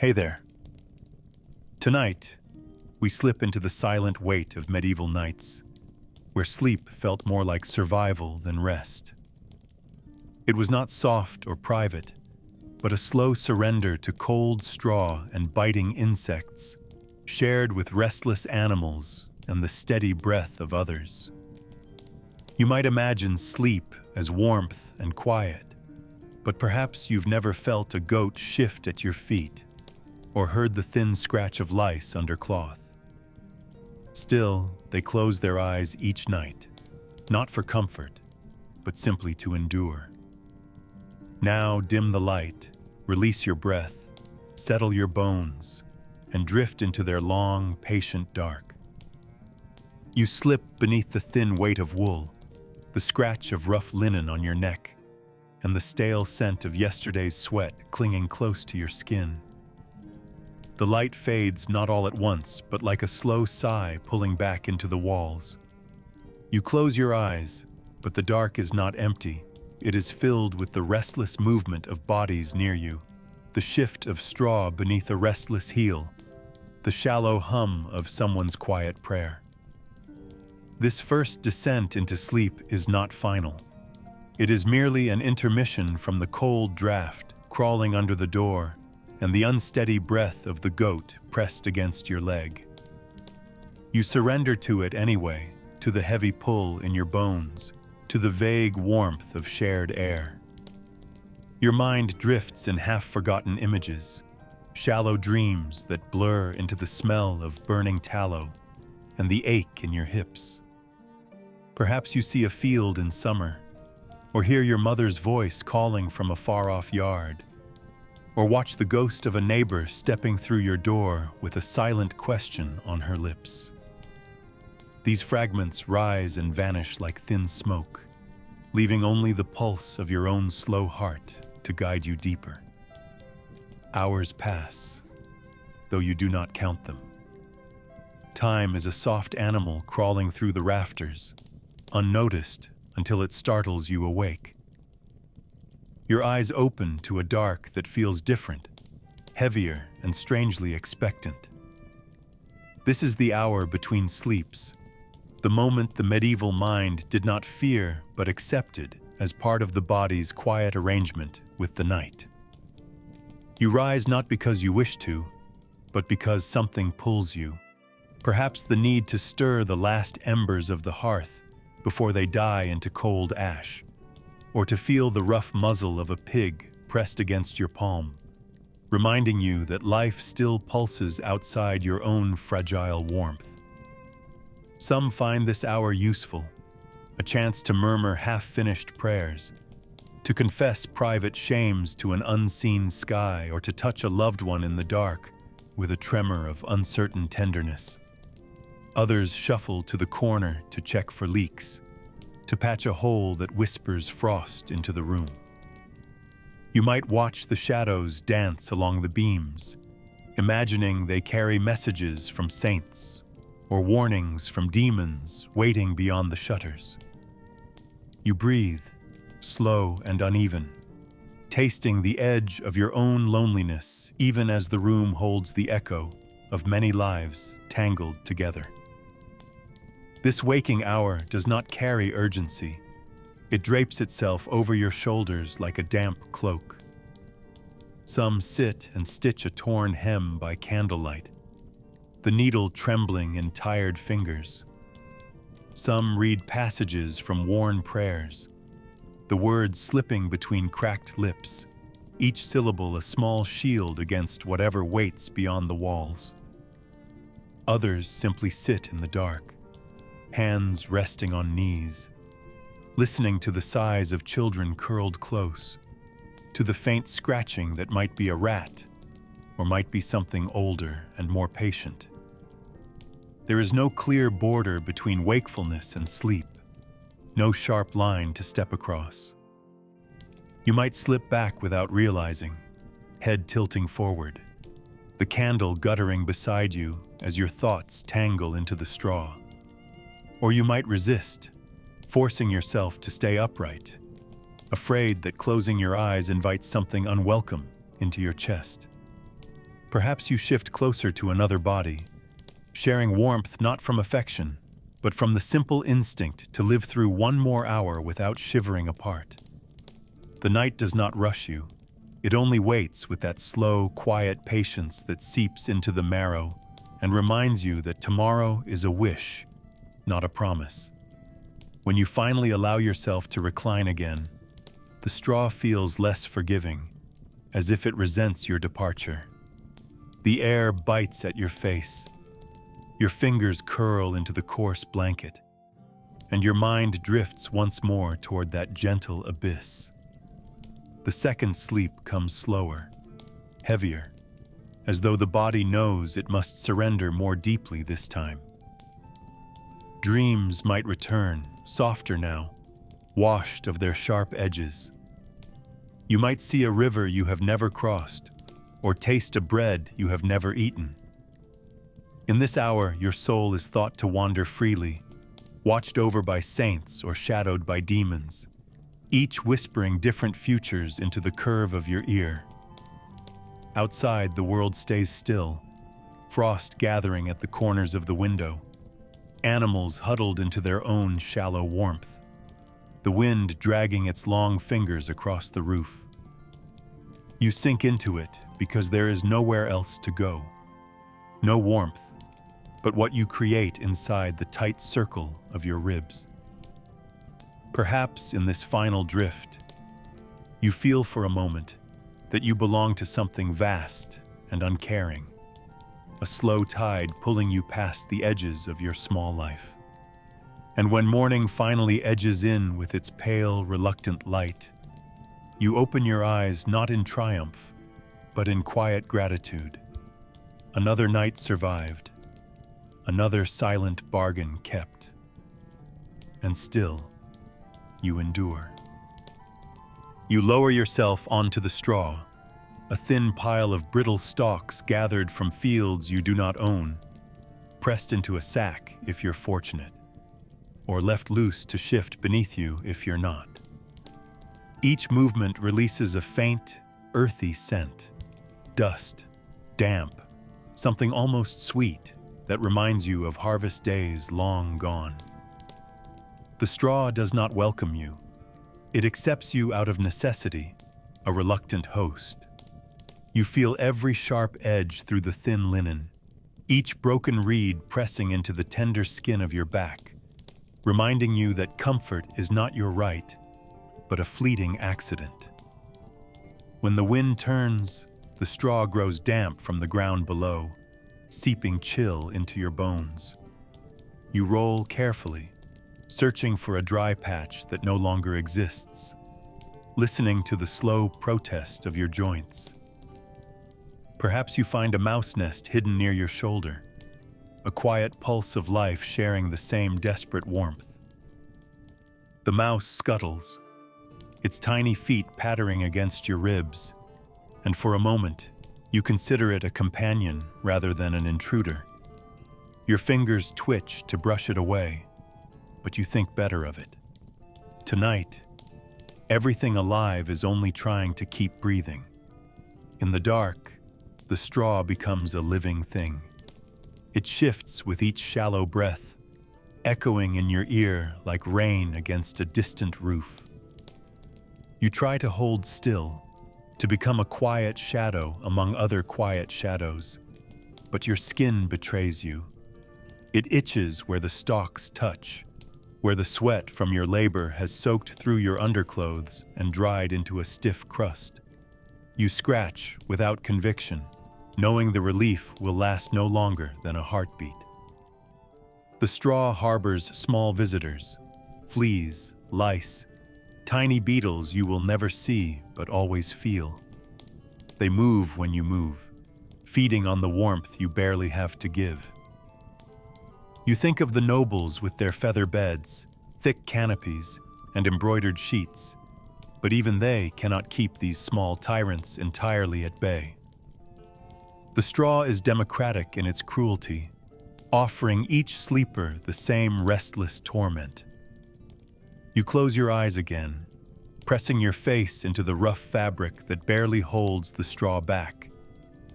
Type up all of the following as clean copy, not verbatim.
Hey there. Tonight, we slip into the silent weight of medieval nights, where sleep felt more like survival than rest. It was not soft or private, but a slow surrender to cold straw and biting insects, shared with restless animals and the steady breath of others. You might imagine sleep as warmth and quiet, but perhaps you've never felt a goat shift at your feet or heard the thin scratch of lice under cloth. Still, they close their eyes each night, not for comfort, but simply to endure. Now dim the light, release your breath, settle your bones, and drift into their long, patient dark. You slip beneath the thin weight of wool, the scratch of rough linen on your neck, and the stale scent of yesterday's sweat clinging close to your skin. The light fades not all at once, but like a slow sigh pulling back into the walls. You close your eyes, but the dark is not empty. It is filled with the restless movement of bodies near you, the shift of straw beneath a restless heel, the shallow hum of someone's quiet prayer. This first descent into sleep is not final. It is merely an intermission from the cold draft crawling under the door and the unsteady breath of the goat pressed against your leg. You surrender to it anyway, to the heavy pull in your bones, to the vague warmth of shared air. Your mind drifts in half-forgotten images, shallow dreams that blur into the smell of burning tallow and the ache in your hips. Perhaps you see a field in summer, or hear your mother's voice calling from a far-off yard, or watch the ghost of a neighbor stepping through your door with a silent question on her lips. These fragments rise and vanish like thin smoke, leaving only the pulse of your own slow heart to guide you deeper. Hours pass, though you do not count them. Time is a soft animal crawling through the rafters, unnoticed until it startles you awake. Your eyes open to a dark that feels different, heavier and strangely expectant. This is the hour between sleeps, the moment the medieval mind did not fear but accepted as part of the body's quiet arrangement with the night. You rise not because you wish to, but because something pulls you, perhaps the need to stir the last embers of the hearth before they die into cold ash, or to feel the rough muzzle of a pig pressed against your palm, reminding you that life still pulses outside your own fragile warmth. Some find this hour useful, a chance to murmur half-finished prayers, to confess private shames to an unseen sky, or to touch a loved one in the dark with a tremor of uncertain tenderness. Others shuffle to the corner to check for leaks, to patch a hole that whispers frost into the room. You might watch the shadows dance along the beams, imagining they carry messages from saints or warnings from demons waiting beyond the shutters. You breathe, slow and uneven, tasting the edge of your own loneliness even as the room holds the echo of many lives tangled together. This waking hour does not carry urgency. It drapes itself over your shoulders like a damp cloak. Some sit and stitch a torn hem by candlelight, the needle trembling in tired fingers. Some read passages from worn prayers, the words slipping between cracked lips, each syllable a small shield against whatever waits beyond the walls. Others simply sit in the dark, hands resting on knees, listening to the sighs of children curled close, to the faint scratching that might be a rat, or might be something older and more patient. There is no clear border between wakefulness and sleep, no sharp line to step across. You might slip back without realizing, head tilting forward, the candle guttering beside you as your thoughts tangle into the straw. Or you might resist, forcing yourself to stay upright, afraid that closing your eyes invites something unwelcome into your chest. Perhaps you shift closer to another body, sharing warmth not from affection, but from the simple instinct to live through one more hour without shivering apart. The night does not rush you. It only waits with that slow, quiet patience that seeps into the marrow and reminds you that tomorrow is a wish, not a promise. When you finally allow yourself to recline again, the straw feels less forgiving, as if it resents your departure. The air bites at your face. Your fingers curl into the coarse blanket, and your mind drifts once more toward that gentle abyss. The second sleep comes slower, heavier, as though the body knows it must surrender more deeply this time. Dreams might return, softer now, washed of their sharp edges. You might see a river you have never crossed, or taste a bread you have never eaten. In this hour, your soul is thought to wander freely, watched over by saints or shadowed by demons, each whispering different futures into the curve of your ear. Outside, the world stays still, frost gathering at the corners of the window, animals huddled into their own shallow warmth, the wind dragging its long fingers across the roof. You sink into it because there is nowhere else to go. No warmth, but what you create inside the tight circle of your ribs. Perhaps in this final drift, you feel for a moment that you belong to something vast and uncaring, a slow tide pulling you past the edges of your small life. And when morning finally edges in with its pale, reluctant light, you open your eyes not in triumph, but in quiet gratitude. Another night survived, another silent bargain kept, and still you endure. You lower yourself onto the straw, a thin pile of brittle stalks gathered from fields you do not own, pressed into a sack if you're fortunate, or left loose to shift beneath you if you're not. Each movement releases a faint, earthy scent, dust, damp, something almost sweet that reminds you of harvest days long gone. The straw does not welcome you. It accepts you out of necessity, a reluctant host. You feel every sharp edge through the thin linen, each broken reed pressing into the tender skin of your back, reminding you that comfort is not your right, but a fleeting accident. When the wind turns, the straw grows damp from the ground below, seeping chill into your bones. You roll carefully, searching for a dry patch that no longer exists, listening to the slow protest of your joints. Perhaps you find a mouse nest hidden near your shoulder, a quiet pulse of life sharing the same desperate warmth. The mouse scuttles, its tiny feet pattering against your ribs, and for a moment, you consider it a companion rather than an intruder. Your fingers twitch to brush it away, but you think better of it. Tonight, everything alive is only trying to keep breathing. In the dark, the straw becomes a living thing. It shifts with each shallow breath, echoing in your ear like rain against a distant roof. You try to hold still, to become a quiet shadow among other quiet shadows, but your skin betrays you. It itches where the stalks touch, where the sweat from your labor has soaked through your underclothes and dried into a stiff crust. You scratch without conviction, knowing the relief will last no longer than a heartbeat. The straw harbors small visitors, fleas, lice, tiny beetles you will never see but always feel. They move when you move, feeding on the warmth you barely have to give. You think of the nobles with their feather beds, thick canopies, and embroidered sheets, but even they cannot keep these small tyrants entirely at bay. The straw is democratic in its cruelty, offering each sleeper the same restless torment. You close your eyes again, pressing your face into the rough fabric that barely holds the straw back,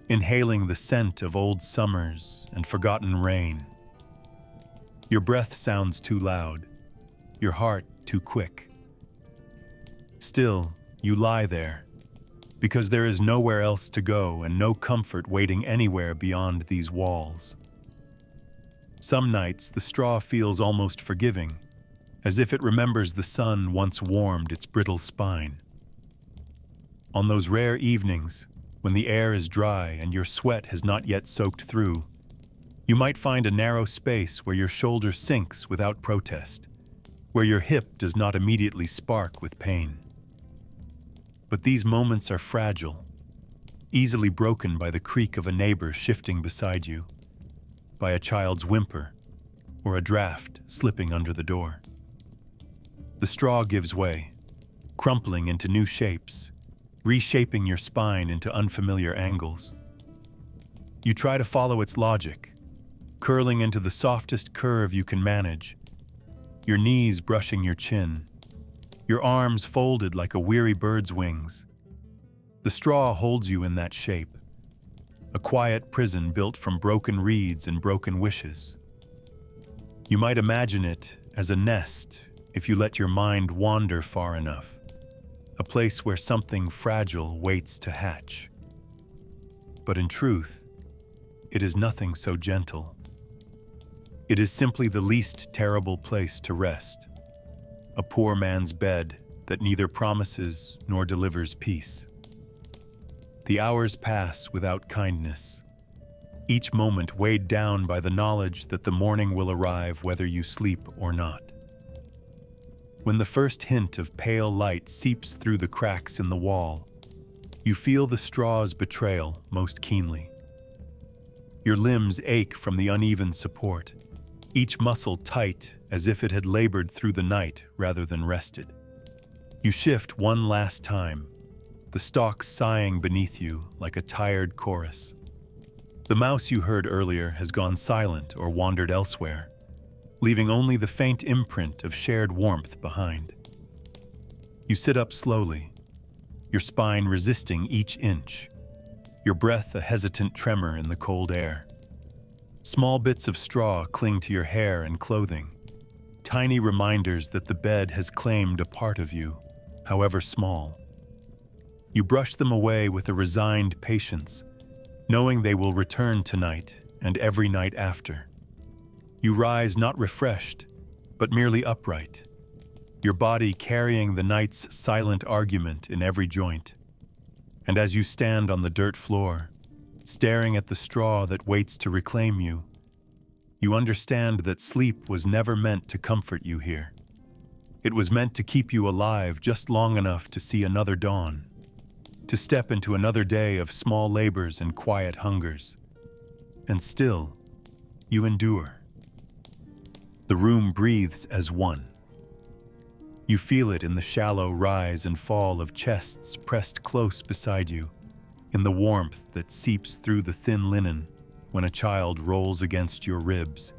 inhaling the scent of old summers and forgotten rain. Your breath sounds too loud, your heart too quick. Still, you lie there, because there is nowhere else to go and no comfort waiting anywhere beyond these walls. Some nights, the straw feels almost forgiving, as if it remembers the sun once warmed its brittle spine. On those rare evenings, when the air is dry and your sweat has not yet soaked through, you might find a narrow space where your shoulder sinks without protest, where your hip does not immediately spark with pain. But these moments are fragile, easily broken by the creak of a neighbor shifting beside you, by a child's whimper, or a draft slipping under the door. The straw gives way, crumpling into new shapes, reshaping your spine into unfamiliar angles. You try to follow its logic, curling into the softest curve you can manage, your knees brushing your chin, your arms folded like a weary bird's wings. The straw holds you in that shape, a quiet prison built from broken reeds and broken wishes. You might imagine it as a nest if you let your mind wander far enough, a place where something fragile waits to hatch. But in truth, it is nothing so gentle. It is simply the least terrible place to rest, a poor man's bed that neither promises nor delivers peace. The hours pass without kindness, each moment weighed down by the knowledge that the morning will arrive whether you sleep or not. When the first hint of pale light seeps through the cracks in the wall, you feel the straw's betrayal most keenly. Your limbs ache from the uneven support, each muscle tight as if it had labored through the night rather than rested. You shift one last time, the stalks sighing beneath you like a tired chorus. The mouse you heard earlier has gone silent or wandered elsewhere, leaving only the faint imprint of shared warmth behind. You sit up slowly, your spine resisting each inch, your breath a hesitant tremor in the cold air. Small bits of straw cling to your hair and clothing, tiny reminders that the bed has claimed a part of you, however small. You brush them away with a resigned patience, knowing they will return tonight and every night after. You rise not refreshed, but merely upright, your body carrying the night's silent argument in every joint. And as you stand on the dirt floor, staring at the straw that waits to reclaim you, you understand that sleep was never meant to comfort you here. It was meant to keep you alive just long enough to see another dawn, to step into another day of small labors and quiet hungers. And still, you endure. The room breathes as one. You feel it in the shallow rise and fall of chests pressed close beside you, in the warmth that seeps through the thin linen when a child rolls against your ribs,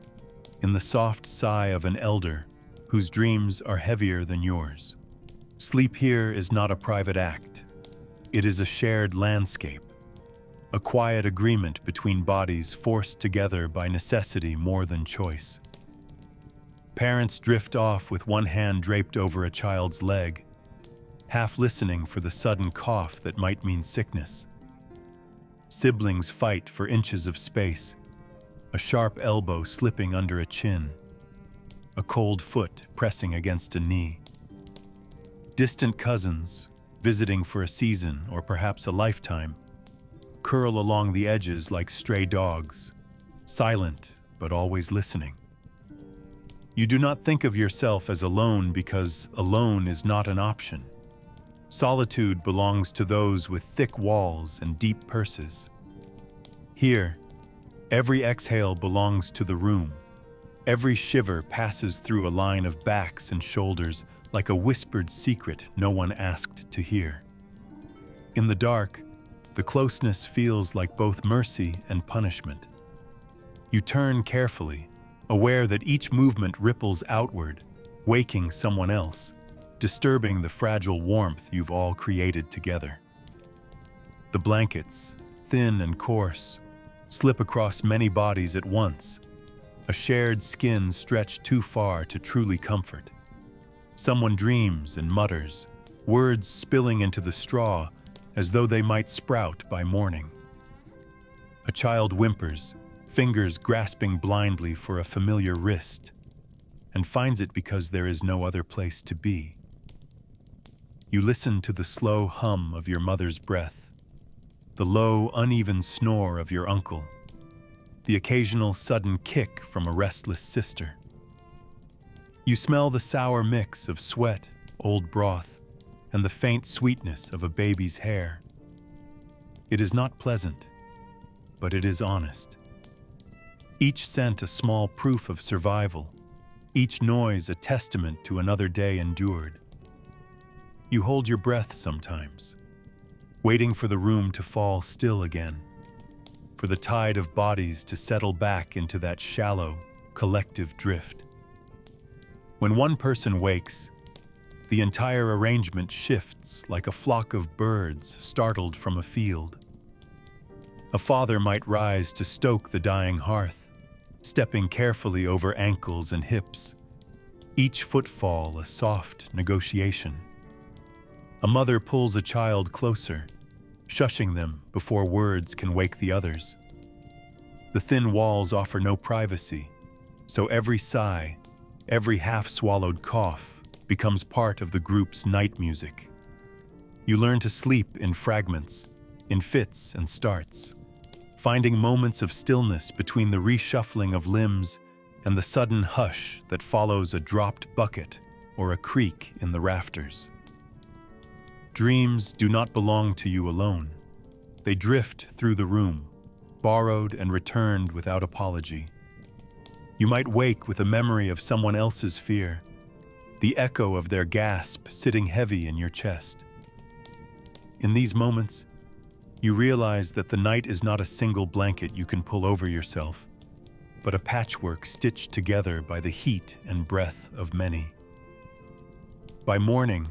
in the soft sigh of an elder whose dreams are heavier than yours. Sleep here is not a private act. It is a shared landscape, a quiet agreement between bodies forced together by necessity more than choice. Parents drift off with one hand draped over a child's leg, half listening for the sudden cough that might mean sickness. Siblings fight for inches of space, a sharp elbow slipping under a chin, a cold foot pressing against a knee. Distant cousins, visiting for a season or perhaps a lifetime, curl along the edges like stray dogs, silent but always listening. You do not think of yourself as alone because alone is not an option. Solitude belongs to those with thick walls and deep purses. Here, every exhale belongs to the room. Every shiver passes through a line of backs and shoulders like a whispered secret no one asked to hear. In the dark, the closeness feels like both mercy and punishment. You turn carefully, aware that each movement ripples outward, waking someone else, disturbing the fragile warmth you've all created together. The blankets, thin and coarse, slip across many bodies at once, a shared skin stretched too far to truly comfort. Someone dreams and mutters, words spilling into the straw as though they might sprout by morning. A child whimpers, fingers grasping blindly for a familiar wrist, and finds it because there is no other place to be. You listen to the slow hum of your mother's breath, the low, uneven snore of your uncle, the occasional sudden kick from a restless sister. You smell the sour mix of sweat, old broth, and the faint sweetness of a baby's hair. It is not pleasant, but it is honest. Each scent a small proof of survival, each noise a testament to another day endured. You hold your breath sometimes, waiting for the room to fall still again, for the tide of bodies to settle back into that shallow, collective drift. When one person wakes, the entire arrangement shifts like a flock of birds startled from a field. A father might rise to stoke the dying hearth, stepping carefully over ankles and hips, each footfall a soft negotiation. A mother pulls a child closer, shushing them before words can wake the others. The thin walls offer no privacy, so every sigh, every half-swallowed cough becomes part of the group's night music. You learn to sleep in fragments, in fits and starts, finding moments of stillness between the reshuffling of limbs and the sudden hush that follows a dropped bucket or a creak in the rafters. Dreams do not belong to you alone. They drift through the room, borrowed and returned without apology. You might wake with a memory of someone else's fear, the echo of their gasp sitting heavy in your chest. In these moments, you realize that the night is not a single blanket you can pull over yourself, but a patchwork stitched together by the heat and breath of many. By morning,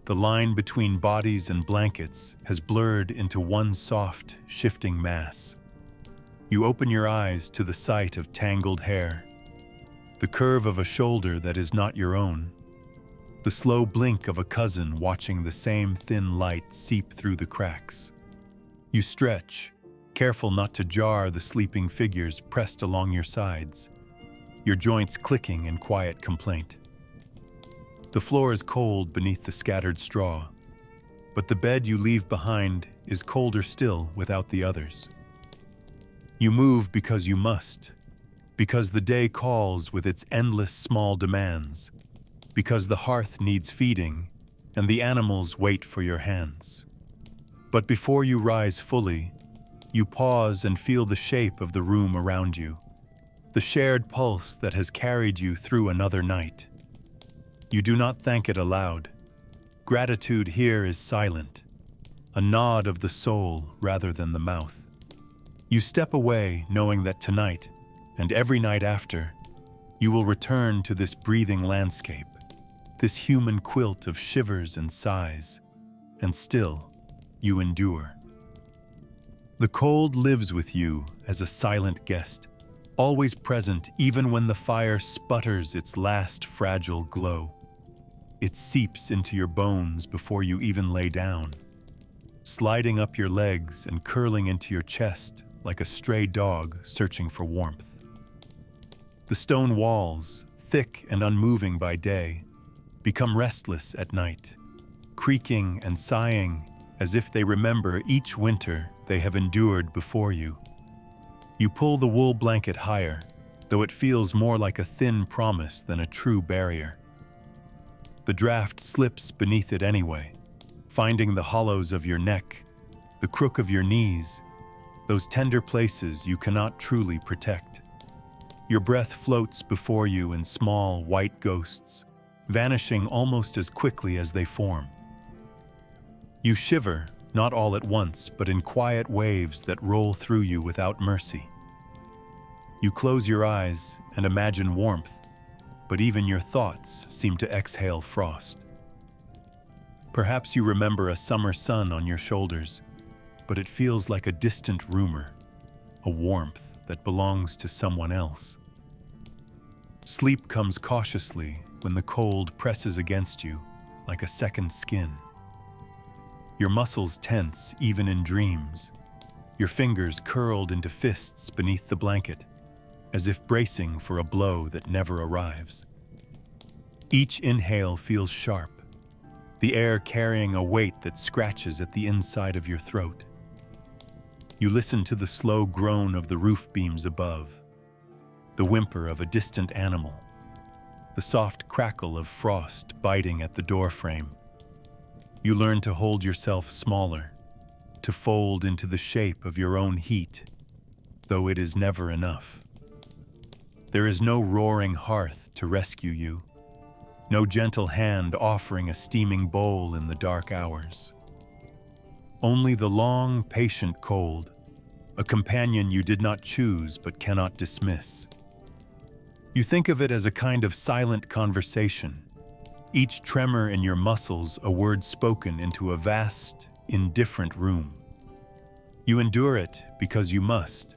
the line between bodies and blankets has blurred into one soft, shifting mass. You open your eyes to the sight of tangled hair, the curve of a shoulder that is not your own, the slow blink of a cousin watching the same thin light seep through the cracks. You stretch, careful not to jar the sleeping figures pressed along your sides, your joints clicking in quiet complaint. The floor is cold beneath the scattered straw, but the bed you leave behind is colder still without the others. You move because you must, because the day calls with its endless small demands, because the hearth needs feeding and the animals wait for your hands. But before you rise fully, you pause and feel the shape of the room around you, the shared pulse that has carried you through another night. You do not thank it aloud. Gratitude here is silent, a nod of the soul rather than the mouth. You step away knowing that tonight, and every night after, you will return to this breathing landscape, this human quilt of shivers and sighs, and still, you endure. The cold lives with you as a silent guest, always present even when the fire sputters its last fragile glow. It seeps into your bones before you even lay down, sliding up your legs and curling into your chest like a stray dog searching for warmth. The stone walls, thick and unmoving by day, become restless at night, creaking and sighing as if they remember each winter they have endured before you. You pull the wool blanket higher, though it feels more like a thin promise than a true barrier. The draft slips beneath it anyway, finding the hollows of your neck, the crook of your knees, those tender places you cannot truly protect. Your breath floats before you in small, white ghosts, vanishing almost as quickly as they form. You shiver, not all at once, but in quiet waves that roll through you without mercy. You close your eyes and imagine warmth, but even your thoughts seem to exhale frost. Perhaps you remember a summer sun on your shoulders, but it feels like a distant rumor, a warmth that belongs to someone else. Sleep comes cautiously when the cold presses against you like a second skin. Your muscles tense even in dreams, your fingers curled into fists beneath the blanket, as if bracing for a blow that never arrives. Each inhale feels sharp, the air carrying a weight that scratches at the inside of your throat. You listen to the slow groan of the roof beams above, the whimper of a distant animal, the soft crackle of frost biting at the door frame. You learn to hold yourself smaller, to fold into the shape of your own heat, though it is never enough. There is no roaring hearth to rescue you, no gentle hand offering a steaming bowl in the dark hours. Only the long, patient cold, a companion you did not choose but cannot dismiss. You think of it as a kind of silent conversation, each tremor in your muscles a word spoken into a vast, indifferent room. You endure it because you must,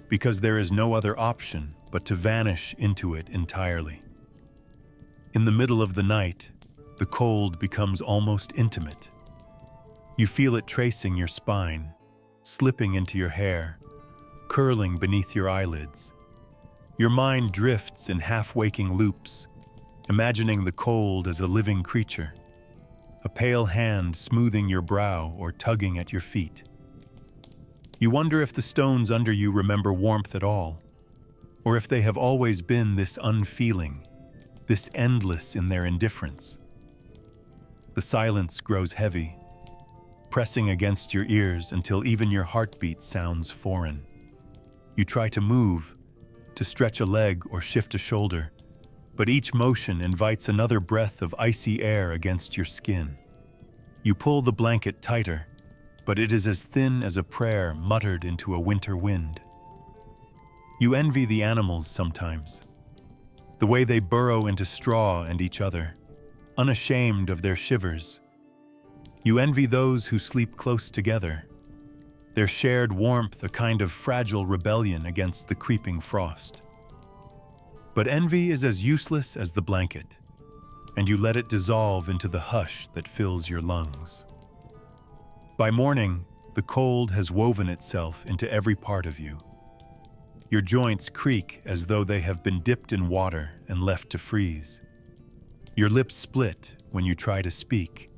because there is no other option but to vanish into it entirely. In the middle of the night, the cold becomes almost intimate. You feel it tracing your spine, slipping into your hair, curling beneath your eyelids. Your mind drifts in half-waking loops, imagining the cold as a living creature, a pale hand smoothing your brow or tugging at your feet. You wonder if the stones under you remember warmth at all, or if they have always been this unfeeling, this endless in their indifference. The silence grows heavy, pressing against your ears until even your heartbeat sounds foreign. You try to move, to stretch a leg or shift a shoulder, but each motion invites another breath of icy air against your skin. You pull the blanket tighter, but it is as thin as a prayer muttered into a winter wind. You envy the animals sometimes, the way they burrow into straw and each other, unashamed of their shivers. You envy those who sleep close together, their shared warmth a kind of fragile rebellion against the creeping frost. But envy is as useless as the blanket, and you let it dissolve into the hush that fills your lungs. By morning, the cold has woven itself into every part of you. Your joints creak as though they have been dipped in water and left to freeze. Your lips split when you try to speak,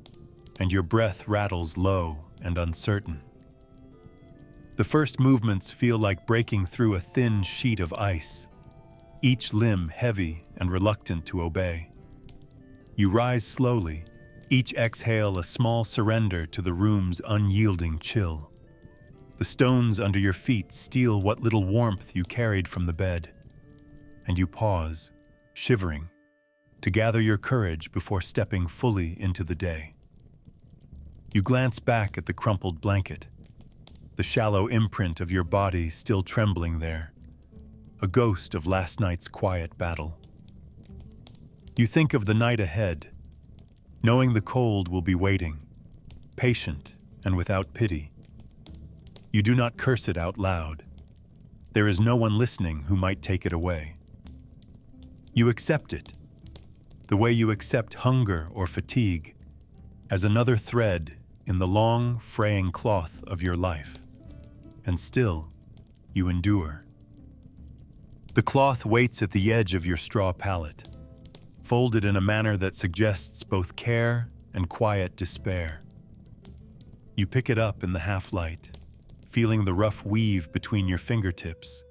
and your breath rattles low and uncertain. The first movements feel like breaking through a thin sheet of ice, each limb heavy and reluctant to obey. You rise slowly, each exhale a small surrender to the room's unyielding chill. The stones under your feet steal what little warmth you carried from the bed, and you pause, shivering, to gather your courage before stepping fully into the day. You glance back at the crumpled blanket, the shallow imprint of your body still trembling there, a ghost of last night's quiet battle. You think of the night ahead, knowing the cold will be waiting, patient and without pity. You do not curse it out loud. There is no one listening who might take it away. You accept it, the way you accept hunger or fatigue, as another thread in the long, fraying cloth of your life. And still, you endure. The cloth waits at the edge of your straw pallet, folded in a manner that suggests both care and quiet despair. You pick it up in the half-light, feeling the rough weave between your fingertips,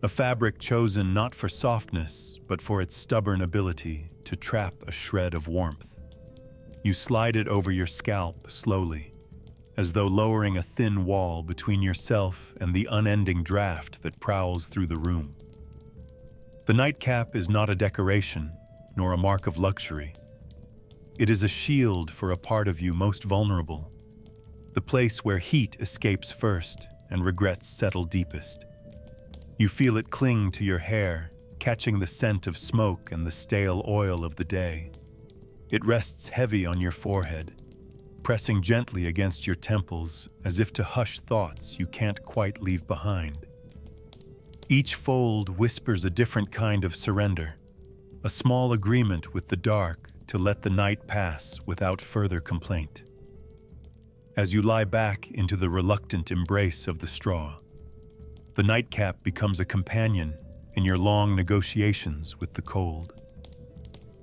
a fabric chosen not for softness, but for its stubborn ability to trap a shred of warmth. You slide it over your scalp slowly, as though lowering a thin wall between yourself and the unending draft that prowls through the room. The nightcap is not a decoration, nor a mark of luxury. It is a shield for a part of you most vulnerable, the place where heat escapes first and regrets settle deepest. You feel it cling to your hair, catching the scent of smoke and the stale oil of the day. It rests heavy on your forehead, pressing gently against your temples as if to hush thoughts you can't quite leave behind. Each fold whispers a different kind of surrender, a small agreement with the dark to let the night pass without further complaint. As you lie back into the reluctant embrace of the straw, the nightcap becomes a companion in your long negotiations with the cold.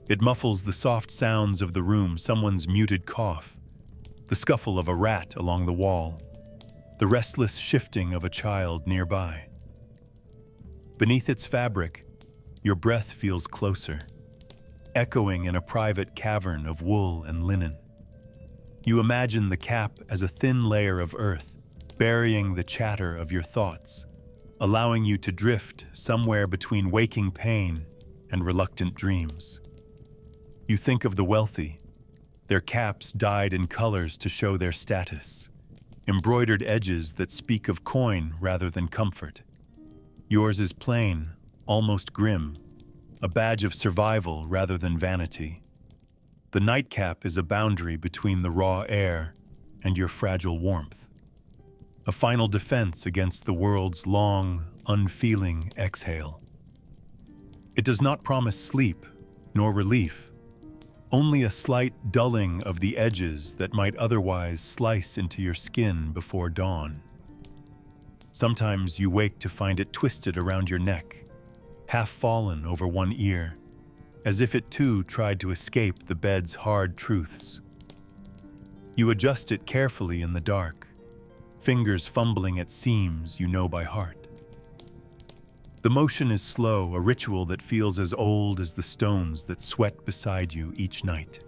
It muffles the soft sounds of the room, someone's muted cough, the scuffle of a rat along the wall, the restless shifting of a child nearby. Beneath its fabric, your breath feels closer, echoing in a private cavern of wool and linen. You imagine the cap as a thin layer of earth, burying the chatter of your thoughts, allowing you to drift somewhere between waking pain and reluctant dreams. You think of the wealthy, their caps dyed in colors to show their status, embroidered edges that speak of coin rather than comfort. Yours is plain, almost grim, a badge of survival rather than vanity. The nightcap is a boundary between the raw air and your fragile warmth, a final defense against the world's long, unfeeling exhale. It does not promise sleep nor relief, only a slight dulling of the edges that might otherwise slice into your skin before dawn. Sometimes you wake to find it twisted around your neck, half fallen over one ear, as if it too tried to escape the bed's hard truths. You adjust it carefully in the dark, fingers fumbling at seams you know by heart. The motion is slow, a ritual that feels as old as the stones that sweat beside you each night.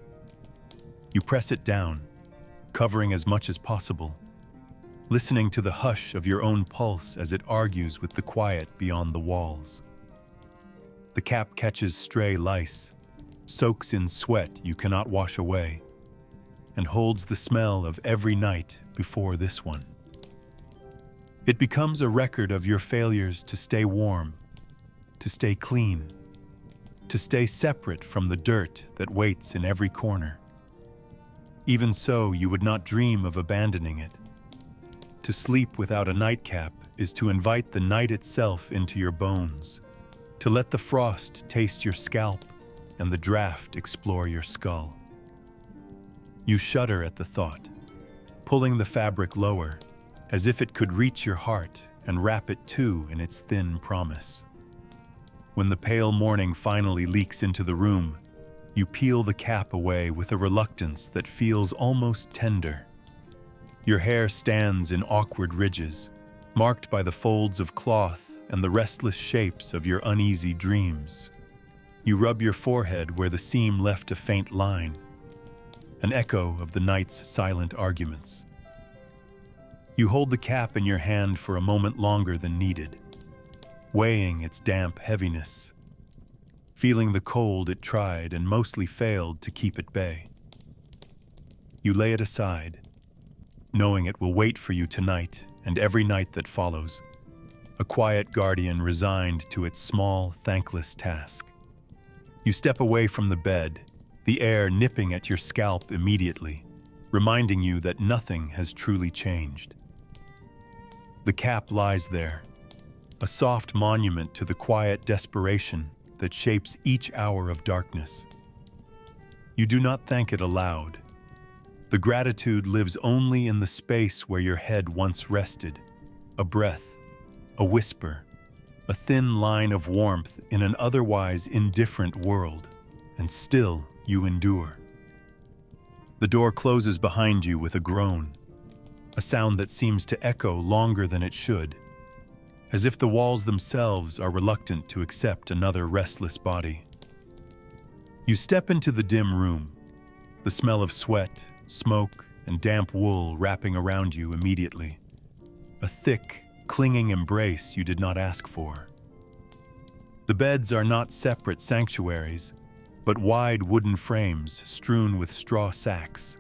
You press it down, covering as much as possible, listening to the hush of your own pulse as it argues with the quiet beyond the walls. The cap catches stray lice, soaks in sweat you cannot wash away, and holds the smell of every night before this one. It becomes a record of your failures to stay warm, to stay clean, to stay separate from the dirt that waits in every corner. Even so, you would not dream of abandoning it. To sleep without a nightcap is to invite the night itself into your bones, to let the frost taste your scalp and the draft explore your skull. You shudder at the thought, pulling the fabric lower, as if it could reach your heart and wrap it too in its thin promise. When the pale morning finally leaks into the room, you peel the cap away with a reluctance that feels almost tender. Your hair stands in awkward ridges, marked by the folds of cloth and the restless shapes of your uneasy dreams. You rub your forehead where the seam left a faint line, an echo of the night's silent arguments. You hold the cap in your hand for a moment longer than needed, weighing its damp heaviness, feeling the cold it tried and mostly failed to keep at bay. You lay it aside, knowing it will wait for you tonight and every night that follows, a quiet guardian resigned to its small, thankless task. You step away from the bed, the air nipping at your scalp immediately, reminding you that nothing has truly changed. The cap lies there, a soft monument to the quiet desperation that shapes each hour of darkness. You do not thank it aloud. The gratitude lives only in the space where your head once rested, a breath, a whisper, a thin line of warmth in an otherwise indifferent world, and still you endure. The door closes behind you with a groan, a sound that seems to echo longer than it should, as if the walls themselves are reluctant to accept another restless body. You step into the dim room, the smell of sweat, smoke, and damp wool wrapping around you immediately, a thick, clinging embrace you did not ask for. The beds are not separate sanctuaries, but wide wooden frames strewn with straw sacks,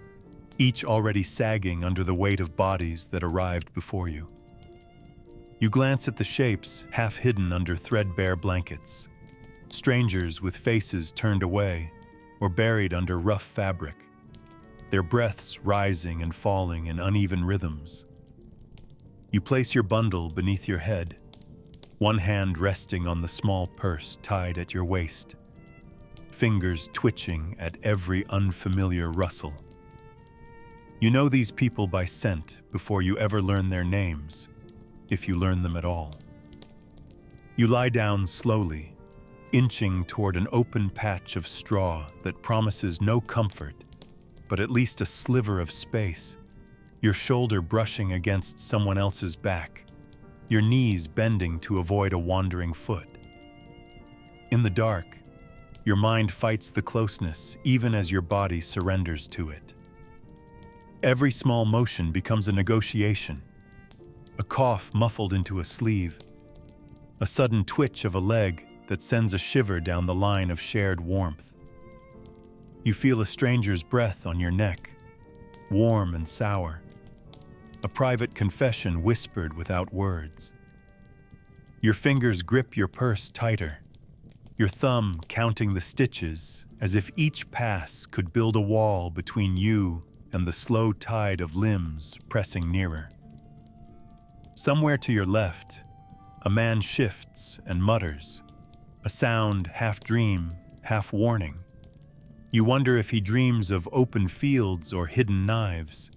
each already sagging under the weight of bodies that arrived before you. You glance at the shapes half hidden under threadbare blankets, strangers with faces turned away or buried under rough fabric, their breaths rising and falling in uneven rhythms. You place your bundle beneath your head, one hand resting on the small purse tied at your waist, fingers twitching at every unfamiliar rustle. You know these people by scent before you ever learn their names, if you learn them at all. You lie down slowly, inching toward an open patch of straw that promises no comfort, but at least a sliver of space, your shoulder brushing against someone else's back, your knees bending to avoid a wandering foot. In the dark, your mind fights the closeness even as your body surrenders to it. Every small motion becomes a negotiation, a cough muffled into a sleeve, a sudden twitch of a leg that sends a shiver down the line of shared warmth. You feel a stranger's breath on your neck, warm and sour, a private confession whispered without words. Your fingers grip your purse tighter, your thumb counting the stitches as if each pass could build a wall between you and the slow tide of limbs pressing nearer. Somewhere to your left, a man shifts and mutters, a sound half dream, half warning. You wonder if he dreams of open fields or hidden knives.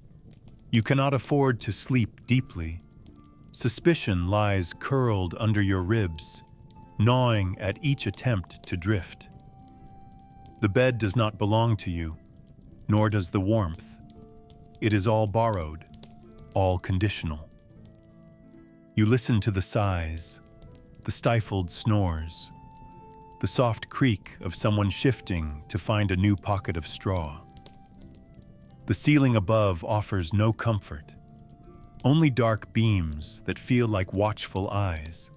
You cannot afford to sleep deeply. Suspicion lies curled under your ribs, gnawing at each attempt to drift. The bed does not belong to you, nor does the warmth. It is all borrowed, all conditional. You listen to the sighs, the stifled snores, the soft creak of someone shifting to find a new pocket of straw. The ceiling above offers no comfort, only dark beams that feel like watchful eyes,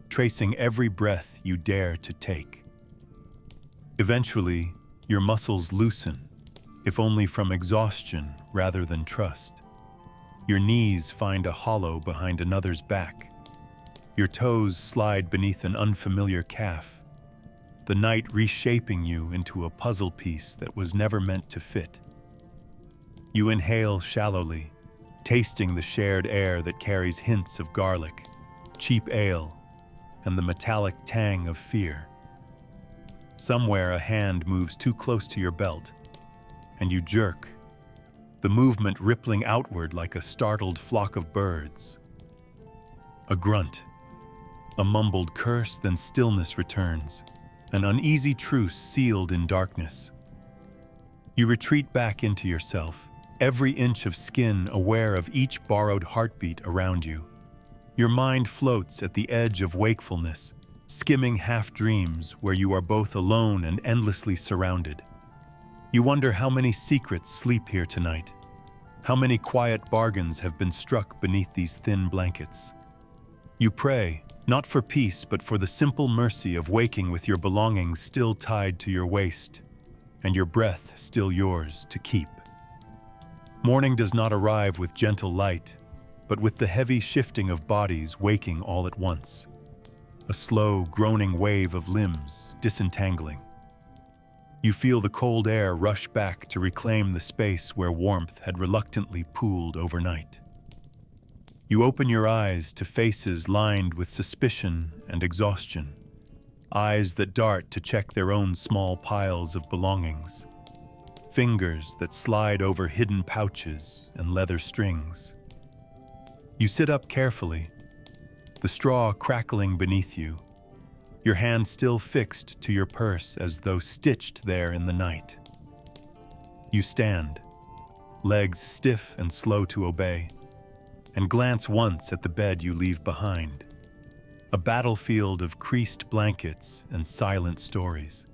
tracing every breath you dare to take. Eventually, your muscles loosen, if only from exhaustion rather than trust. Your knees find a hollow behind another's back. Your toes slide beneath an unfamiliar calf, the night reshaping you into a puzzle piece that was never meant to fit. You inhale shallowly, tasting the shared air that carries hints of garlic, cheap ale, and the metallic tang of fear. Somewhere a hand moves too close to your belt, and you jerk, the movement rippling outward like a startled flock of birds. A grunt, a mumbled curse, then stillness returns, an uneasy truce sealed in darkness. You retreat back into yourself, every inch of skin aware of each borrowed heartbeat around you. Your mind floats at the edge of wakefulness, skimming half-dreams where you are both alone and endlessly surrounded. You wonder how many secrets sleep here tonight, how many quiet bargains have been struck beneath these thin blankets. You pray, not for peace, but for the simple mercy of waking with your belongings still tied to your waist, and your breath still yours to keep. Morning does not arrive with gentle light, but with the heavy shifting of bodies waking all at once. A slow, groaning wave of limbs disentangling. You feel the cold air rush back to reclaim the space where warmth had reluctantly pooled overnight. You open your eyes to faces lined with suspicion and exhaustion, eyes that dart to check their own small piles of belongings, fingers that slide over hidden pouches and leather strings. You sit up carefully, the straw crackling beneath you, your hand still fixed to your purse as though stitched there in the night. You stand, legs stiff and slow to obey, and glance once at the bed you leave behind, a battlefield of creased blankets and silent stories.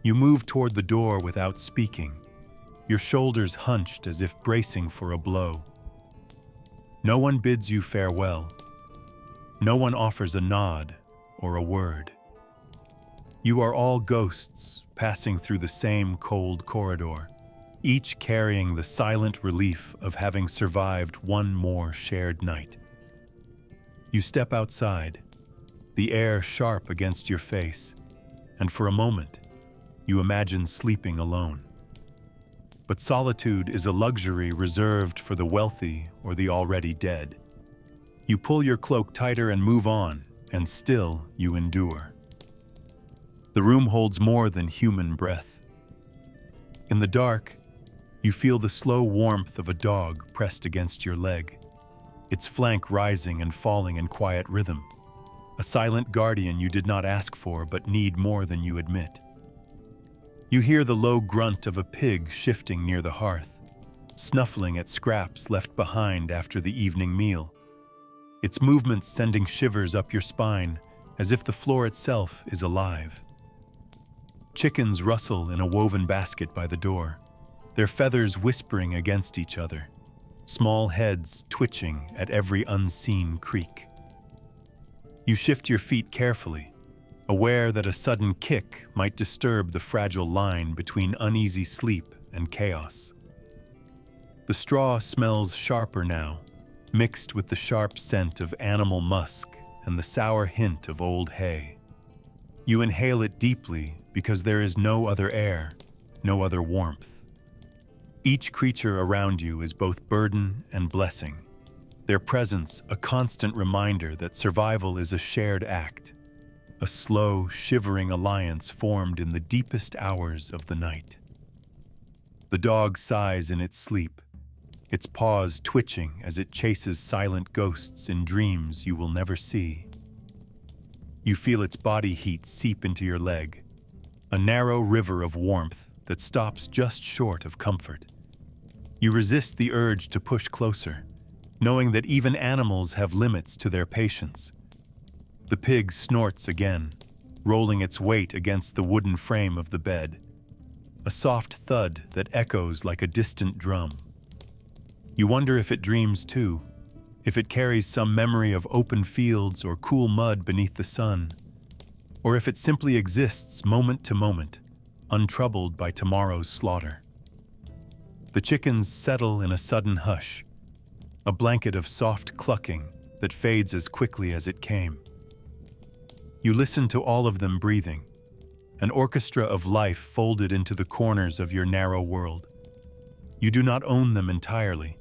You move toward the door without speaking, your shoulders hunched as if bracing for a blow. No one bids you farewell. No one offers a nod or a word. You are all ghosts passing through the same cold corridor, each carrying the silent relief of having survived one more shared night. You step outside, the air sharp against your face, and for a moment, you imagine sleeping alone. But solitude is a luxury reserved for the wealthy or the already dead. You pull your cloak tighter and move on, and still you endure. The room holds more than human breath. In the dark, you feel the slow warmth of a dog pressed against your leg, its flank rising and falling in quiet rhythm. A silent guardian you did not ask for but need more than you admit. You hear the low grunt of a pig shifting near the hearth, snuffling at scraps left behind after the evening meal, its movements sending shivers up your spine as if the floor itself is alive. Chickens rustle in a woven basket by the door, their feathers whispering against each other, small heads twitching at every unseen creak. You shift your feet carefully, aware that a sudden kick might disturb the fragile line between uneasy sleep and chaos. The straw smells sharper now, mixed with the sharp scent of animal musk and the sour hint of old hay. You inhale it deeply because there is no other air, no other warmth. Each creature around you is both burden and blessing, their presence a constant reminder that survival is a shared act, a slow, shivering alliance formed in the deepest hours of the night. The dog sighs in its sleep, its paws twitching as it chases silent ghosts in dreams you will never see. You feel its body heat seep into your leg, a narrow river of warmth that stops just short of comfort. You resist the urge to push closer, knowing that even animals have limits to their patience. The pig snorts again, rolling its weight against the wooden frame of the bed, a soft thud that echoes like a distant drum. You wonder if it dreams too, if it carries some memory of open fields or cool mud beneath the sun, or if it simply exists moment to moment, untroubled by tomorrow's slaughter. The chickens settle in a sudden hush, a blanket of soft clucking that fades as quickly as it came. You listen to all of them breathing, an orchestra of life folded into the corners of your narrow world. You do not own them entirely.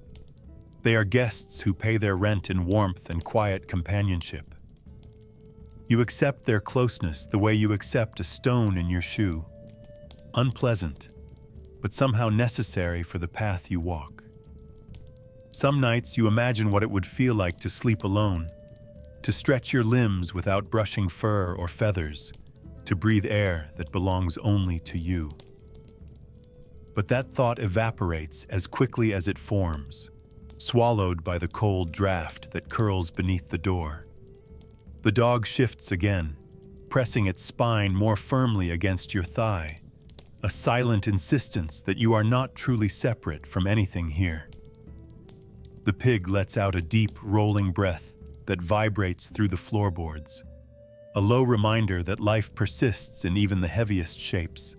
They are guests who pay their rent in warmth and quiet companionship. You accept their closeness the way you accept a stone in your shoe, unpleasant, but somehow necessary for the path you walk. Some nights you imagine what it would feel like to sleep alone, to stretch your limbs without brushing fur or feathers, to breathe air that belongs only to you. But that thought evaporates as quickly as it forms, swallowed by the cold draft that curls beneath the door. The dog shifts again, pressing its spine more firmly against your thigh, a silent insistence that you are not truly separate from anything here. The pig lets out a deep, rolling breath that vibrates through the floorboards, a low reminder that life persists in even the heaviest shapes.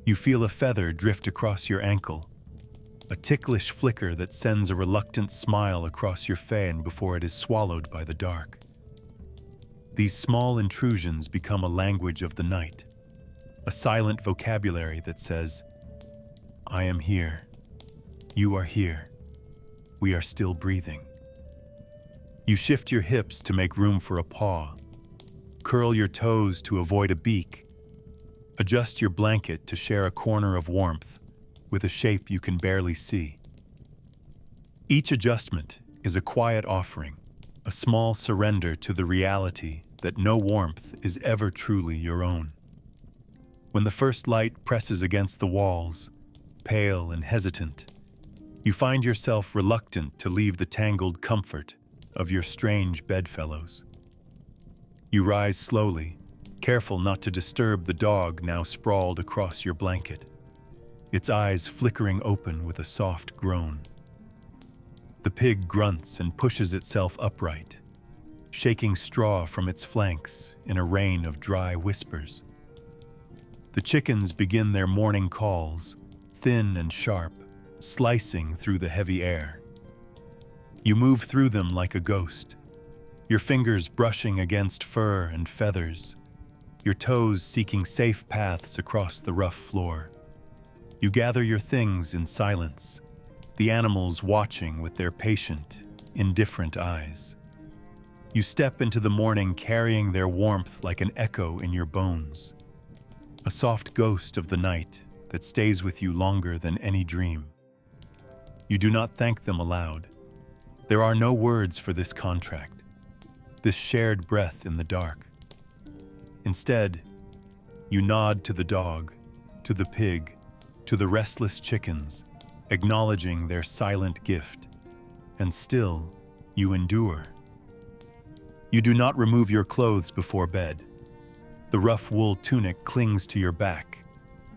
You feel a feather drift across your ankle, a ticklish flicker that sends a reluctant smile across your fan before it is swallowed by the dark. These small intrusions become a language of the night, a silent vocabulary that says, "I am here. You are here. We are still breathing." You shift your hips to make room for a paw, curl your toes to avoid a beak, adjust your blanket to share a corner of warmth with a shape you can barely see. Each adjustment is a quiet offering, a small surrender to the reality that no warmth is ever truly your own. When the first light presses against the walls, pale and hesitant, you find yourself reluctant to leave the tangled comfort of your strange bedfellows. You rise slowly, careful not to disturb the dog now sprawled across your blanket, its eyes flickering open with a soft groan. The pig grunts and pushes itself upright, shaking straw from its flanks in a rain of dry whispers. The chickens begin their morning calls, thin and sharp, slicing through the heavy air. You move through them like a ghost, your fingers brushing against fur and feathers, your toes seeking safe paths across the rough floor. You gather your things in silence, the animals watching with their patient, indifferent eyes. You step into the morning carrying their warmth like an echo in your bones, a soft ghost of the night that stays with you longer than any dream. You do not thank them aloud. There are no words for this contract, this shared breath in the dark. Instead, you nod to the dog, to the pig, to the restless chickens, acknowledging their silent gift. And still, you endure. You do not remove your clothes before bed. The rough wool tunic clings to your back,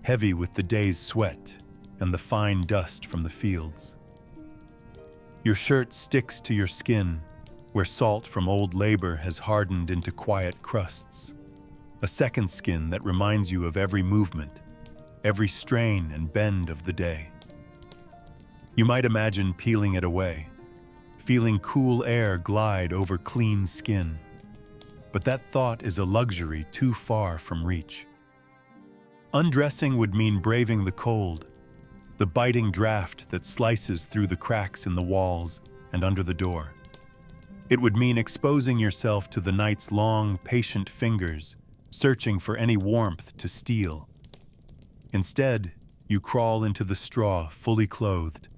heavy with the day's sweat and the fine dust from the fields. Your shirt sticks to your skin, where salt from old labor has hardened into quiet crusts, a second skin that reminds you of every movement, every strain and bend of the day. You might imagine peeling it away, feeling cool air glide over clean skin. But that thought is a luxury too far from reach. Undressing would mean braving the cold, the biting draft that slices through the cracks in the walls and under the door. It would mean exposing yourself to the night's long, patient fingers, searching for any warmth to steal. Instead, you crawl into the straw fully clothed,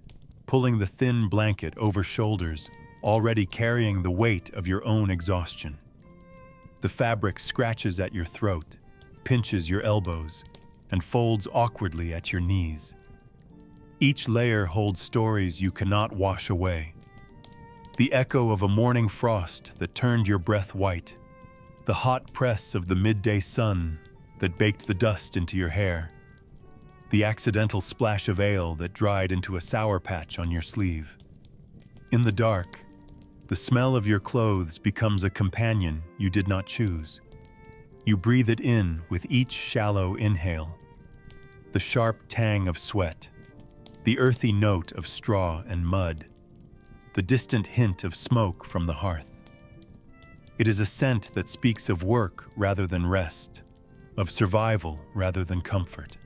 pulling the thin blanket over shoulders, already carrying the weight of your own exhaustion. The fabric scratches at your throat, pinches your elbows, and folds awkwardly at your knees. Each layer holds stories you cannot wash away. The echo of a morning frost that turned your breath white, the hot press of the midday sun that baked the dust into your hair, the accidental splash of ale that dried into a sour patch on your sleeve. In the dark, the smell of your clothes becomes a companion you did not choose. You breathe it in with each shallow inhale. The sharp tang of sweat, the earthy note of straw and mud, the distant hint of smoke from the hearth. It is a scent that speaks of work rather than rest, of survival rather than comfort.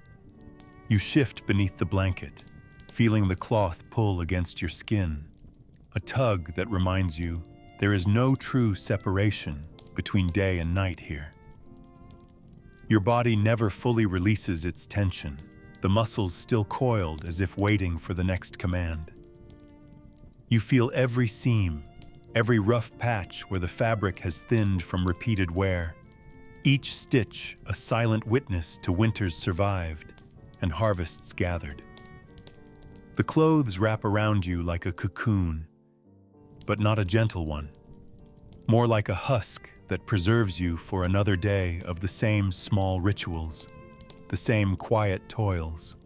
You shift beneath the blanket, feeling the cloth pull against your skin, a tug that reminds you there is no true separation between day and night here. Your body never fully releases its tension, the muscles still coiled as if waiting for the next command. You feel every seam, every rough patch where the fabric has thinned from repeated wear, each stitch a silent witness to winters survived and harvests gathered. The clothes wrap around you like a cocoon, but not a gentle one, more like a husk that preserves you for another day of the same small rituals, the same quiet toils.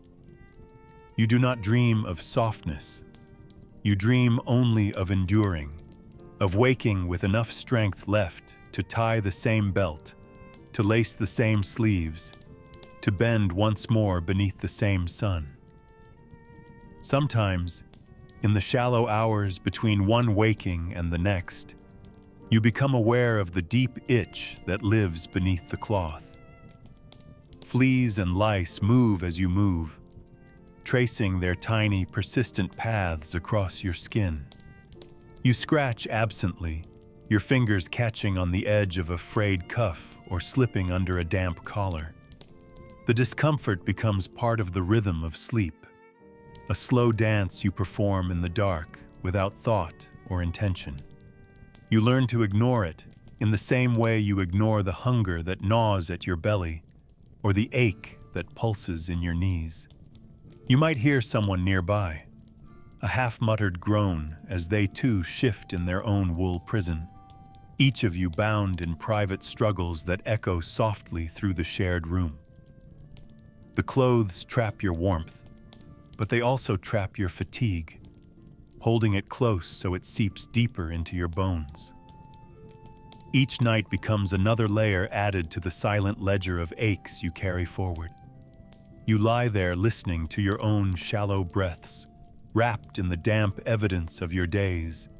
You do not dream of softness. You dream only of enduring, of waking with enough strength left to tie the same belt, to lace the same sleeves, to bend once more beneath the same sun. Sometimes, in the shallow hours between one waking and the next, you become aware of the deep itch that lives beneath the cloth. Fleas and lice move as you move, tracing their tiny, persistent paths across your skin. You scratch absently, your fingers catching on the edge of a frayed cuff or slipping under a damp collar. The discomfort becomes part of the rhythm of sleep, a slow dance you perform in the dark without thought or intention. You learn to ignore it in the same way you ignore the hunger that gnaws at your belly or the ache that pulses in your knees. You might hear someone nearby, a half-muttered groan as they too shift in their own wool prison, each of you bound in private struggles that echo softly through the shared room. The clothes trap your warmth, but they also trap your fatigue, holding it close so it seeps deeper into your bones. Each night becomes another layer added to the silent ledger of aches you carry forward. You lie there listening to your own shallow breaths, wrapped in the damp evidence of your days,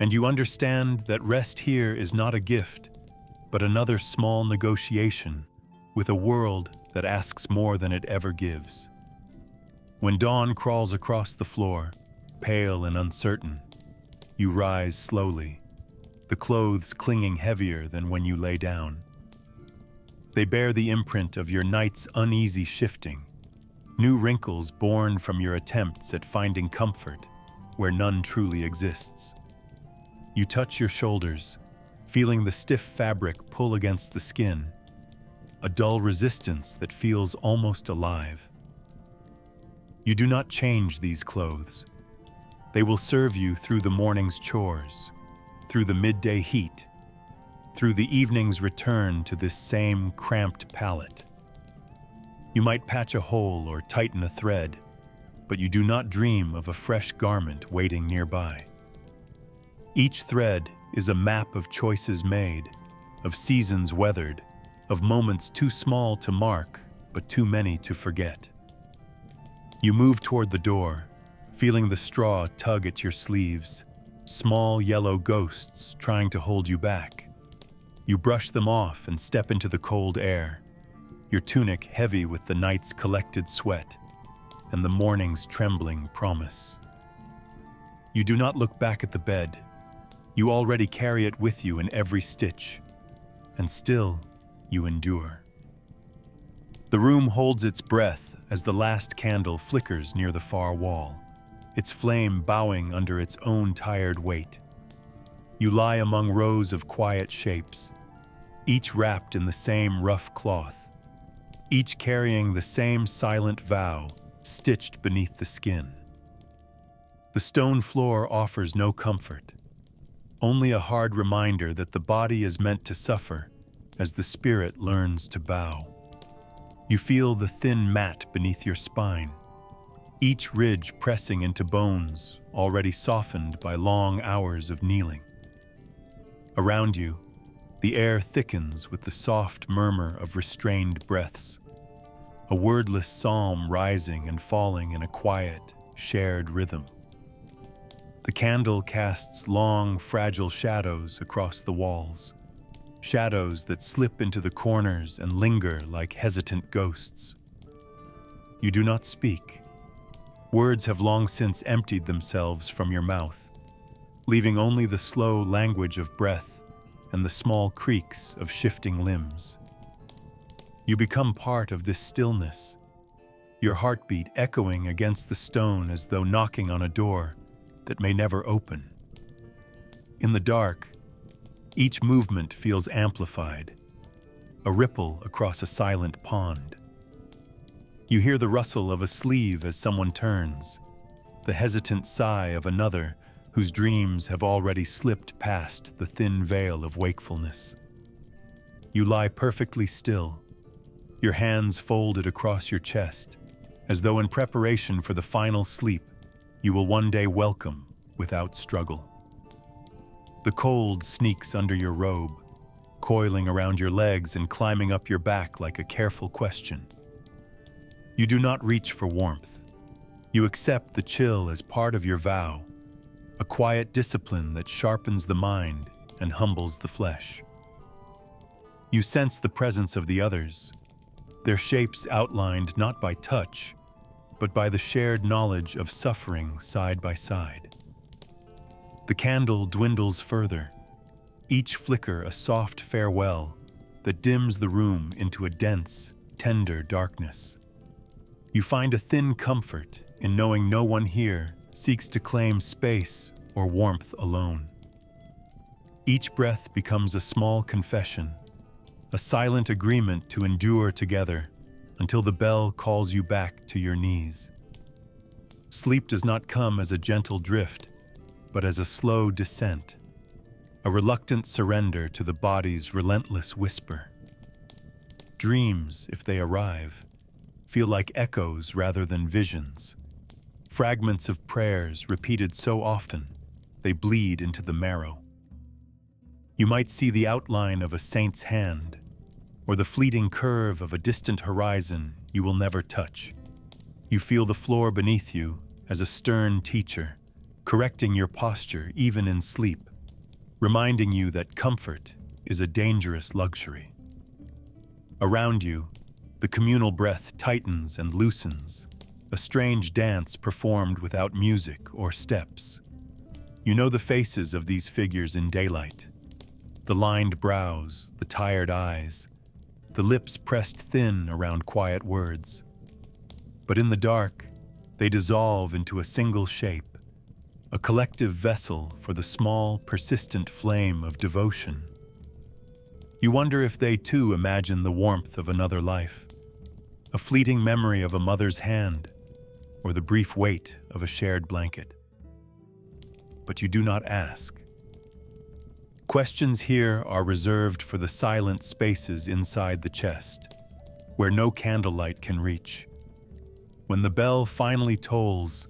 and you understand that rest here is not a gift, but another small negotiation with a world that asks more than it ever gives. When dawn crawls across the floor, pale and uncertain, you rise slowly, the clothes clinging heavier than when you lay down. They bear the imprint of your night's uneasy shifting, new wrinkles born from your attempts at finding comfort where none truly exists. You touch your shoulders, feeling the stiff fabric pull against the skin, a dull resistance that feels almost alive. You do not change these clothes. They will serve you through the morning's chores, through the midday heat, through the evening's return to this same cramped pallet. You might patch a hole or tighten a thread, but you do not dream of a fresh garment waiting nearby. Each thread is a map of choices made, of seasons weathered, of moments too small to mark, but too many to forget. You move toward the door, feeling the straw tug at your sleeves, small yellow ghosts trying to hold you back. You brush them off and step into the cold air, your tunic heavy with the night's collected sweat and the morning's trembling promise. You do not look back at the bed. You already carry it with you in every stitch, and still you endure. The room holds its breath as the last candle flickers near the far wall, its flame bowing under its own tired weight. You lie among rows of quiet shapes, each wrapped in the same rough cloth, each carrying the same silent vow stitched beneath the skin. The stone floor offers no comfort, only a hard reminder that the body is meant to suffer as the spirit learns to bow. You feel the thin mat beneath your spine, each ridge pressing into bones already softened by long hours of kneeling. Around you, the air thickens with the soft murmur of restrained breaths, a wordless psalm rising and falling in a quiet, shared rhythm. The candle casts long, fragile shadows across the walls, shadows that slip into the corners and linger like hesitant ghosts. You do not speak. Words have long since emptied themselves from your mouth, leaving only the slow language of breath and the small creaks of shifting limbs. You become part of this stillness, your heartbeat echoing against the stone as though knocking on a door that may never open. In the dark, each movement feels amplified, a ripple across a silent pond. You hear the rustle of a sleeve as someone turns, the hesitant sigh of another whose dreams have already slipped past the thin veil of wakefulness. You lie perfectly still, your hands folded across your chest, as though in preparation for the final sleep you will one day welcome without struggle. The cold sneaks under your robe, coiling around your legs and climbing up your back like a careful question. You do not reach for warmth. You accept the chill as part of your vow, a quiet discipline that sharpens the mind and humbles the flesh. You sense the presence of the others, their shapes outlined not by touch, but by the shared knowledge of suffering side by side. The candle dwindles further, each flicker a soft farewell that dims the room into a dense, tender darkness. You find a thin comfort in knowing no one here seeks to claim space or warmth alone. Each breath becomes a small confession, a silent agreement to endure together until the bell calls you back to your knees. Sleep does not come as a gentle drift, but as a slow descent, a reluctant surrender to the body's relentless whisper. Dreams, if they arrive, feel like echoes rather than visions, fragments of prayers repeated so often they bleed into the marrow. You might see the outline of a saint's hand, or the fleeting curve of a distant horizon you will never touch. You feel the floor beneath you as a stern teacher, correcting your posture even in sleep, reminding you that comfort is a dangerous luxury. Around you, the communal breath tightens and loosens, a strange dance performed without music or steps. You know the faces of these figures in daylight. The lined brows, the tired eyes, the lips pressed thin around quiet words. But in the dark, they dissolve into a single shape, a collective vessel for the small, persistent flame of devotion. You wonder if they too imagine the warmth of another life, a fleeting memory of a mother's hand, or the brief weight of a shared blanket. But you do not ask. Questions here are reserved for the silent spaces inside the chest, where no candlelight can reach. When the bell finally tolls,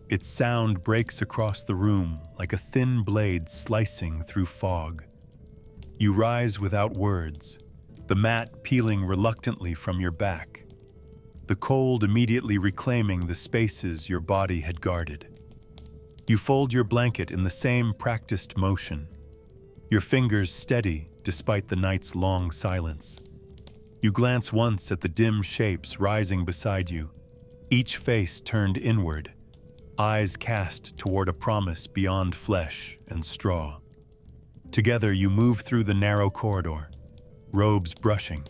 its sound breaks across the room like a thin blade slicing through fog. You rise without words, the mat peeling reluctantly from your back, the cold immediately reclaiming the spaces your body had guarded. You fold your blanket in the same practiced motion, your fingers steady despite the night's long silence. You glance once at the dim shapes rising beside you, each face turned inward, eyes cast toward a promise beyond flesh and straw. Together you move through the narrow corridor, robes brushing,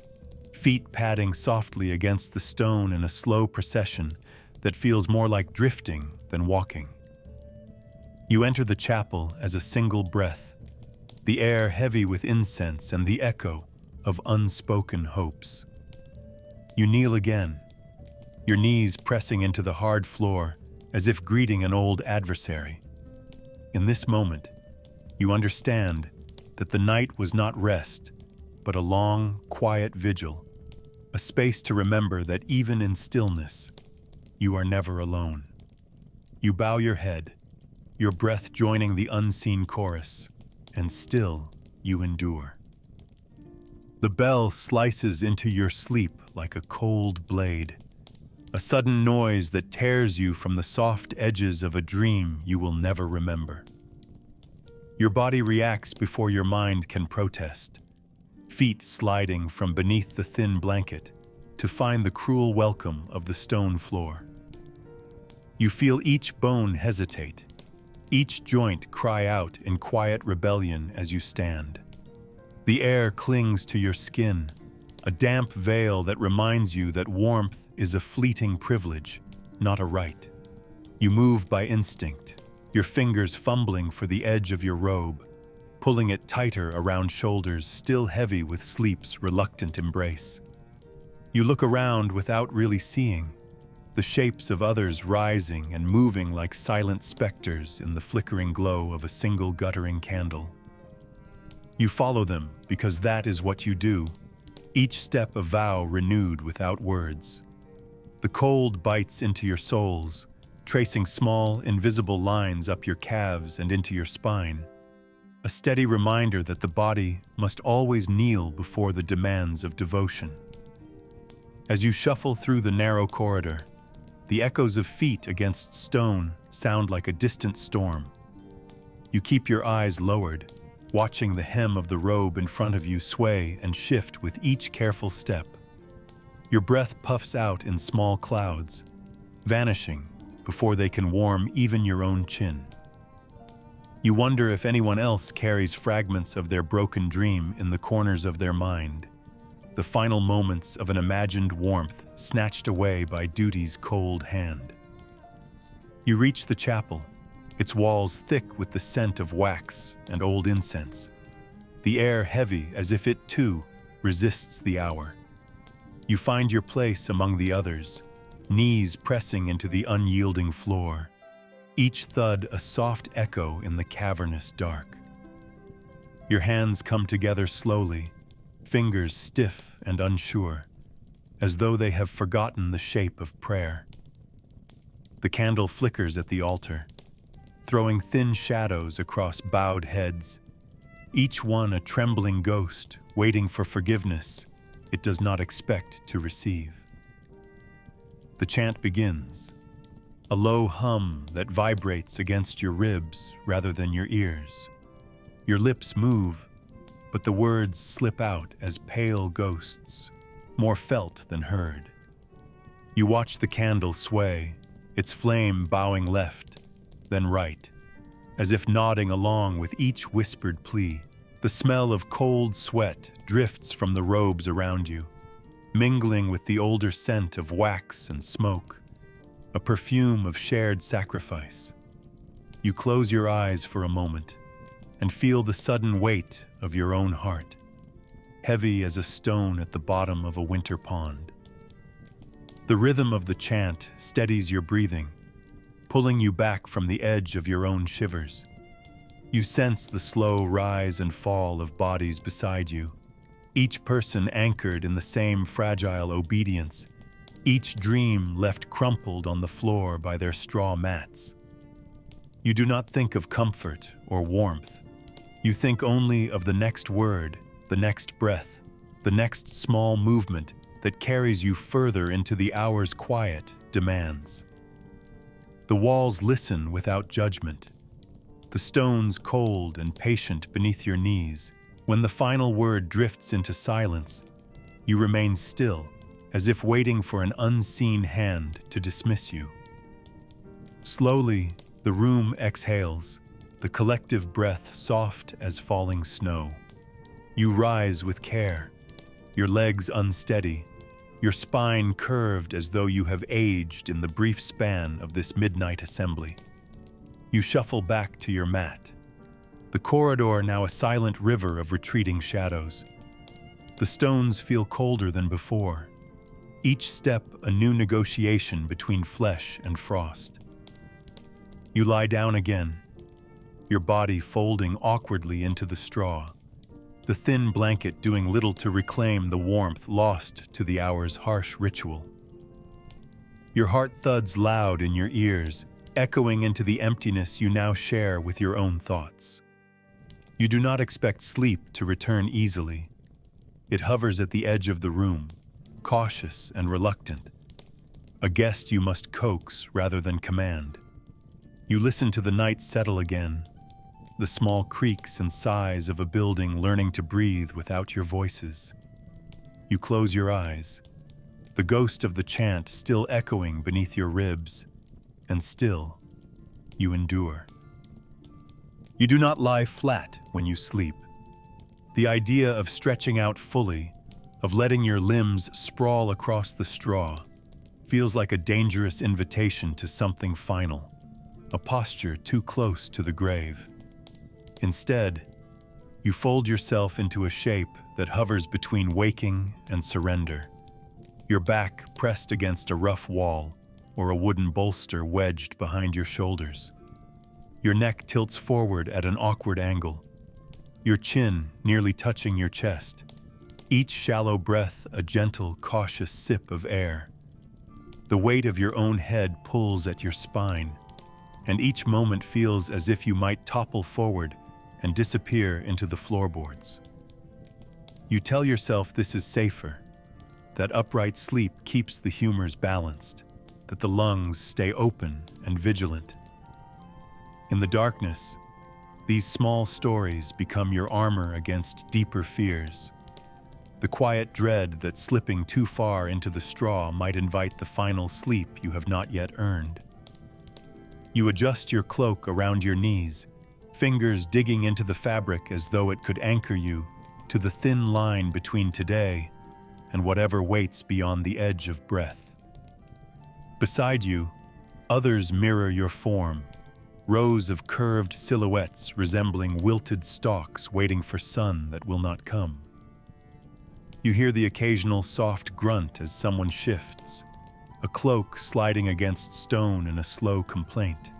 feet padding softly against the stone in a slow procession that feels more like drifting than walking. You enter the chapel as a single breath, the air heavy with incense and the echo of unspoken hopes. You kneel again, your knees pressing into the hard floor as if greeting an old adversary. In this moment, you understand that the night was not rest, but a long, quiet vigil, a space to remember that even in stillness, you are never alone. You bow your head, your breath joining the unseen chorus, and still you endure. The bell slices into your sleep like a cold blade, a sudden noise that tears you from the soft edges of a dream you will never remember. Your body reacts before your mind can protest, feet sliding from beneath the thin blanket to find the cruel welcome of the stone floor. You feel each bone hesitate, each joint cry out in quiet rebellion as you stand. The air clings to your skin, a damp veil that reminds you that warmth is a fleeting privilege, not a right. You move by instinct, your fingers fumbling for the edge of your robe, pulling it tighter around shoulders still heavy with sleep's reluctant embrace. You look around without really seeing, the shapes of others rising and moving like silent specters in the flickering glow of a single guttering candle. You follow them because that is what you do, each step a vow renewed without words. The cold bites into your soles, tracing small, invisible lines up your calves and into your spine, a steady reminder that the body must always kneel before the demands of devotion. As you shuffle through the narrow corridor, the echoes of feet against stone sound like a distant storm. You keep your eyes lowered, watching the hem of the robe in front of you sway and shift with each careful step. Your breath puffs out in small clouds, vanishing before they can warm even your own chin. You wonder if anyone else carries fragments of their broken dream in the corners of their mind, the final moments of an imagined warmth snatched away by duty's cold hand. You reach the chapel, its walls thick with the scent of wax and old incense, the air heavy as if it too resists the hour. You find your place among the others, knees pressing into the unyielding floor, each thud a soft echo in the cavernous dark. Your hands come together slowly, fingers stiff and unsure, as though they have forgotten the shape of prayer. The candle flickers at the altar, throwing thin shadows across bowed heads, each one a trembling ghost waiting for forgiveness it does not expect to receive. The chant begins, a low hum that vibrates against your ribs rather than your ears. Your lips move, but the words slip out as pale ghosts, more felt than heard. You watch the candle sway, its flame bowing left, then right, as if nodding along with each whispered plea. The smell of cold sweat drifts from the robes around you, mingling with the older scent of wax and smoke, a perfume of shared sacrifice. You close your eyes for a moment and feel the sudden weight of your own heart, heavy as a stone at the bottom of a winter pond. The rhythm of the chant steadies your breathing, pulling you back from the edge of your own shivers. You sense the slow rise and fall of bodies beside you, each person anchored in the same fragile obedience, each dream left crumpled on the floor by their straw mats. You do not think of comfort or warmth. You think only of the next word, the next breath, the next small movement that carries you further into the hour's quiet demands. The walls listen without judgment, the stones cold and patient beneath your knees. When the final word drifts into silence, you remain still, as if waiting for an unseen hand to dismiss you. Slowly, the room exhales, the collective breath soft as falling snow. You rise with care, your legs unsteady, your spine curved as though you have aged in the brief span of this midnight assembly. You shuffle back to your mat, the corridor now a silent river of retreating shadows. The stones feel colder than before, each step a new negotiation between flesh and frost. You lie down again, your body folding awkwardly into the straw, the thin blanket doing little to reclaim the warmth lost to the hour's harsh ritual. Your heart thuds loud in your ears, echoing into the emptiness you now share with your own thoughts. You do not expect sleep to return easily. It hovers at the edge of the room, cautious and reluctant, a guest you must coax rather than command. You listen to the night settle again, the small creaks and sighs of a building learning to breathe without your voices. You close your eyes, the ghost of the chant still echoing beneath your ribs, and still, you endure. You do not lie flat when you sleep. The idea of stretching out fully, of letting your limbs sprawl across the straw, feels like a dangerous invitation to something final, a posture too close to the grave. Instead, you fold yourself into a shape that hovers between waking and surrender, your back pressed against a rough wall or a wooden bolster wedged behind your shoulders. Your neck tilts forward at an awkward angle, your chin nearly touching your chest, each shallow breath a gentle, cautious sip of air. The weight of your own head pulls at your spine, and each moment feels as if you might topple forward and disappear into the floorboards. You tell yourself this is safer, that upright sleep keeps the humors balanced, that the lungs stay open and vigilant. In the darkness, these small stories become your armor against deeper fears, the quiet dread that slipping too far into the straw might invite the final sleep you have not yet earned. You adjust your cloak around your knees, fingers digging into the fabric as though it could anchor you to the thin line between today and whatever waits beyond the edge of breath. Beside you, others mirror your form, rows of curved silhouettes resembling wilted stalks waiting for sun that will not come. You hear the occasional soft grunt as someone shifts, a cloak sliding against stone in a slow complaint.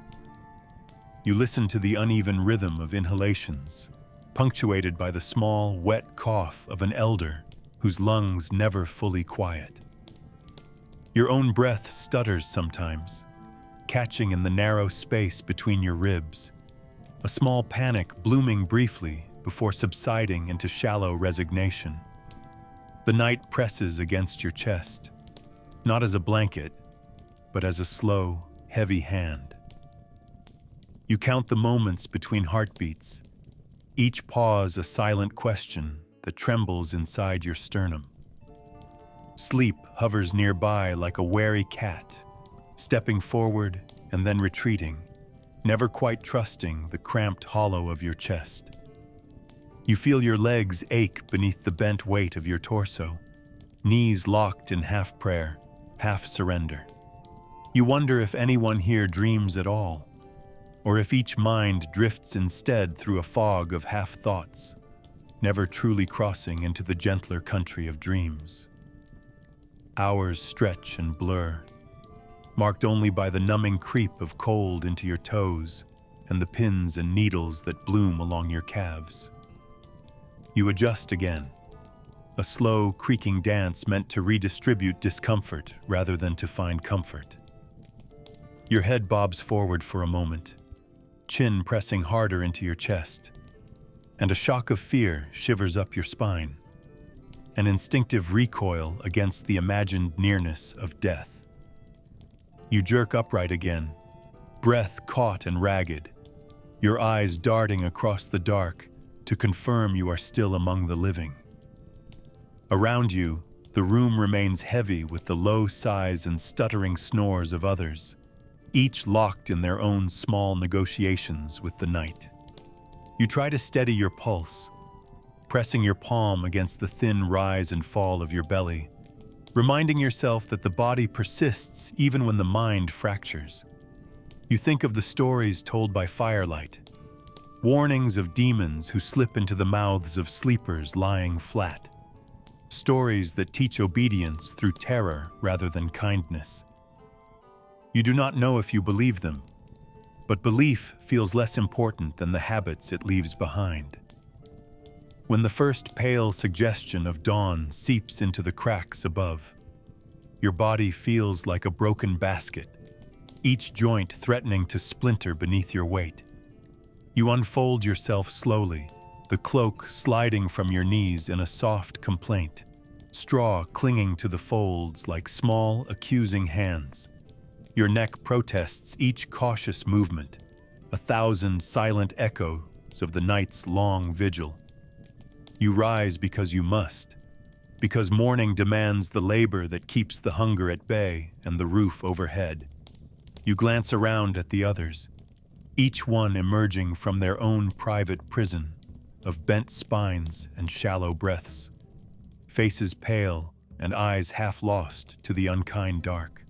You listen to the uneven rhythm of inhalations, punctuated by the small, wet cough of an elder whose lungs never fully quiet. Your own breath stutters sometimes, catching in the narrow space between your ribs, a small panic blooming briefly before subsiding into shallow resignation. The night presses against your chest, not as a blanket, but as a slow, heavy hand. You count the moments between heartbeats, each pause a silent question that trembles inside your sternum. Sleep hovers nearby like a wary cat, stepping forward and then retreating, never quite trusting the cramped hollow of your chest. You feel your legs ache beneath the bent weight of your torso, knees locked in half prayer, half surrender. You wonder if anyone here dreams at all, or if each mind drifts instead through a fog of half-thoughts, never truly crossing into the gentler country of dreams. Hours stretch and blur, marked only by the numbing creep of cold into your toes and the pins and needles that bloom along your calves. You adjust again, a slow, creaking dance meant to redistribute discomfort rather than to find comfort. Your head bobs forward for a moment, chin pressing harder into your chest, and a shock of fear shivers up your spine, an instinctive recoil against the imagined nearness of death. You jerk upright again, breath caught and ragged, your eyes darting across the dark to confirm you are still among the living. Around you, the room remains heavy with the low sighs and stuttering snores of others, each locked in their own small negotiations with the night. You try to steady your pulse, pressing your palm against the thin rise and fall of your belly, reminding yourself that the body persists even when the mind fractures. You think of the stories told by firelight, warnings of demons who slip into the mouths of sleepers lying flat, stories that teach obedience through terror rather than kindness. You do not know if you believe them, but belief feels less important than the habits it leaves behind. When the first pale suggestion of dawn seeps into the cracks above, your body feels like a broken basket, each joint threatening to splinter beneath your weight. You unfold yourself slowly, the cloak sliding from your knees in a soft complaint, straw clinging to the folds like small, accusing hands. Your neck protests each cautious movement, 1,000 silent echoes of the night's long vigil. You rise because you must, because morning demands the labor that keeps the hunger at bay and the roof overhead. You glance around at the others, each one emerging from their own private prison of bent spines and shallow breaths, faces pale and eyes half lost to the unkind dark.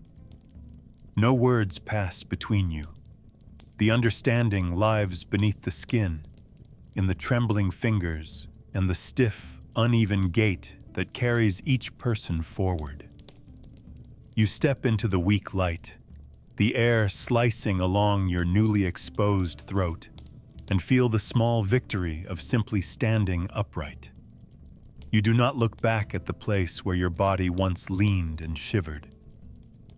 No words pass between you. The understanding lives beneath the skin, in the trembling fingers and the stiff, uneven gait that carries each person forward. You step into the weak light, the air slicing along your newly exposed throat, and feel the small victory of simply standing upright. You do not look back at the place where your body once leaned and shivered.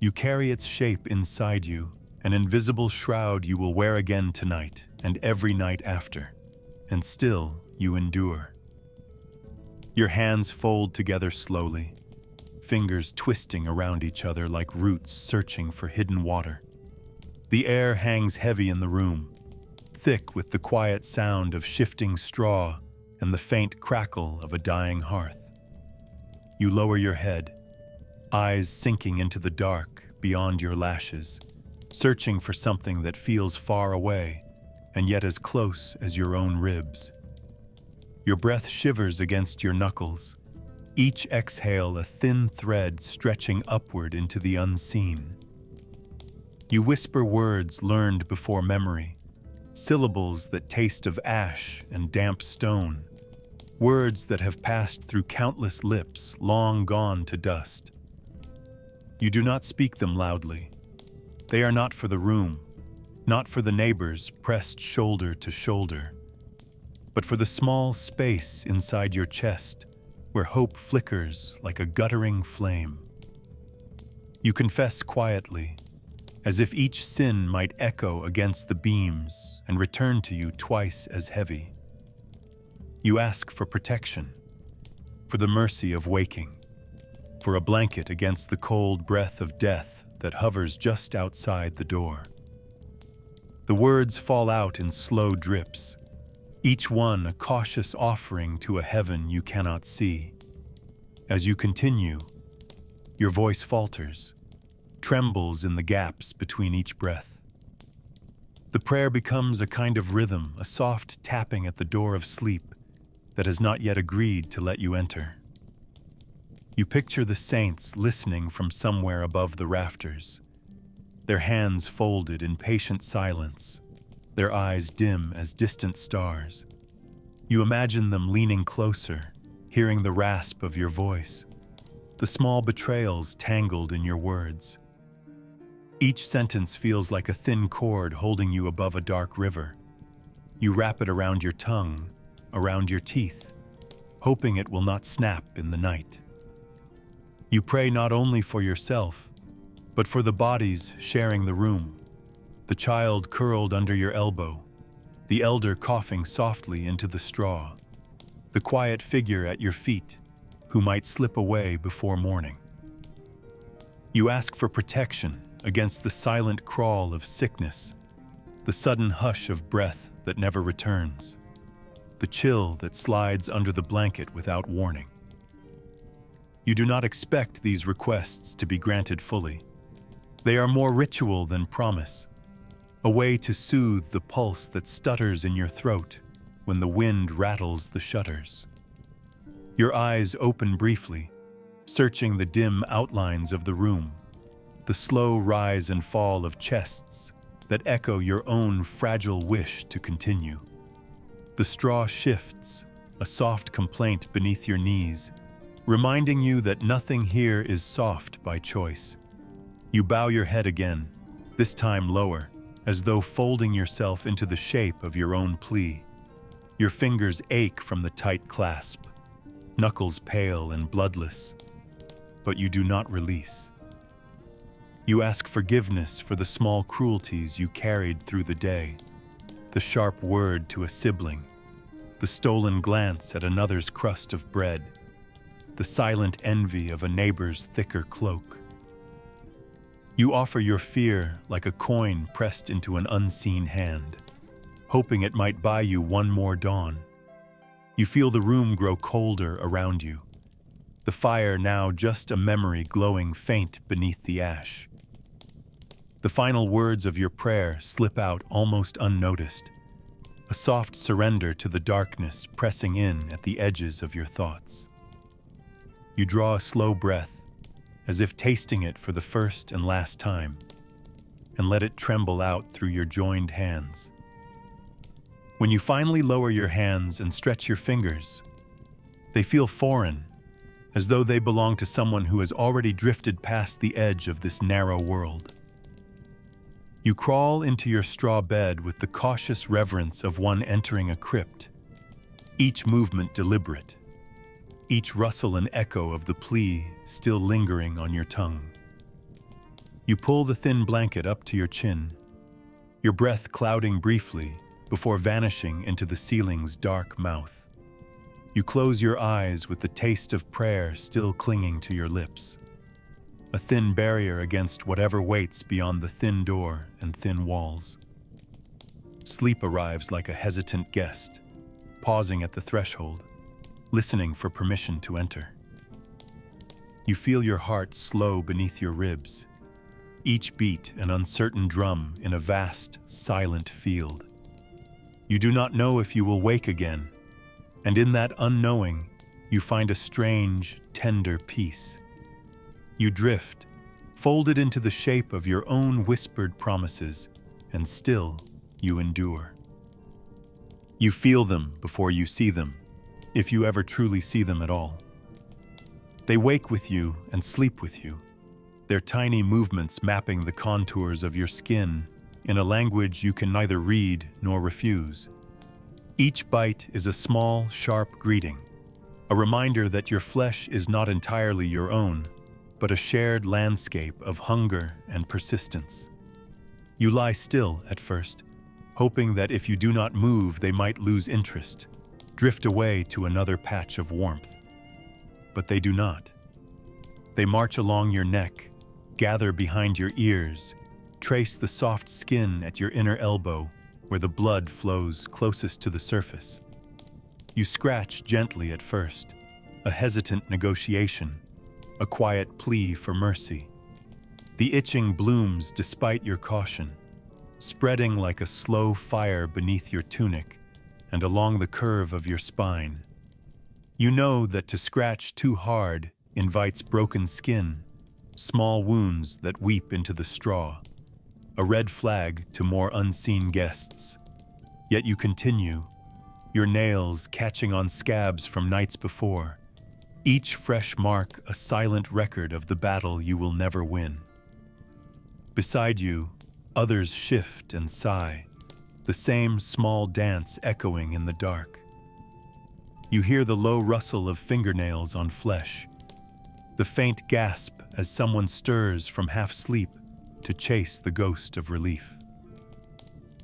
You carry its shape inside you, an invisible shroud you will wear again tonight and every night after, and still you endure. Your hands fold together slowly, fingers twisting around each other like roots searching for hidden water. The air hangs heavy in the room, thick with the quiet sound of shifting straw and the faint crackle of a dying hearth. You lower your head, eyes sinking into the dark beyond your lashes, searching for something that feels far away and yet as close as your own ribs. Your breath shivers against your knuckles, each exhale a thin thread stretching upward into the unseen. You whisper words learned before memory, syllables that taste of ash and damp stone, words that have passed through countless lips long gone to dust. You do not speak them loudly. They are not for the room, not for the neighbors pressed shoulder to shoulder, but for the small space inside your chest where hope flickers like a guttering flame. You confess quietly, as if each sin might echo against the beams and return to you twice as heavy. You ask for protection, for the mercy of waking, for a blanket against the cold breath of death that hovers just outside the door. The words fall out in slow drips, each one a cautious offering to a heaven you cannot see. As you continue, Your voice falters, trembles in the gaps between each breath. The prayer becomes a kind of rhythm, a soft tapping at the door of sleep that has not yet agreed to let you enter. You picture the saints listening from somewhere above the rafters, their hands folded in patient silence, their eyes dim as distant stars. You imagine them leaning closer, hearing the rasp of your voice, the small betrayals tangled in your words. Each sentence feels like a thin cord holding you above a dark river. You wrap it around your tongue, around your teeth, hoping it will not snap in the night. You pray not only for yourself, but for the bodies sharing the room, the child curled under your elbow, the elder coughing softly into the straw, the quiet figure at your feet who might slip away before morning. You ask for protection against the silent crawl of sickness, the sudden hush of breath that never returns, the chill that slides under the blanket without warning. You do not expect these requests to be granted fully. They are more ritual than promise, a way to soothe the pulse that stutters in your throat when the wind rattles the shutters. Your eyes open briefly, searching the dim outlines of the room, the slow rise and fall of chests that echo your own fragile wish to continue. The straw shifts, a soft complaint beneath your knees, reminding you that nothing here is soft by choice. You bow your head again, this time lower, as though folding yourself into the shape of your own plea. Your fingers ache from the tight clasp, knuckles pale and bloodless, but you do not release. You ask forgiveness for the small cruelties you carried through the day, the sharp word to a sibling, the stolen glance at another's crust of bread, the silent envy of a neighbor's thicker cloak. You offer your fear like a coin pressed into an unseen hand, hoping it might buy you one more dawn. You feel the room grow colder around you, the fire now just a memory glowing faint beneath the ash. The final words of your prayer slip out almost unnoticed, a soft surrender to the darkness pressing in at the edges of your thoughts. You draw a slow breath, as if tasting it for the first and last time, and let it tremble out through your joined hands. When you finally lower your hands and stretch your fingers, they feel foreign, as though they belong to someone who has already drifted past the edge of this narrow world. You crawl into your straw bed with the cautious reverence of one entering a crypt, each movement deliberate, each rustle an echo of the plea still lingering on your tongue. You pull the thin blanket up to your chin, your breath clouding briefly before vanishing into the ceiling's dark mouth. You close your eyes with the taste of prayer still clinging to your lips, a thin barrier against whatever waits beyond the thin door and thin walls. Sleep arrives like a hesitant guest, pausing at the threshold, listening for permission to enter. You feel your heart slow beneath your ribs, each beat an uncertain drum in a vast, silent field. You do not know if you will wake again, and in that unknowing, you find a strange, tender peace. You drift, folded into the shape of your own whispered promises, and still you endure. You feel them before you see them, if you ever truly see them at all. They wake with you and sleep with you, their tiny movements mapping the contours of your skin in a language you can neither read nor refuse. Each bite is a small, sharp greeting, a reminder that your flesh is not entirely your own, but a shared landscape of hunger and persistence. You lie still at first, hoping that if you do not move, they might lose interest, drift away to another patch of warmth. But they do not. They march along your neck, gather behind your ears, trace the soft skin at your inner elbow where the blood flows closest to the surface. You scratch gently at first, a hesitant negotiation, a quiet plea for mercy. The itching blooms despite your caution, spreading like a slow fire beneath your tunic and along the curve of your spine. You know that to scratch too hard invites broken skin, small wounds that weep into the straw, a red flag to more unseen guests. Yet you continue, your nails catching on scabs from nights before, each fresh mark a silent record of the battle you will never win. Beside you, others shift and sigh, the same small dance echoing in the dark. You hear the low rustle of fingernails on flesh, the faint gasp as someone stirs from half-sleep to chase the ghost of relief.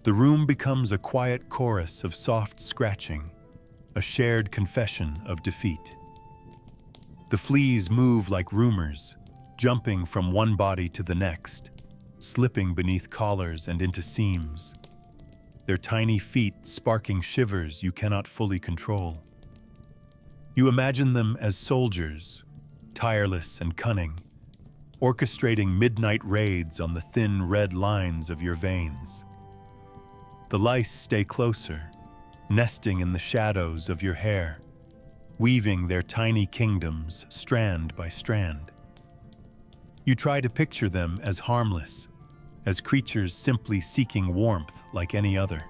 The room becomes a quiet chorus of soft scratching, a shared confession of defeat. The fleas move like rumors, jumping from one body to the next, slipping beneath collars and into seams, their tiny feet sparking shivers you cannot fully control. You imagine them as soldiers, tireless and cunning, orchestrating midnight raids on the thin red lines of your veins. The lice stay closer, nesting in the shadows of your hair, weaving their tiny kingdoms strand by strand. You try to picture them as harmless, as creatures simply seeking warmth like any other.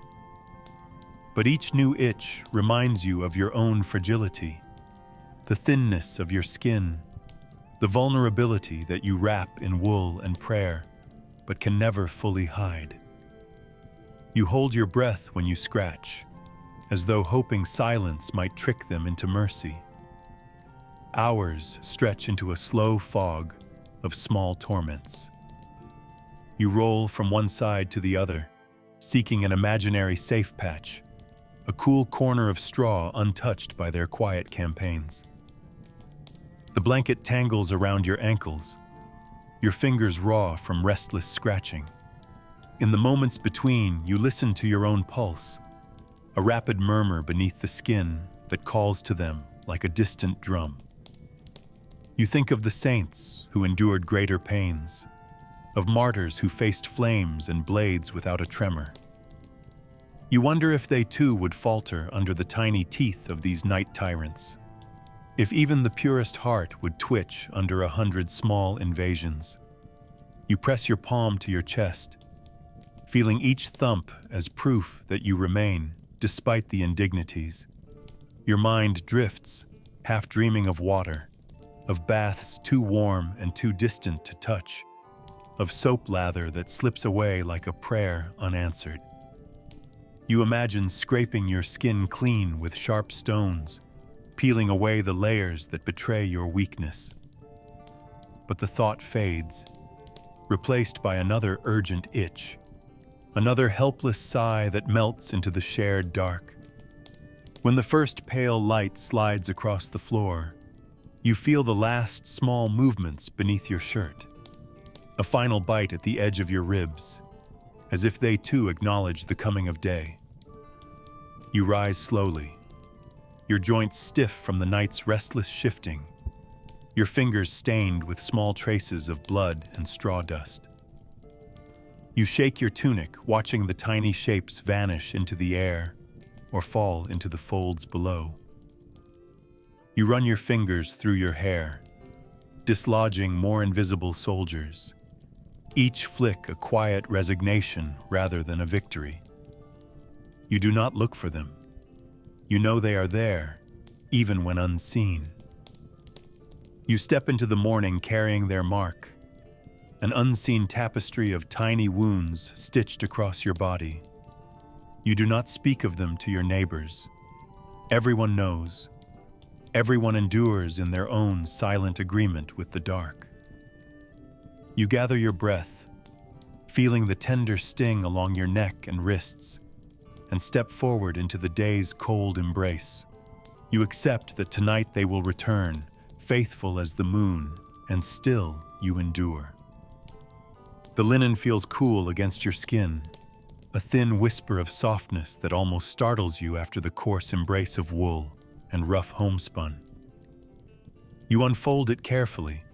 But each new itch reminds you of your own fragility, the thinness of your skin, the vulnerability that you wrap in wool and prayer, but can never fully hide. You hold your breath when you scratch, as though hoping silence might trick them into mercy. Hours stretch into a slow fog of small torments. You roll from one side to the other, seeking an imaginary safe patch, a cool corner of straw untouched by their quiet campaigns. The blanket tangles around your ankles, your fingers raw from restless scratching. In the moments between, you listen to your own pulse, a rapid murmur beneath the skin that calls to them like a distant drum. You think of the saints who endured greater pains, of martyrs who faced flames and blades without a tremor. You wonder if they too would falter under the tiny teeth of these night tyrants, if even the purest heart would twitch under 100 small invasions. You press your palm to your chest, feeling each thump as proof that you remain despite the indignities. Your mind drifts, half dreaming of water, of baths too warm and too distant to touch, of soap lather that slips away like a prayer unanswered. You imagine scraping your skin clean with sharp stones, peeling away the layers that betray your weakness. But the thought fades, replaced by another urgent itch, another helpless sigh that melts into the shared dark. When the first pale light slides across the floor, you feel the last small movements beneath your shirt, a final bite at the edge of your ribs, as if they too acknowledge the coming of day. You rise slowly, your joints stiff from the night's restless shifting, your fingers stained with small traces of blood and straw dust. You shake your tunic, watching the tiny shapes vanish into the air or fall into the folds below. You run your fingers through your hair, dislodging more invisible soldiers, each flick a quiet resignation rather than a victory. You do not look for them. You know they are there, even when unseen. You step into the morning carrying their mark, an unseen tapestry of tiny wounds stitched across your body. You do not speak of them to your neighbors. Everyone knows. Everyone endures in their own silent agreement with the dark. You gather your breath, feeling the tender sting along your neck and wrists, and step forward into the day's cold embrace. You accept that tonight they will return, faithful as the moon, and still you endure. The linen feels cool against your skin, a thin whisper of softness that almost startles you after the coarse embrace of wool and rough homespun. You unfold it carefully,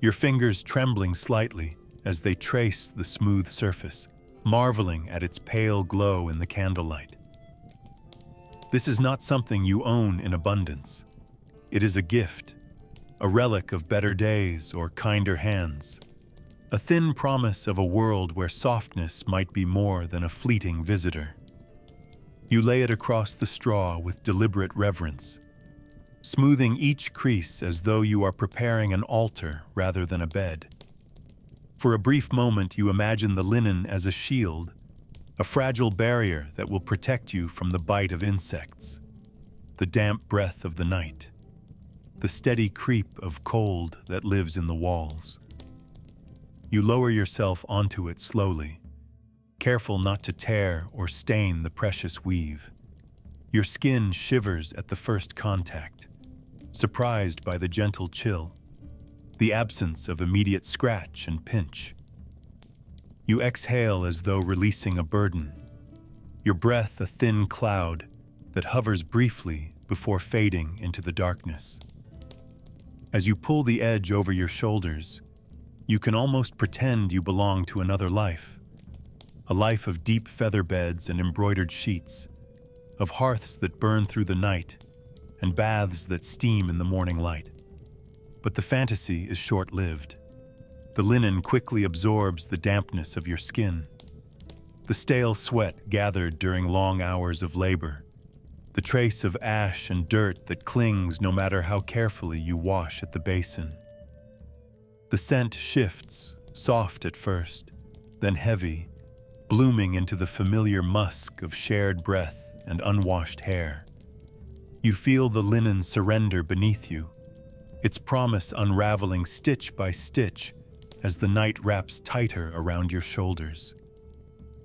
your fingers trembling slightly as they trace the smooth surface, marveling at its pale glow in the candlelight. This is not something you own in abundance. It is a gift, a relic of better days or kinder hands, a thin promise of a world where softness might be more than a fleeting visitor. You lay it across the straw with deliberate reverence, smoothing each crease as though you are preparing an altar rather than a bed. For a brief moment, you imagine the linen as a shield, a fragile barrier that will protect you from the bite of insects, the damp breath of the night, the steady creep of cold that lives in the walls. You lower yourself onto it slowly, careful not to tear or stain the precious weave. Your skin shivers at the first contact, surprised by the gentle chill, the absence of immediate scratch and pinch. You exhale as though releasing a burden, your breath a thin cloud that hovers briefly before fading into the darkness. As you pull the edge over your shoulders, you can almost pretend you belong to another life, a life of deep feather beds and embroidered sheets, of hearths that burn through the night and baths that steam in the morning light. But the fantasy is short-lived. The linen quickly absorbs the dampness of your skin, the stale sweat gathered during long hours of labor, the trace of ash and dirt that clings no matter how carefully you wash at the basin. The scent shifts, soft at first, then heavy, blooming into the familiar musk of shared breath and unwashed hair. You feel the linen surrender beneath you, its promise unraveling stitch by stitch as the night wraps tighter around your shoulders.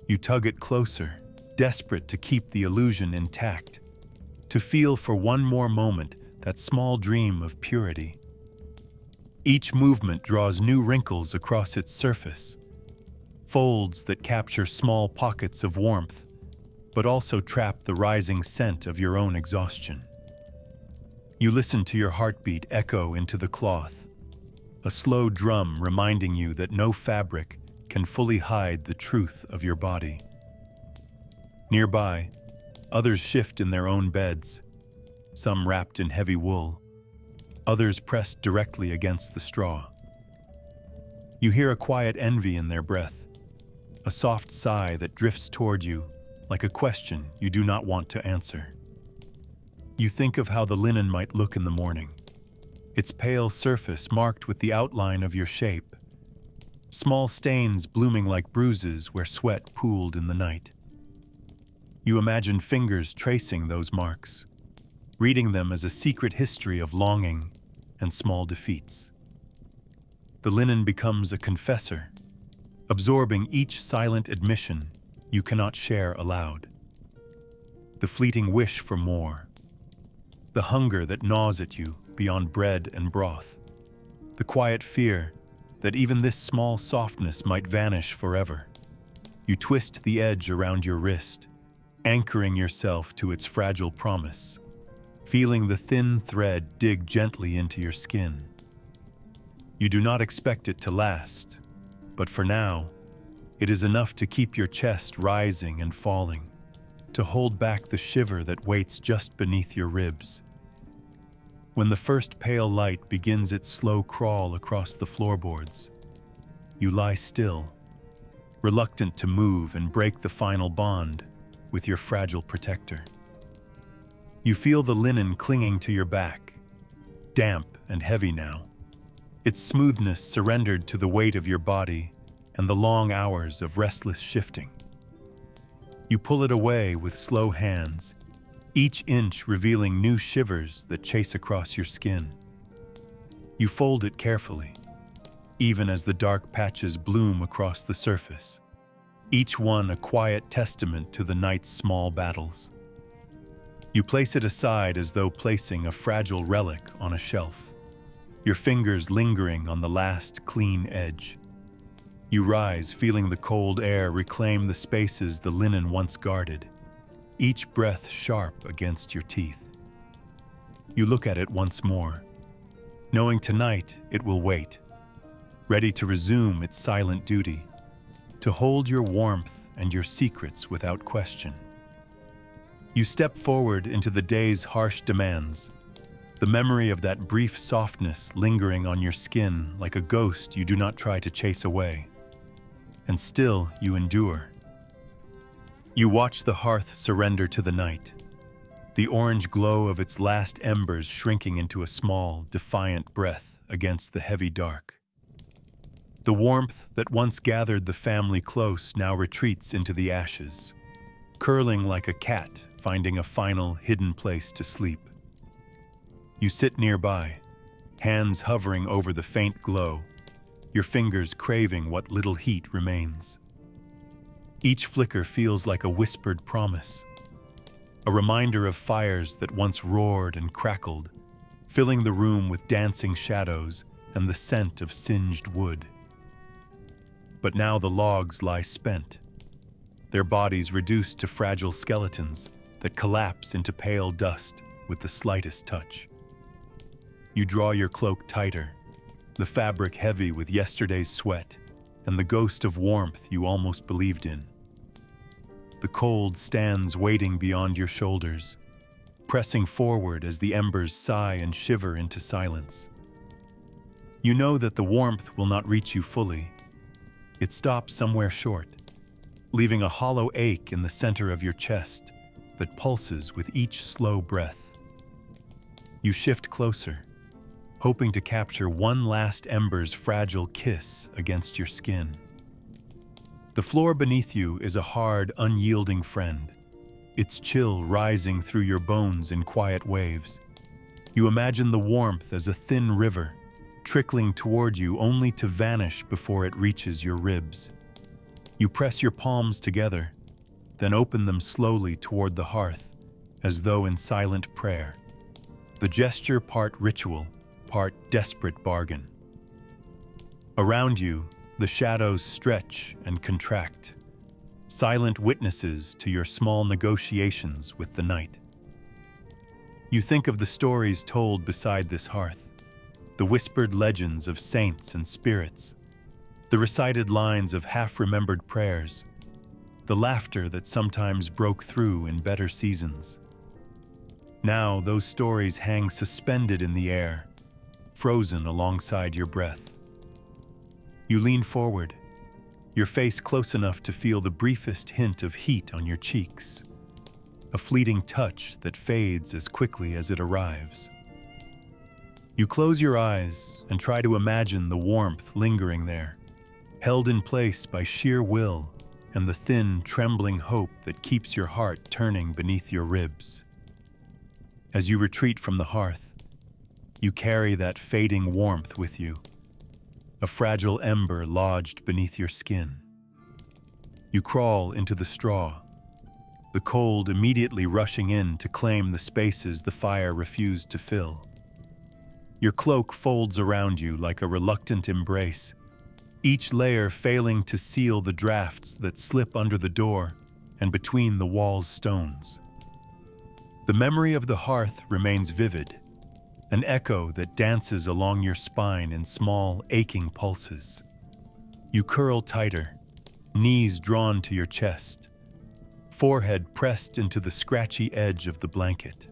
You tug it closer, desperate to keep the illusion intact, to feel for one more moment that small dream of purity. Each movement draws new wrinkles across its surface, folds that capture small pockets of warmth, but also trap the rising scent of your own exhaustion. You listen to your heartbeat echo into the cloth, a slow drum reminding you that no fabric can fully hide the truth of your body. Nearby, others shift in their own beds, some wrapped in heavy wool, others pressed directly against the straw. You hear a quiet envy in their breath, a soft sigh that drifts toward you like a question you do not want to answer. You think of how the linen might look in the morning, its pale surface marked with the outline of your shape, small stains blooming like bruises where sweat pooled in the night. You imagine fingers tracing those marks, reading them as a secret history of longing and small defeats. The linen becomes a confessor, absorbing each silent admission you cannot share aloud. The fleeting wish for more, the hunger that gnaws at you beyond bread and broth, the quiet fear that even this small softness might vanish forever. You twist the edge around your wrist, anchoring yourself to its fragile promise, feeling the thin thread dig gently into your skin. You do not expect it to last, but for now, it is enough to keep your chest rising and falling, to hold back the shiver that waits just beneath your ribs. When the first pale light begins its slow crawl across the floorboards, you lie still, reluctant to move and break the final bond with your fragile protector. You feel the linen clinging to your back, damp and heavy now, its smoothness surrendered to the weight of your body and the long hours of restless shifting. You pull it away with slow hands, each inch revealing new shivers that chase across your skin. You fold it carefully, even as the dark patches bloom across the surface, each one a quiet testament to the night's small battles. You place it aside as though placing a fragile relic on a shelf, your fingers lingering on the last clean edge. You rise, feeling the cold air reclaim the spaces the linen once guarded, each breath sharp against your teeth. You look at it once more, knowing tonight it will wait, ready to resume its silent duty, to hold your warmth and your secrets without question. You step forward into the day's harsh demands, the memory of that brief softness lingering on your skin like a ghost you do not try to chase away. And still you endure. You watch the hearth surrender to the night, the orange glow of its last embers shrinking into a small, defiant breath against the heavy dark. The warmth that once gathered the family close now retreats into the ashes, curling like a cat finding a final hidden place to sleep. You sit nearby, hands hovering over the faint glow, your fingers craving what little heat remains. Each flicker feels like a whispered promise, a reminder of fires that once roared and crackled, filling the room with dancing shadows and the scent of singed wood. But now the logs lie spent, their bodies reduced to fragile skeletons that collapse into pale dust with the slightest touch. You draw your cloak tighter, the fabric heavy with yesterday's sweat and the ghost of warmth you almost believed in. The cold stands waiting beyond your shoulders, pressing forward as the embers sigh and shiver into silence. You know that the warmth will not reach you fully. It stops somewhere short, leaving a hollow ache in the center of your chest that pulses with each slow breath. You shift closer, hoping to capture one last ember's fragile kiss against your skin. The floor beneath you is a hard, unyielding friend, its chill rising through your bones in quiet waves. You imagine the warmth as a thin river, trickling toward you only to vanish before it reaches your ribs. You press your palms together, then open them slowly toward the hearth, as though in silent prayer. The gesture part ritual, part desperate bargain. Around you, the shadows stretch and contract, silent witnesses to your small negotiations with the night. You think of the stories told beside this hearth, the whispered legends of saints and spirits, the recited lines of half-remembered prayers, the laughter that sometimes broke through in better seasons. Now those stories hang suspended in the air, frozen alongside your breath. You lean forward, your face close enough to feel the briefest hint of heat on your cheeks, a fleeting touch that fades as quickly as it arrives. You close your eyes and try to imagine the warmth lingering there, held in place by sheer will and the thin, trembling hope that keeps your heart turning beneath your ribs. As you retreat from the hearth, you carry that fading warmth with you, a fragile ember lodged beneath your skin. You crawl into the straw, the cold immediately rushing in to claim the spaces the fire refused to fill. Your cloak folds around you like a reluctant embrace, each layer failing to seal the drafts that slip under the door and between the wall's stones. The memory of the hearth remains vivid, an echo that dances along your spine in small, aching pulses. You curl tighter, knees drawn to your chest, forehead pressed into the scratchy edge of the blanket.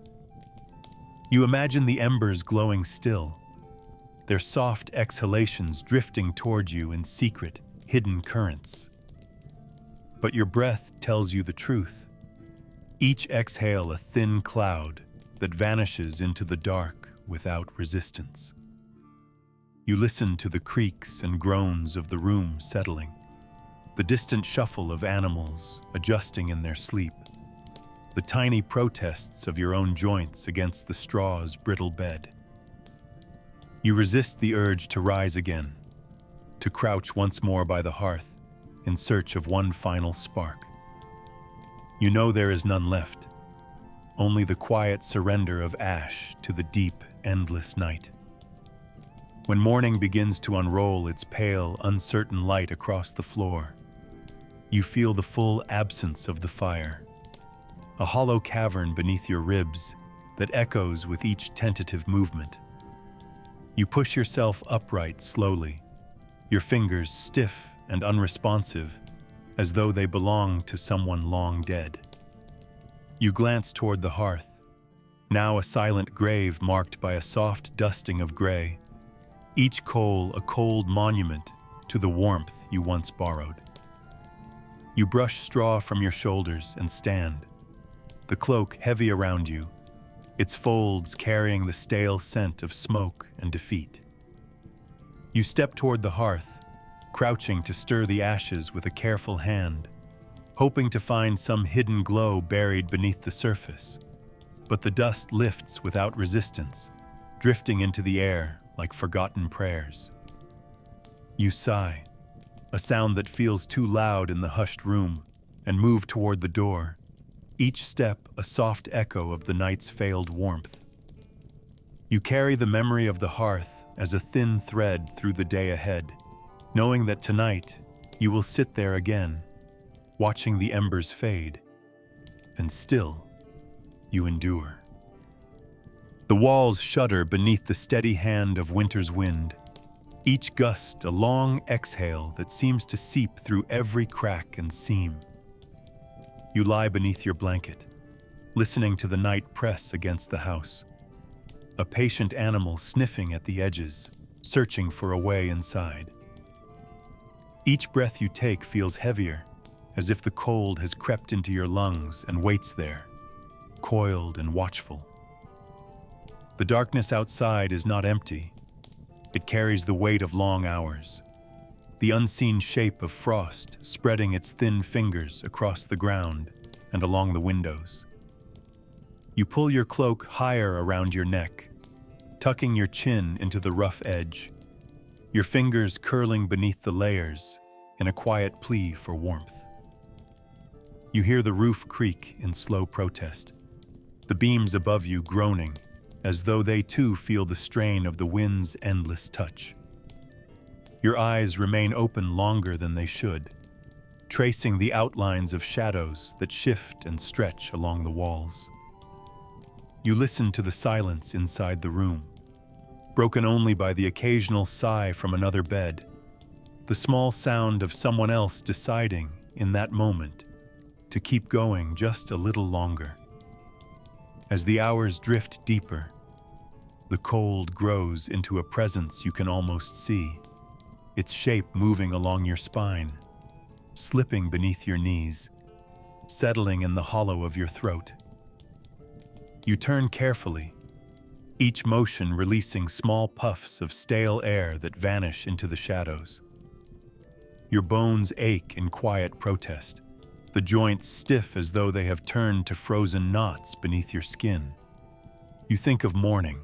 You imagine the embers glowing still, their soft exhalations drifting toward you in secret, hidden currents. But your breath tells you the truth. Each exhale a thin cloud that vanishes into the dark without resistance. You listen to the creaks and groans of the room settling, the distant shuffle of animals adjusting in their sleep, the tiny protests of your own joints against the straw's brittle bed. You resist the urge to rise again, to crouch once more by the hearth in search of one final spark. You know there is none left, only the quiet surrender of ash to the deep, endless night. When morning begins to unroll its pale, uncertain light across the floor, you feel the full absence of the fire, a hollow cavern beneath your ribs that echoes with each tentative movement. You push yourself upright slowly, your fingers stiff and unresponsive, as though they belonged to someone long dead. You glance toward the hearth, now a silent grave marked by a soft dusting of gray, each coal a cold monument to the warmth you once borrowed. You brush straw from your shoulders and stand, the cloak heavy around you, its folds carrying the stale scent of smoke and defeat. You step toward the hearth, crouching to stir the ashes with a careful hand, hoping to find some hidden glow buried beneath the surface. But the dust lifts without resistance, drifting into the air like forgotten prayers. You sigh, a sound that feels too loud in the hushed room, and move toward the door, each step a soft echo of the night's failed warmth. You carry the memory of the hearth as a thin thread through the day ahead, knowing that tonight you will sit there again, watching the embers fade, and still you endure. The walls shudder beneath the steady hand of winter's wind, each gust a long exhale that seems to seep through every crack and seam. You lie beneath your blanket, listening to the night press against the house, a patient animal sniffing at the edges, searching for a way inside. Each breath you take feels heavier, as if the cold has crept into your lungs and waits there, coiled and watchful. The darkness outside is not empty. It carries the weight of long hours, the unseen shape of frost spreading its thin fingers across the ground and along the windows. You pull your cloak higher around your neck, tucking your chin into the rough edge, your fingers curling beneath the layers in a quiet plea for warmth. You hear the roof creak in slow protest, the beams above you groaning as though they too feel the strain of the wind's endless touch. Your eyes remain open longer than they should, tracing the outlines of shadows that shift and stretch along the walls. You listen to the silence inside the room, broken only by the occasional sigh from another bed, the small sound of someone else deciding, in that moment, to keep going just a little longer. As the hours drift deeper, the cold grows into a presence you can almost see, its shape moving along your spine, slipping beneath your knees, settling in the hollow of your throat. You turn carefully, each motion releasing small puffs of stale air that vanish into the shadows. Your bones ache in quiet protest, the joints stiff as though they have turned to frozen knots beneath your skin. You think of morning,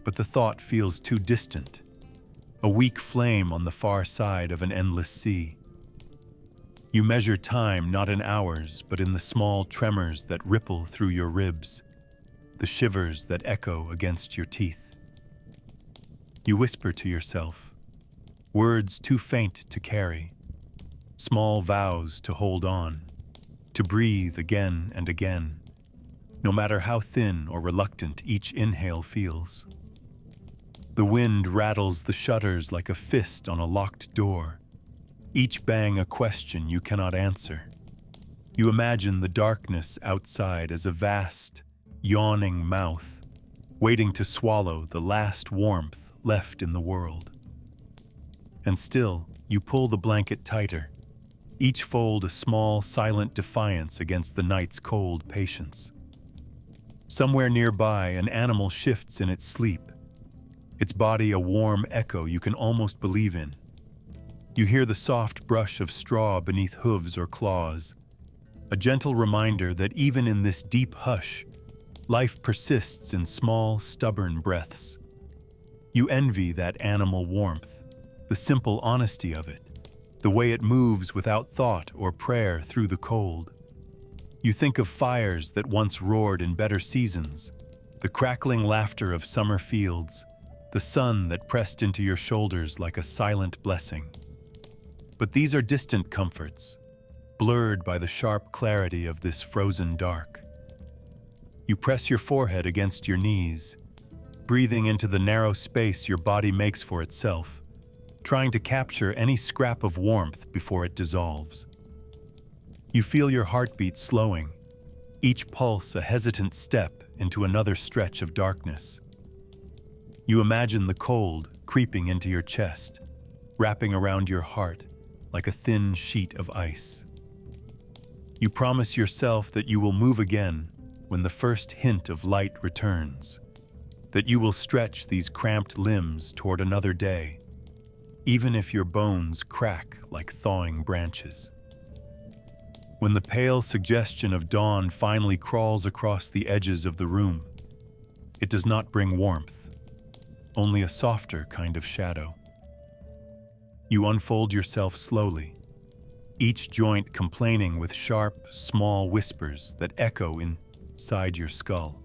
but the thought feels too distant, a weak flame on the far side of an endless sea. You measure time not in hours, but in the small tremors that ripple through your ribs, the shivers that echo against your teeth. You whisper to yourself, words too faint to carry, small vows to hold on, to breathe again and again, no matter how thin or reluctant each inhale feels. The wind rattles the shutters like a fist on a locked door, each bang a question you cannot answer. You imagine the darkness outside as a vast, yawning mouth, waiting to swallow the last warmth left in the world. And still, you pull the blanket tighter, each fold a small, silent defiance against the night's cold patience. Somewhere nearby, an animal shifts in its sleep, its body a warm echo you can almost believe in. You hear the soft brush of straw beneath hooves or claws, a gentle reminder that even in this deep hush, life persists in small, stubborn breaths. You envy that animal warmth, the simple honesty of it, the way it moves without thought or prayer through the cold. You think of fires that once roared in better seasons, the crackling laughter of summer fields, the sun that pressed into your shoulders like a silent blessing. But these are distant comforts, blurred by the sharp clarity of this frozen dark. You press your forehead against your knees, breathing into the narrow space your body makes for itself, trying to capture any scrap of warmth before it dissolves. You feel your heartbeat slowing, each pulse a hesitant step into another stretch of darkness. You imagine the cold creeping into your chest, wrapping around your heart like a thin sheet of ice. You promise yourself that you will move again when the first hint of light returns, that you will stretch these cramped limbs toward another day, even if your bones crack like thawing branches. When the pale suggestion of dawn finally crawls across the edges of the room, it does not bring warmth, only a softer kind of shadow. You unfold yourself slowly, each joint complaining with sharp, small whispers that echo inside your skull.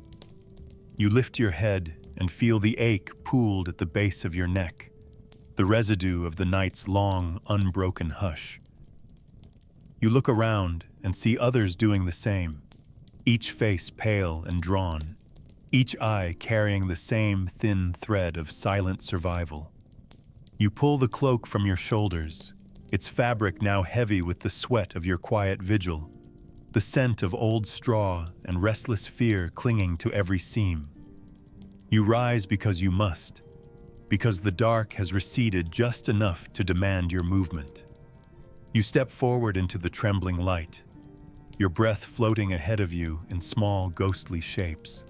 You lift your head and feel the ache pooled at the base of your neck, the residue of the night's long, unbroken hush. You look around and see others doing the same, each face pale and drawn, each eye carrying the same thin thread of silent survival. You pull the cloak from your shoulders, its fabric now heavy with the sweat of your quiet vigil, the scent of old straw and restless fear clinging to every seam. You rise because you must, because the dark has receded just enough to demand your movement. You step forward into the trembling light, your breath floating ahead of you in small, ghostly shapes.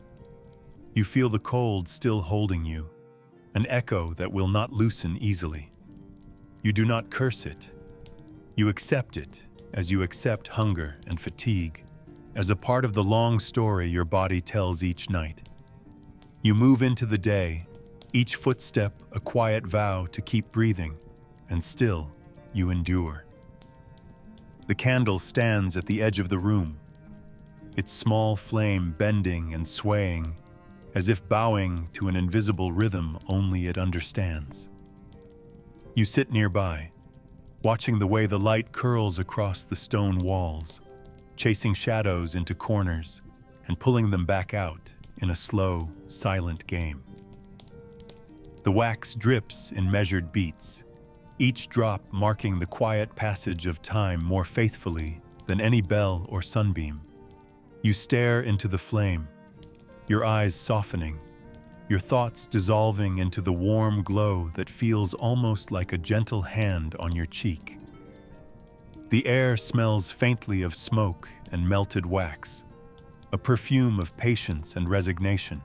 You feel the cold still holding you, an echo that will not loosen easily. You do not curse it. You accept it as you accept hunger and fatigue, as a part of the long story your body tells each night. You move into the day, each footstep a quiet vow to keep breathing, and still you endure. The candle stands at the edge of the room, its small flame bending and swaying, as if bowing to an invisible rhythm only it understands. You sit nearby, watching the way the light curls across the stone walls, chasing shadows into corners and pulling them back out in a slow, silent game. The wax drips in measured beats, each drop marking the quiet passage of time more faithfully than any bell or sunbeam. You stare into the flame, your eyes softening, your thoughts dissolving into the warm glow that feels almost like a gentle hand on your cheek. The air smells faintly of smoke and melted wax, a perfume of patience and resignation.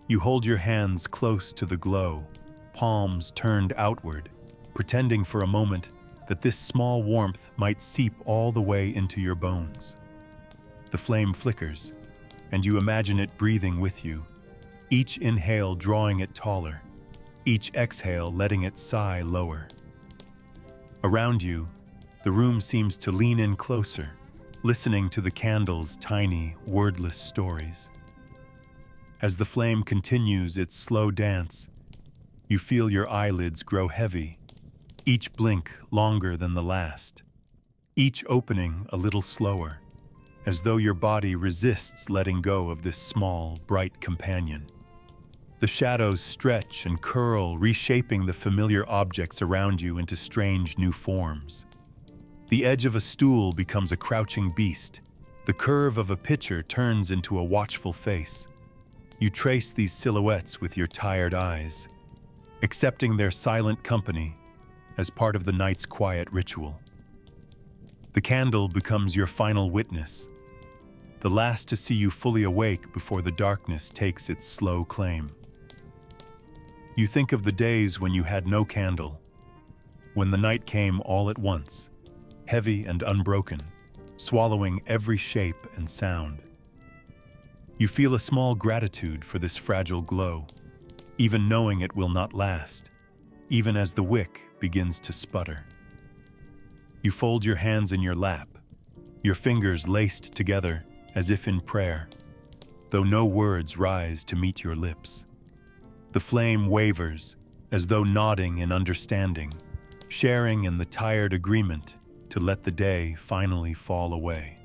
You hold your hands close to the glow, palms turned outward, pretending for a moment that this small warmth might seep all the way into your bones. The flame flickers, and you imagine it breathing with you, each inhale drawing it taller, each exhale letting it sigh lower. Around you, the room seems to lean in closer, listening to the candle's tiny, wordless stories. As the flame continues its slow dance, you feel your eyelids grow heavy, each blink longer than the last, each opening a little slower, as though your body resists letting go of this small, bright companion. The shadows stretch and curl, reshaping the familiar objects around you into strange new forms. The edge of a stool becomes a crouching beast. The curve of a pitcher turns into a watchful face. You trace these silhouettes with your tired eyes, accepting their silent company as part of the night's quiet ritual. The candle becomes your final witness, the last to see you fully awake before the darkness takes its slow claim. You think of the days when you had no candle, when the night came all at once, heavy and unbroken, swallowing every shape and sound. You feel a small gratitude for this fragile glow, even knowing it will not last, even as the wick begins to sputter. You fold your hands in your lap, your fingers laced together as if in prayer, though no words rise to meet your lips. The flame wavers, as though nodding in understanding, sharing in the tired agreement to let the day finally fall away.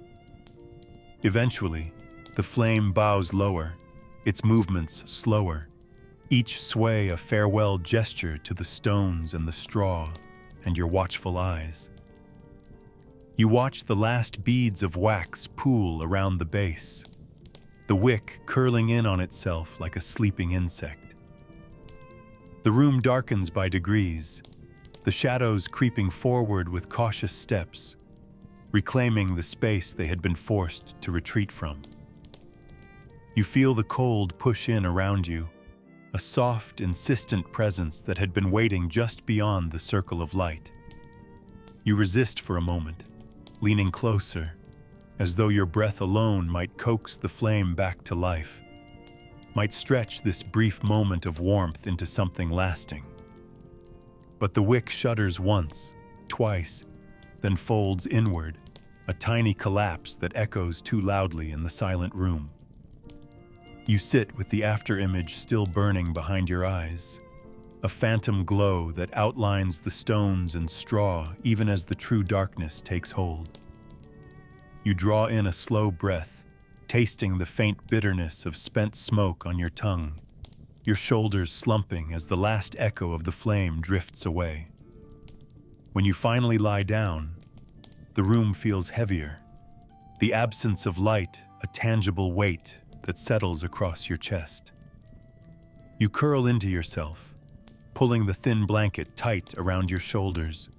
Eventually, the flame bows lower, its movements slower, each sway a farewell gesture to the stones and the straw and your watchful eyes. You watch the last beads of wax pool around the base, the wick curling in on itself like a sleeping insect. The room darkens by degrees, the shadows creeping forward with cautious steps, reclaiming the space they had been forced to retreat from. You feel the cold push in around you, a soft, insistent presence that had been waiting just beyond the circle of light. You resist for a moment, leaning closer, as though your breath alone might coax the flame back to life, might stretch this brief moment of warmth into something lasting. But the wick shudders once, twice, then folds inward, a tiny collapse that echoes too loudly in the silent room. You sit with the afterimage still burning behind your eyes, a phantom glow that outlines the stones and straw even as the true darkness takes hold. You draw in a slow breath, tasting the faint bitterness of spent smoke on your tongue, your shoulders slumping as the last echo of the flame drifts away. When you finally lie down, the room feels heavier, the absence of light a tangible weight that settles across your chest. You curl into yourself, pulling the thin blanket tight around your shoulders,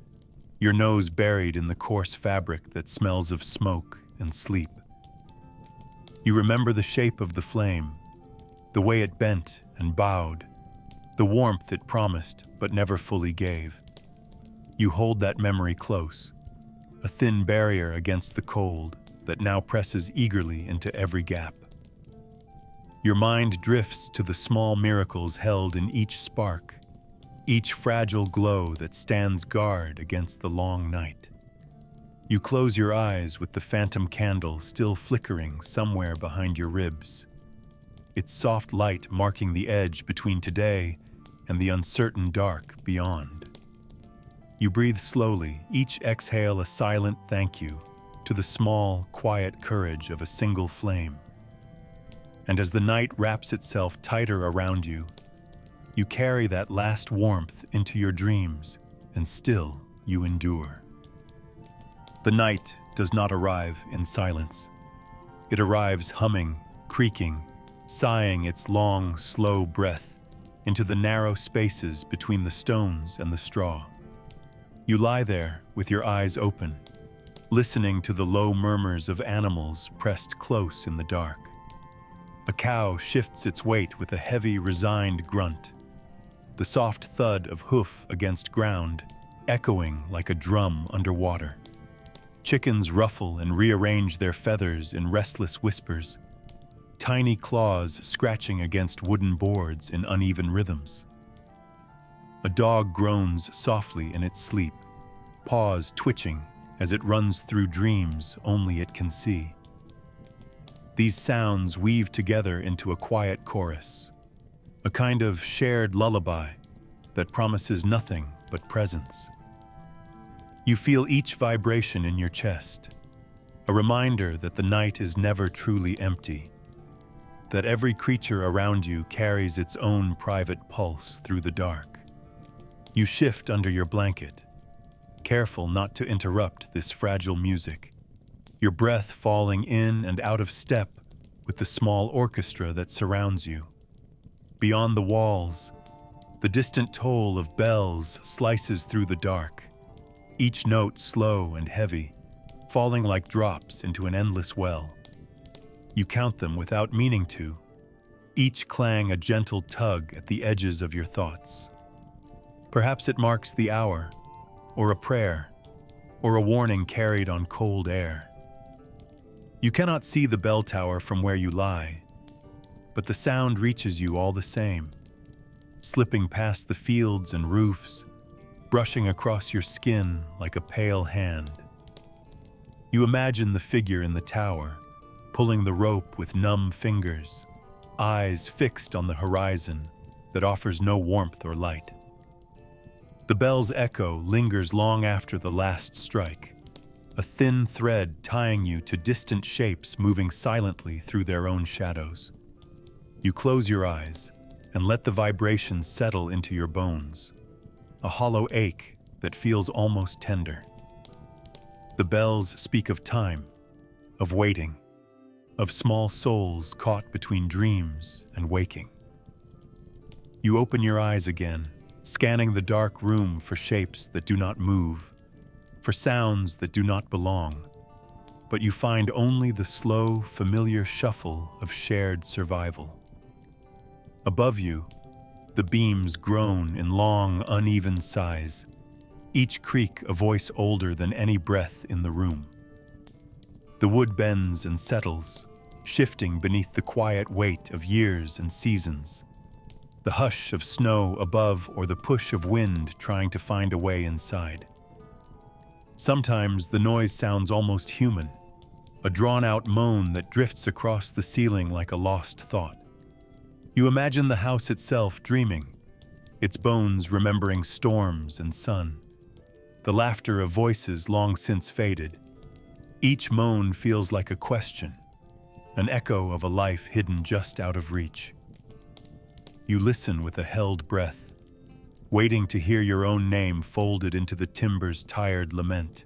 your nose buried in the coarse fabric that smells of smoke and sleep. You remember the shape of the flame, the way it bent and bowed, the warmth it promised but never fully gave. You hold that memory close, a thin barrier against the cold that now presses eagerly into every gap. Your mind drifts to the small miracles held in each spark, each fragile glow that stands guard against the long night. You close your eyes with the phantom candle still flickering somewhere behind your ribs, its soft light marking the edge between today and the uncertain dark beyond. You breathe slowly, each exhale a silent thank you to the small, quiet courage of a single flame. And as the night wraps itself tighter around you, you carry that last warmth into your dreams, and still you endure. The night does not arrive in silence. It arrives humming, creaking, sighing its long, slow breath into the narrow spaces between the stones and the straw. You lie there with your eyes open, listening to the low murmurs of animals pressed close in the dark. A cow shifts its weight with a heavy, resigned grunt, the soft thud of hoof against ground echoing like a drum underwater. Chickens ruffle and rearrange their feathers in restless whispers, tiny claws scratching against wooden boards in uneven rhythms. A dog groans softly in its sleep, paws twitching as it runs through dreams only it can see. These sounds weave together into a quiet chorus, a kind of shared lullaby that promises nothing but presence. You feel each vibration in your chest, a reminder that the night is never truly empty, that every creature around you carries its own private pulse through the dark. You shift under your blanket, careful not to interrupt this fragile music, your breath falling in and out of step with the small orchestra that surrounds you. Beyond the walls, the distant toll of bells slices through the dark, each note slow and heavy, falling like drops into an endless well. You count them without meaning to, each clang a gentle tug at the edges of your thoughts. Perhaps it marks the hour, or a prayer, or a warning carried on cold air. You cannot see the bell tower from where you lie, but the sound reaches you all the same, slipping past the fields and roofs, brushing across your skin like a pale hand. You imagine the figure in the tower, pulling the rope with numb fingers, eyes fixed on the horizon that offers no warmth or light. The bell's echo lingers long after the last strike, a thin thread tying you to distant shapes moving silently through their own shadows. You close your eyes, and let the vibrations settle into your bones, a hollow ache that feels almost tender. The bells speak of time, of waiting, of small souls caught between dreams and waking. You open your eyes again, scanning the dark room for shapes that do not move, for sounds that do not belong, but you find only the slow, familiar shuffle of shared survival. Above you, the beams groan in long, uneven sighs, each creak a voice older than any breath in the room. The wood bends and settles, shifting beneath the quiet weight of years and seasons, the hush of snow above or the push of wind trying to find a way inside. Sometimes the noise sounds almost human, a drawn-out moan that drifts across the ceiling like a lost thought. You imagine the house itself dreaming, its bones remembering storms and sun, the laughter of voices long since faded. Each moan feels like a question, an echo of a life hidden just out of reach. You listen with a held breath, waiting to hear your own name folded into the timber's tired lament.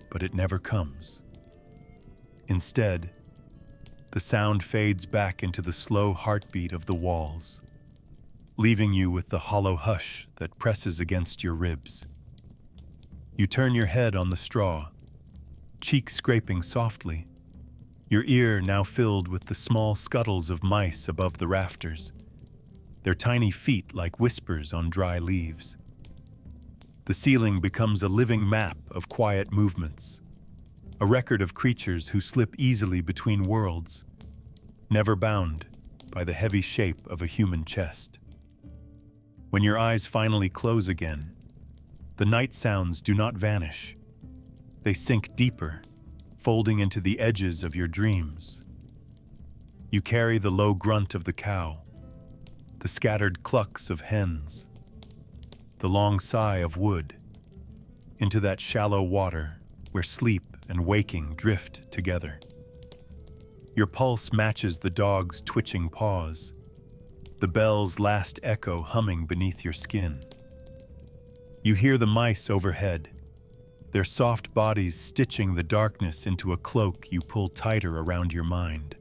But it never comes. Instead, the sound fades back into the slow heartbeat of the walls, leaving you with the hollow hush that presses against your ribs. You turn your head on the straw, cheek scraping softly, your ear now filled with the small scuttles of mice above the rafters, their tiny feet like whispers on dry leaves. The ceiling becomes a living map of quiet movements, a record of creatures who slip easily between worlds, never bound by the heavy shape of a human chest. When your eyes finally close again, the night sounds do not vanish. They sink deeper, folding into the edges of your dreams. You carry the low grunt of the cow, the scattered clucks of hens, the long sigh of wood, into that shallow water where sleep and waking drift together. Your pulse matches the dog's twitching paws, the bell's last echo humming beneath your skin. You hear the mice overhead, their soft bodies stitching the darkness into a cloak you pull tighter around your mind.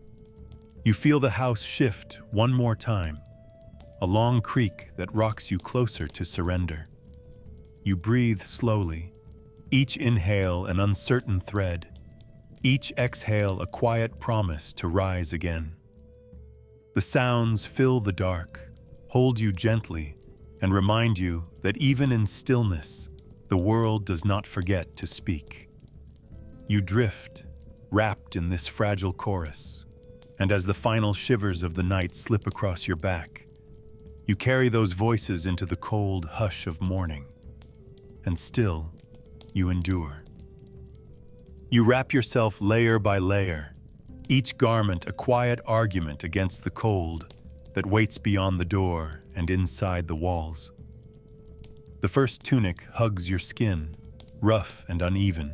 You feel the house shift one more time, a long creak that rocks you closer to surrender. You breathe slowly, each inhale an uncertain thread, each exhale a quiet promise to rise again. The sounds fill the dark, hold you gently, and remind you that even in stillness, the world does not forget to speak. You drift, wrapped in this fragile chorus, and as the final shivers of the night slip across your back, you carry those voices into the cold hush of morning, and still, you endure. You wrap yourself layer by layer, each garment a quiet argument against the cold that waits beyond the door and inside the walls. The first tunic hugs your skin, rough and uneven,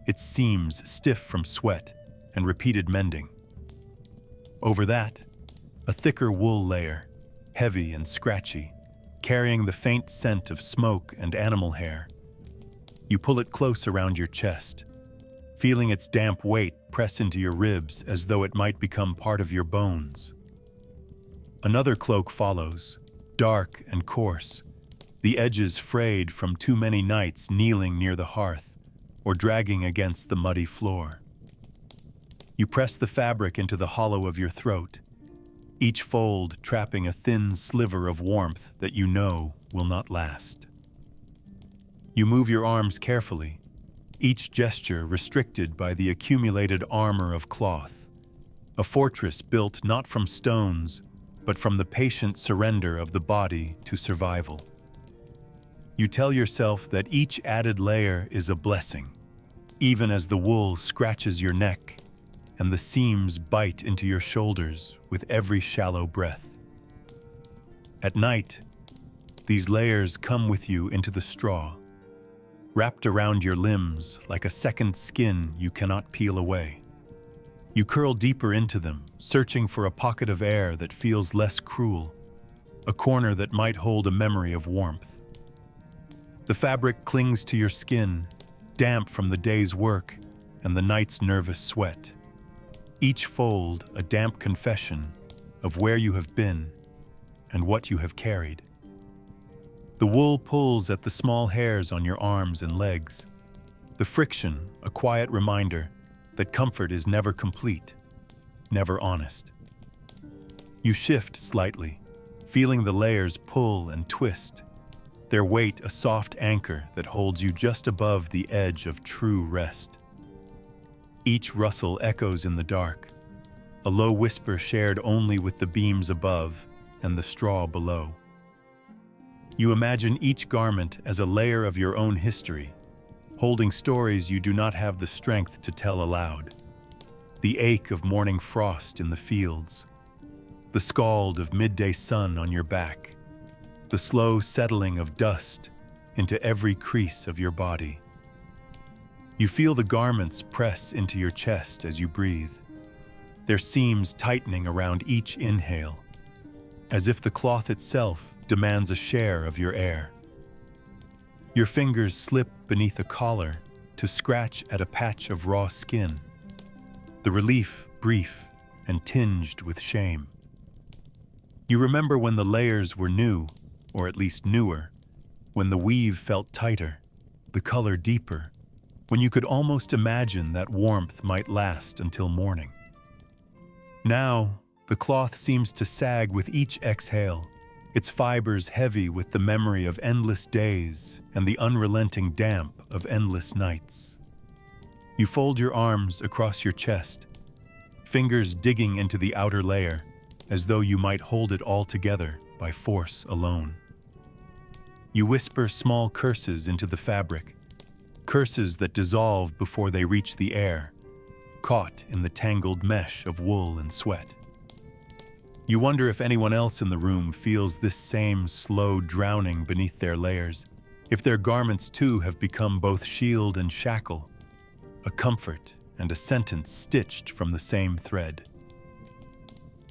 its seams stiff from sweat and repeated mending. Over that, a thicker wool layer, heavy and scratchy, carrying the faint scent of smoke and animal hair. You pull it close around your chest, feeling its damp weight press into your ribs as though it might become part of your bones. Another cloak follows, dark and coarse, the edges frayed from too many nights kneeling near the hearth or dragging against the muddy floor. You press the fabric into the hollow of your throat, each fold trapping a thin sliver of warmth that you know will not last. You move your arms carefully, each gesture restricted by the accumulated armor of cloth, a fortress built not from stones, but from the patient surrender of the body to survival. You tell yourself that each added layer is a blessing, even as the wool scratches your neck and the seams bite into your shoulders with every shallow breath. At night, these layers come with you into the straw, wrapped around your limbs like a second skin you cannot peel away. You curl deeper into them, searching for a pocket of air that feels less cruel, a corner that might hold a memory of warmth. The fabric clings to your skin, damp from the day's work and the night's nervous sweat. Each fold a damp confession of where you have been and what you have carried. The wool pulls at the small hairs on your arms and legs. The friction, a quiet reminder that comfort is never complete, never honest. You shift slightly, feeling the layers pull and twist, their weight a soft anchor that holds you just above the edge of true rest. Each rustle echoes in the dark, a low whisper shared only with the beams above and the straw below. You imagine each garment as a layer of your own history, holding stories you do not have the strength to tell aloud. The ache of morning frost in the fields, the scald of midday sun on your back, the slow settling of dust into every crease of your body. You feel the garments press into your chest as you breathe, their seams tightening around each inhale, as if the cloth itself demands a share of your air. Your fingers slip beneath a collar to scratch at a patch of raw skin, the relief brief and tinged with shame. You remember when the layers were new, or at least newer, when the weave felt tighter, the color deeper, when you could almost imagine that warmth might last until morning. Now, the cloth seems to sag with each exhale, its fibers heavy with the memory of endless days and the unrelenting damp of endless nights. You fold your arms across your chest, fingers digging into the outer layer, as though you might hold it all together by force alone. You whisper small curses into the fabric, curses that dissolve before they reach the air, caught in the tangled mesh of wool and sweat. You wonder if anyone else in the room feels this same slow drowning beneath their layers, if their garments too have become both shield and shackle, a comfort and a sentence stitched from the same thread.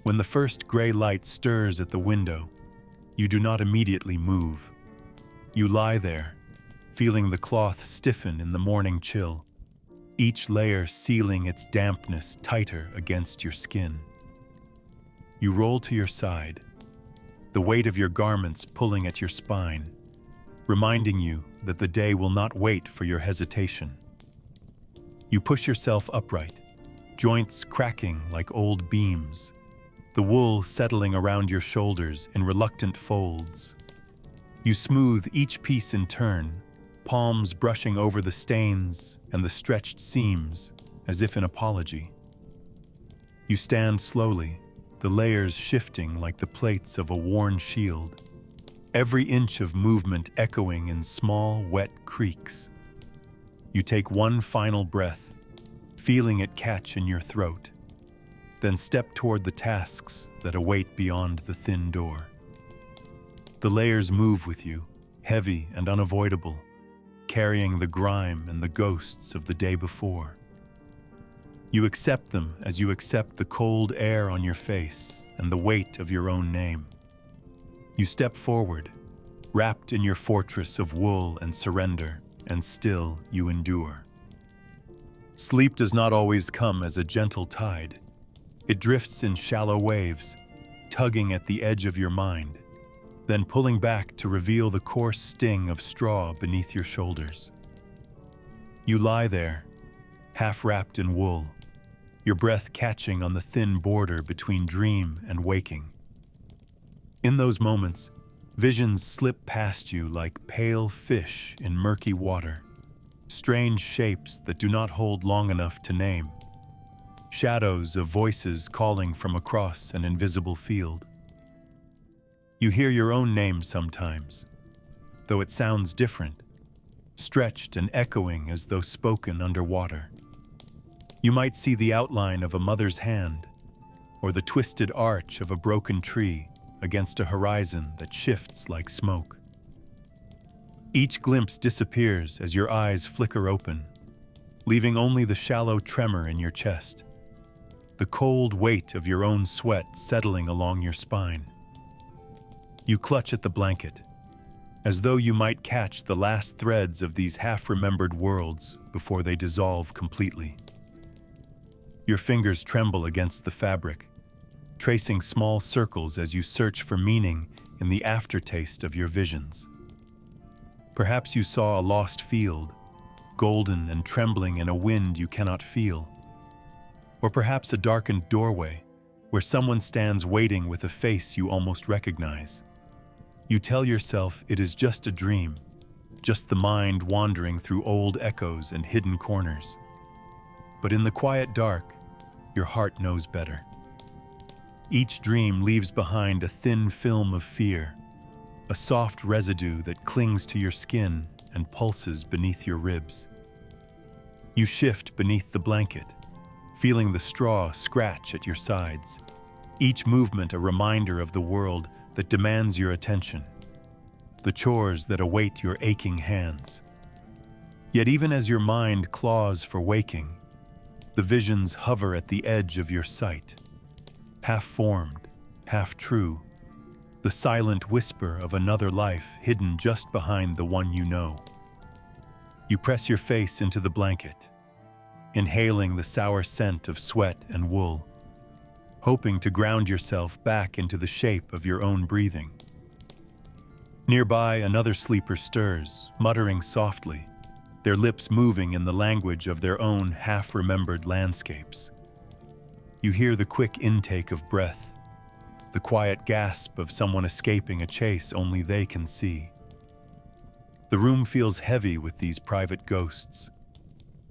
When the first gray light stirs at the window, you do not immediately move. You lie there, feeling the cloth stiffen in the morning chill, each layer sealing its dampness tighter against your skin. You roll to your side, the weight of your garments pulling at your spine, reminding you that the day will not wait for your hesitation. You push yourself upright, joints cracking like old beams, the wool settling around your shoulders in reluctant folds. You smooth each piece in turn, palms brushing over the stains and the stretched seams as if in apology. You stand slowly, the layers shifting like the plates of a worn shield, every inch of movement echoing in small, wet creaks. You take one final breath, feeling it catch in your throat, then step toward the tasks that await beyond the thin door. The layers move with you, heavy and unavoidable, carrying the grime and the ghosts of the day before. You accept them as you accept the cold air on your face and the weight of your own name. You step forward, wrapped in your fortress of wool and surrender, and still you endure. Sleep does not always come as a gentle tide. It drifts in shallow waves, tugging at the edge of your mind, then pulling back to reveal the coarse sting of straw beneath your shoulders. You lie there, half wrapped in wool, your breath catching on the thin border between dream and waking. In those moments, visions slip past you like pale fish in murky water, strange shapes that do not hold long enough to name, shadows of voices calling from across an invisible field. You hear your own name sometimes, though it sounds different, stretched and echoing as though spoken underwater. You might see the outline of a mother's hand, or the twisted arch of a broken tree against a horizon that shifts like smoke. Each glimpse disappears as your eyes flicker open, leaving only the shallow tremor in your chest, the cold weight of your own sweat settling along your spine. You clutch at the blanket, as though you might catch the last threads of these half-remembered worlds before they dissolve completely. Your fingers tremble against the fabric, tracing small circles as you search for meaning in the aftertaste of your visions. Perhaps you saw a lost field, golden and trembling in a wind you cannot feel. Or perhaps a darkened doorway where someone stands waiting with a face you almost recognize. You tell yourself it is just a dream, just the mind wandering through old echoes and hidden corners. But in the quiet dark, your heart knows better. Each dream leaves behind a thin film of fear, a soft residue that clings to your skin and pulses beneath your ribs. You shift beneath the blanket, feeling the straw scratch at your sides, each movement a reminder of the world that demands your attention, the chores that await your aching hands. Yet even as your mind claws for waking, the visions hover at the edge of your sight, half-formed, half-true, the silent whisper of another life hidden just behind the one you know. You press your face into the blanket, inhaling the sour scent of sweat and wool, hoping to ground yourself back into the shape of your own breathing. Nearby, another sleeper stirs, muttering softly, their lips moving in the language of their own half-remembered landscapes. You hear the quick intake of breath, the quiet gasp of someone escaping a chase only they can see. The room feels heavy with these private ghosts,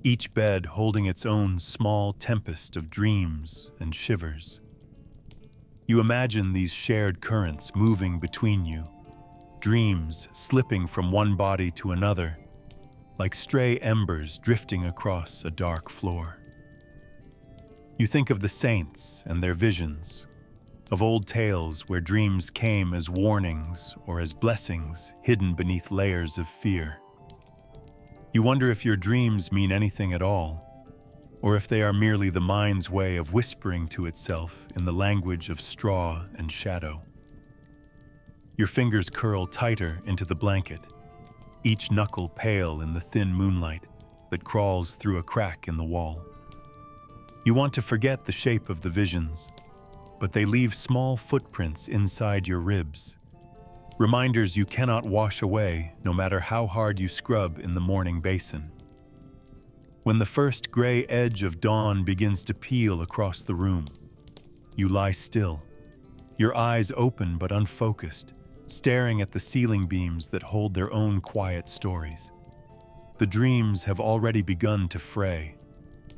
each bed holding its own small tempest of dreams and shivers. You imagine these shared currents moving between you, dreams slipping from one body to another, like stray embers drifting across a dark floor. You think of the saints and their visions, of old tales where dreams came as warnings or as blessings hidden beneath layers of fear. You wonder if your dreams mean anything at all, or if they are merely the mind's way of whispering to itself in the language of straw and shadow. Your fingers curl tighter into the blanket, each knuckle pale in the thin moonlight that crawls through a crack in the wall. You want to forget the shape of the visions, but they leave small footprints inside your ribs, reminders you cannot wash away no matter how hard you scrub in the morning basin. When the first gray edge of dawn begins to peel across the room, you lie still, your eyes open but unfocused, staring at the ceiling beams that hold their own quiet stories. The dreams have already begun to fray,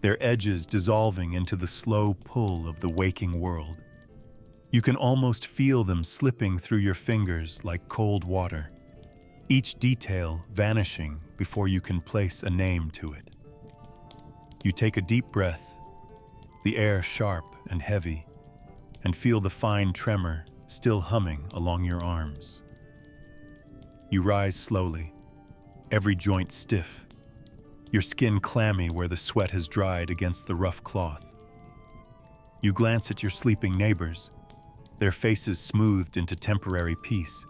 their edges dissolving into the slow pull of the waking world. You can almost feel them slipping through your fingers like cold water, each detail vanishing before you can place a name to it. You take a deep breath, the air sharp and heavy, and feel the fine tremor still humming along your arms. You rise slowly, every joint stiff, your skin clammy where the sweat has dried against the rough cloth. You glance at your sleeping neighbors, their faces smoothed into temporary peace,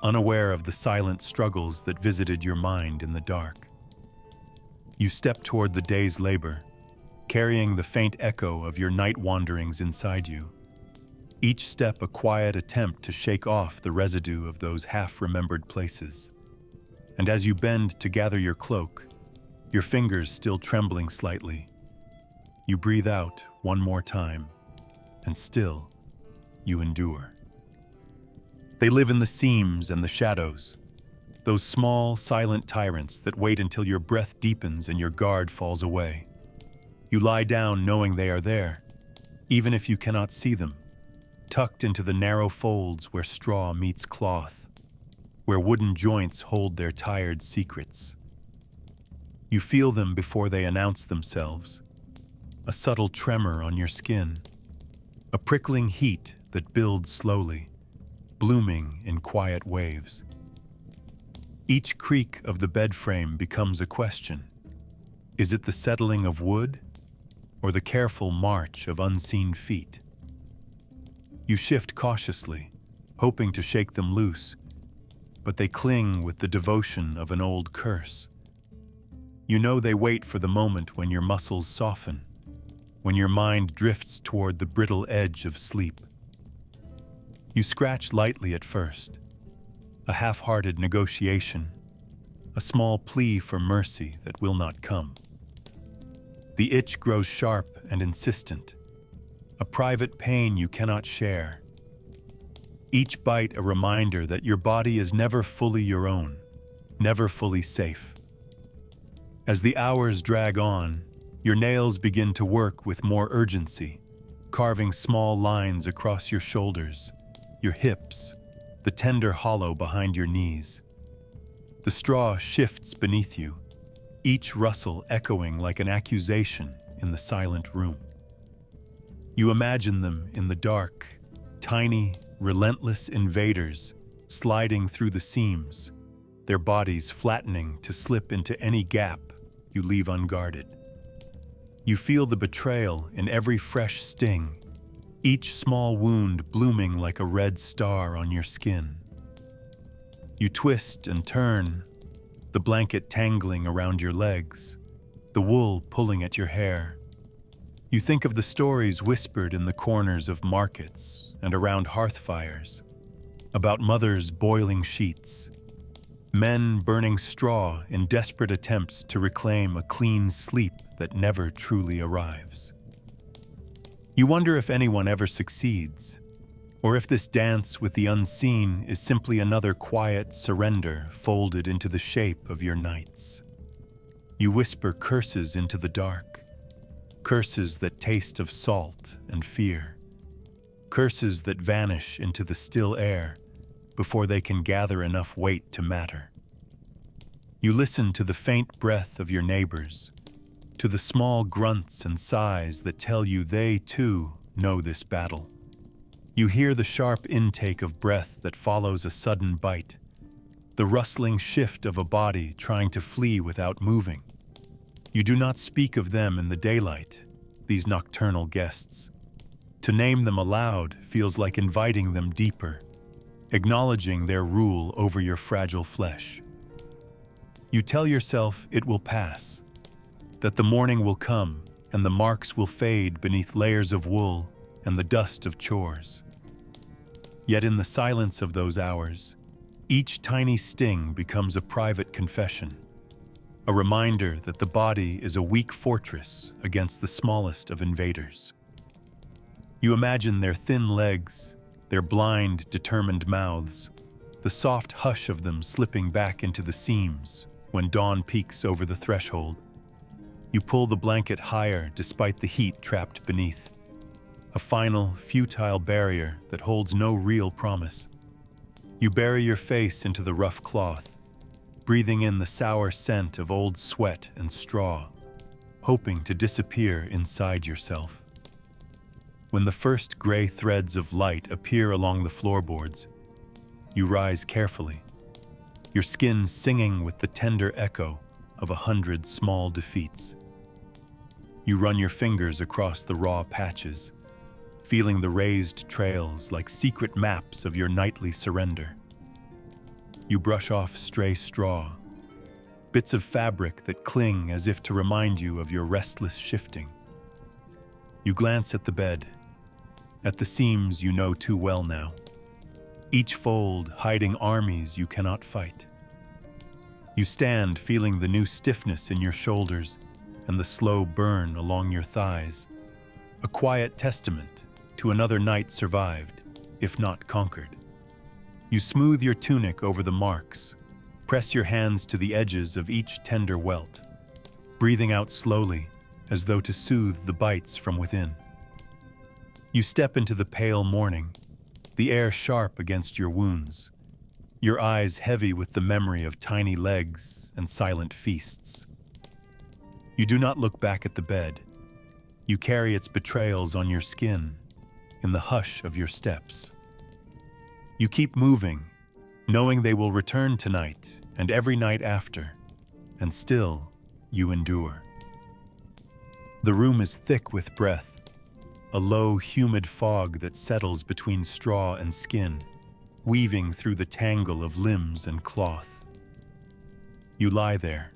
unaware of the silent struggles that visited your mind in the dark. You step toward the day's labor, carrying the faint echo of your night wanderings inside you, each step a quiet attempt to shake off the residue of those half-remembered places. And as you bend to gather your cloak, your fingers still trembling slightly, you breathe out one more time, and still, you endure. They live in the seams and the shadows, those small, silent tyrants that wait until your breath deepens and your guard falls away. You lie down knowing they are there, even if you cannot see them, tucked into the narrow folds where straw meets cloth, where wooden joints hold their tired secrets. You feel them before they announce themselves, a subtle tremor on your skin, a prickling heat that builds slowly, blooming in quiet waves. Each creak of the bed frame becomes a question. Is it the settling of wood, or the careful march of unseen feet? You shift cautiously, hoping to shake them loose, but they cling with the devotion of an old curse. You know they wait for the moment when your muscles soften, when your mind drifts toward the brittle edge of sleep. You scratch lightly at first, a half-hearted negotiation, a small plea for mercy that will not come. The itch grows sharp and insistent, a private pain you cannot share. Each bite a reminder that your body is never fully your own, never fully safe. As the hours drag on, your nails begin to work with more urgency, carving small lines across your shoulders, your hips, the tender hollow behind your knees. The straw shifts beneath you, each rustle echoing like an accusation in the silent room. You imagine them in the dark, tiny, relentless invaders sliding through the seams, their bodies flattening to slip into any gap you leave unguarded. You feel the betrayal in every fresh sting, each small wound blooming like a red star on your skin. You twist and turn, the blanket tangling around your legs, the wool pulling at your hair. You think of the stories whispered in the corners of markets and around hearth fires, about mothers boiling sheets, men burning straw in desperate attempts to reclaim a clean sleep that never truly arrives. You wonder if anyone ever succeeds, or if this dance with the unseen is simply another quiet surrender folded into the shape of your nights. You whisper curses into the dark, curses that taste of salt and fear, curses that vanish into the still air before they can gather enough weight to matter. You listen to the faint breath of your neighbors, to the small grunts and sighs that tell you they, too, know this battle. You hear the sharp intake of breath that follows a sudden bite, the rustling shift of a body trying to flee without moving. You do not speak of them in the daylight, these nocturnal guests. To name them aloud feels like inviting them deeper, acknowledging their rule over your fragile flesh. You tell yourself it will pass, that the morning will come and the marks will fade beneath layers of wool and the dust of chores. Yet in the silence of those hours, each tiny sting becomes a private confession, a reminder that the body is a weak fortress against the smallest of invaders. You imagine their thin legs, their blind, determined mouths, the soft hush of them slipping back into the seams when dawn peeks over the threshold. You pull the blanket higher despite the heat trapped beneath, a final, futile barrier that holds no real promise. You bury your face into the rough cloth, breathing in the sour scent of old sweat and straw, hoping to disappear inside yourself. When the first gray threads of light appear along the floorboards, you rise carefully, your skin singing with the tender echo of 100 small defeats. You run your fingers across the raw patches, feeling the raised trails like secret maps of your nightly surrender. You brush off stray straw, bits of fabric that cling as if to remind you of your restless shifting. You glance at the bed, at the seams you know too well now, each fold hiding armies you cannot fight. You stand feeling the new stiffness in your shoulders and the slow burn along your thighs, a quiet testament to another night survived, if not conquered. You smooth your tunic over the marks, press your hands to the edges of each tender welt, breathing out slowly as though to soothe the bites from within. You step into the pale morning, the air sharp against your wounds, your eyes heavy with the memory of tiny legs and silent feasts. You do not look back at the bed. You carry its betrayals on your skin, in the hush of your steps. You keep moving, knowing they will return tonight and every night after, and still you endure. The room is thick with breath, a low, humid fog that settles between straw and skin, weaving through the tangle of limbs and cloth. You lie there,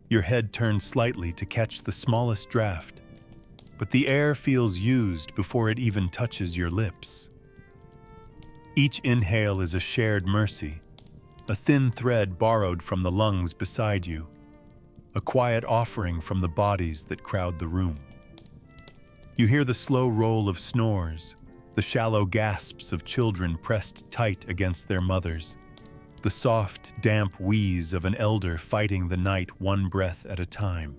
your head turned slightly to catch the smallest draft, but the air feels used before it even touches your lips. Each inhale is a shared mercy, a thin thread borrowed from the lungs beside you, a quiet offering from the bodies that crowd the room. You hear the slow roll of snores, the shallow gasps of children pressed tight against their mothers, the soft, damp wheeze of an elder fighting the night one breath at a time.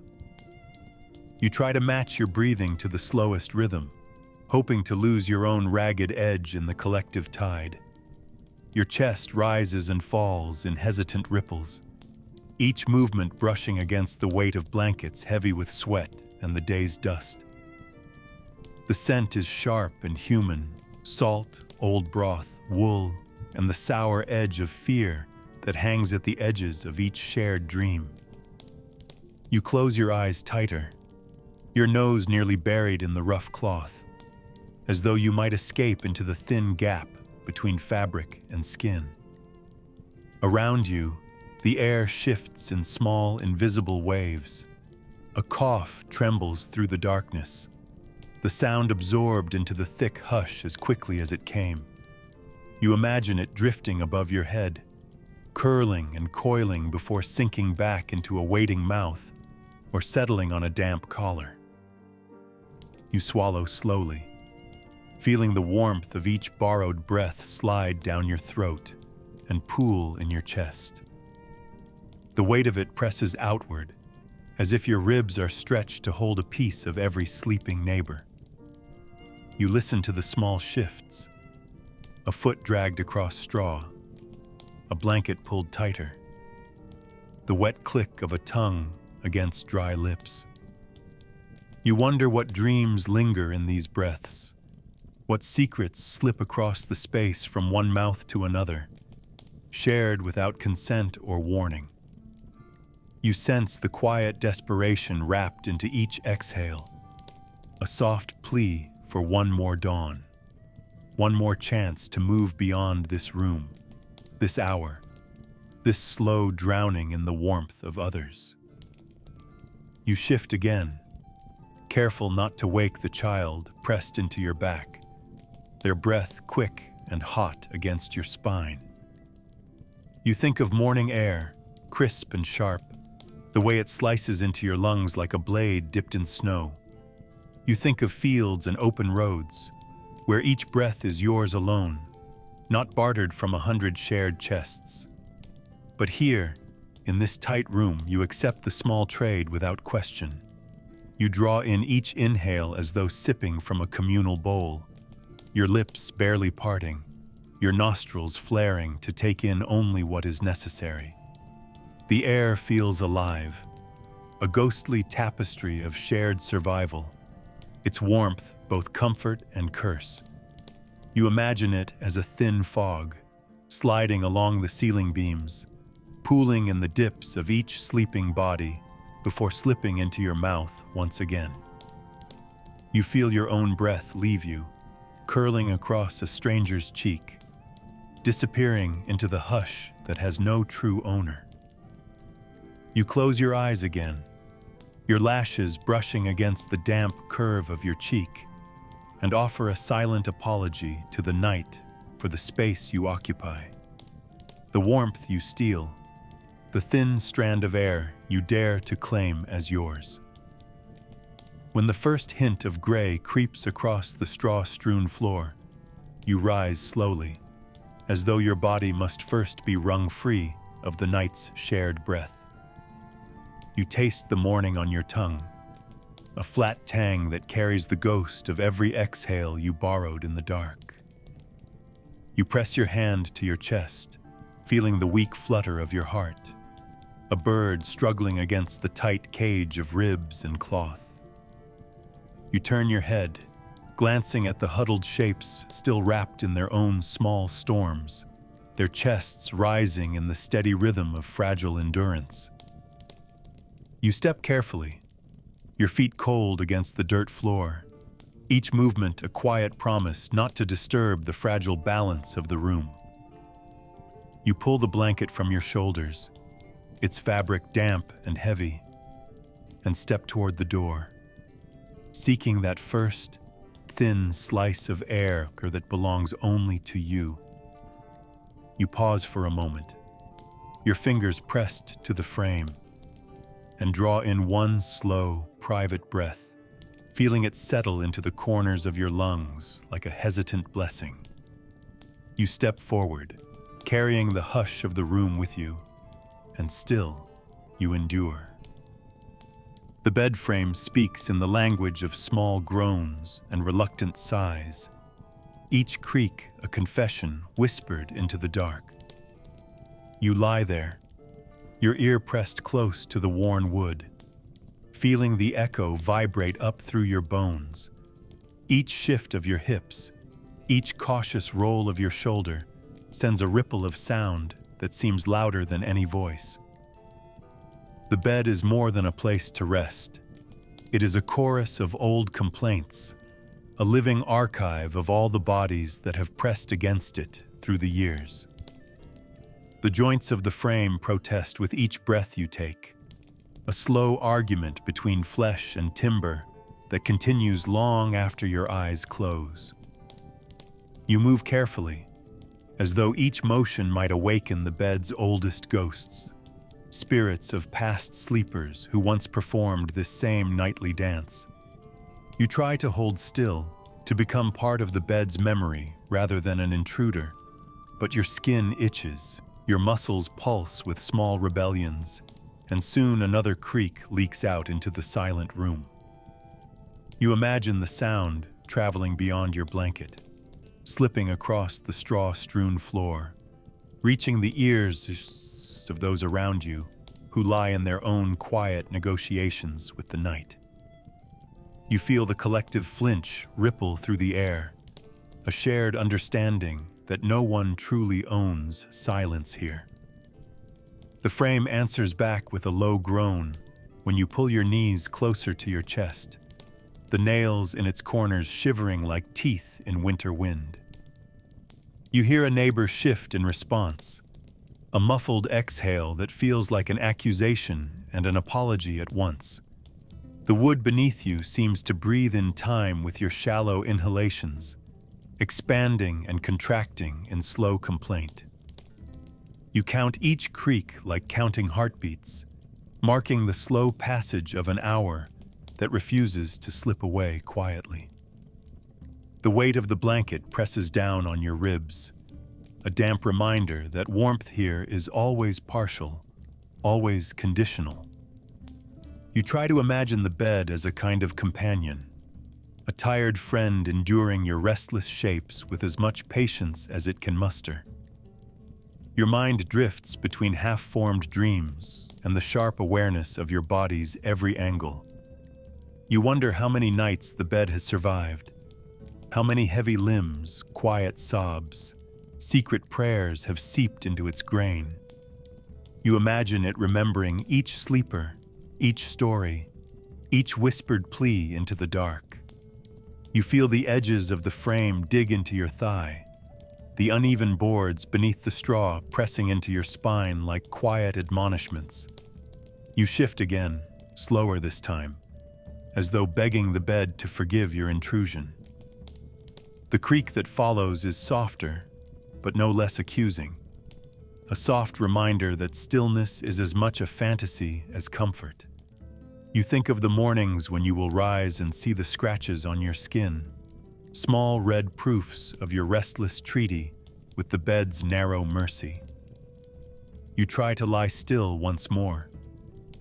You try to match your breathing to the slowest rhythm, hoping to lose your own ragged edge in the collective tide. Your chest rises and falls in hesitant ripples, each movement brushing against the weight of blankets heavy with sweat and the day's dust. The scent is sharp and human, salt, old broth, wool, and the sour edge of fear that hangs at the edges of each shared dream. You close your eyes tighter, your nose nearly buried in the rough cloth, as though you might escape into the thin gap between fabric and skin. Around you, the air shifts in small, invisible waves. A cough trembles through the darkness, the sound absorbed into the thick hush as quickly as it came. You imagine it drifting above your head, curling and coiling before sinking back into a waiting mouth or settling on a damp collar. You swallow slowly, feeling the warmth of each borrowed breath slide down your throat and pool in your chest. The weight of it presses outward, as if your ribs are stretched to hold a piece of every sleeping neighbor. You listen to the small shifts, a foot dragged across straw, a blanket pulled tighter, the wet click of a tongue against dry lips. You wonder what dreams linger in these breaths, what secrets slip across the space from one mouth to another, shared without consent or warning. You sense the quiet desperation wrapped into each exhale, a soft plea for one more dawn, one more chance to move beyond this room, this hour, this slow drowning in the warmth of others. You shift again, careful not to wake the child pressed into your back, their breath quick and hot against your spine. You think of morning air, crisp and sharp, the way it slices into your lungs like a blade dipped in snow. You think of fields and open roads, where each breath is yours alone, not bartered from 100 shared chests. But here, in this tight room, you accept the small trade without question. You draw in each inhale as though sipping from a communal bowl, your lips barely parting, your nostrils flaring to take in only what is necessary. The air feels alive, a ghostly tapestry of shared survival, its warmth both comfort and curse. You imagine it as a thin fog, sliding along the ceiling beams, pooling in the dips of each sleeping body before slipping into your mouth once again. You feel your own breath leave you, curling across a stranger's cheek, disappearing into the hush that has no true owner. You close your eyes again, your lashes brushing against the damp curve of your cheek, and offer a silent apology to the night for the space you occupy, the warmth you steal, the thin strand of air you dare to claim as yours. When the first hint of gray creeps across the straw-strewn floor, you rise slowly, as though your body must first be wrung free of the night's shared breath. You taste the morning on your tongue, a flat tang that carries the ghost of every exhale you borrowed in the dark. You press your hand to your chest, feeling the weak flutter of your heart, a bird struggling against the tight cage of ribs and cloth. You turn your head, glancing at the huddled shapes still wrapped in their own small storms, their chests rising in the steady rhythm of fragile endurance. You step carefully, your feet cold against the dirt floor, each movement a quiet promise not to disturb the fragile balance of the room. You pull the blanket from your shoulders, its fabric damp and heavy, and step toward the door, seeking that first, thin slice of air that belongs only to you. You pause for a moment, your fingers pressed to the frame, and draw in one slow, private breath, feeling it settle into the corners of your lungs like a hesitant blessing. You step forward, carrying the hush of the room with you, and still you endure. The bed frame speaks in the language of small groans and reluctant sighs, each creak a confession whispered into the dark. You lie there, your ear pressed close to the worn wood, feeling the echo vibrate up through your bones. Each shift of your hips, each cautious roll of your shoulder sends a ripple of sound that seems louder than any voice. The bed is more than a place to rest. It is a chorus of old complaints, a living archive of all the bodies that have pressed against it through the years. The joints of the frame protest with each breath you take, a slow argument between flesh and timber that continues long after your eyes close. You move carefully, as though each motion might awaken the bed's oldest ghosts, spirits of past sleepers who once performed this same nightly dance. You try to hold still, to become part of the bed's memory rather than an intruder, but your skin itches, your muscles pulse with small rebellions, and soon another creak leaks out into the silent room. You imagine the sound traveling beyond your blanket, slipping across the straw-strewn floor, reaching the ears of those around you who lie in their own quiet negotiations with the night. You feel the collective flinch ripple through the air, a shared understanding that no one truly owns silence here. The frame answers back with a low groan when you pull your knees closer to your chest, the nails in its corners shivering like teeth in winter wind. You hear a neighbor shift in response, a muffled exhale that feels like an accusation and an apology at once. The wood beneath you seems to breathe in time with your shallow inhalations, expanding and contracting in slow complaint. You count each creak like counting heartbeats, marking the slow passage of an hour that refuses to slip away quietly. The weight of the blanket presses down on your ribs, a damp reminder that warmth here is always partial, always conditional. You try to imagine the bed as a kind of companion, a tired friend enduring your restless shapes with as much patience as it can muster. Your mind drifts between half-formed dreams and the sharp awareness of your body's every angle. You wonder how many nights the bed has survived, how many heavy limbs, quiet sobs, secret prayers have seeped into its grain. You imagine it remembering each sleeper, each story, each whispered plea into the dark. You feel the edges of the frame dig into your thigh, the uneven boards beneath the straw pressing into your spine like quiet admonishments. You shift again, slower this time, as though begging the bed to forgive your intrusion. The creak that follows is softer, but no less accusing, a soft reminder that stillness is as much a fantasy as comfort. You think of the mornings when you will rise and see the scratches on your skin, small red proofs of your restless treaty with the bed's narrow mercy. You try to lie still once more,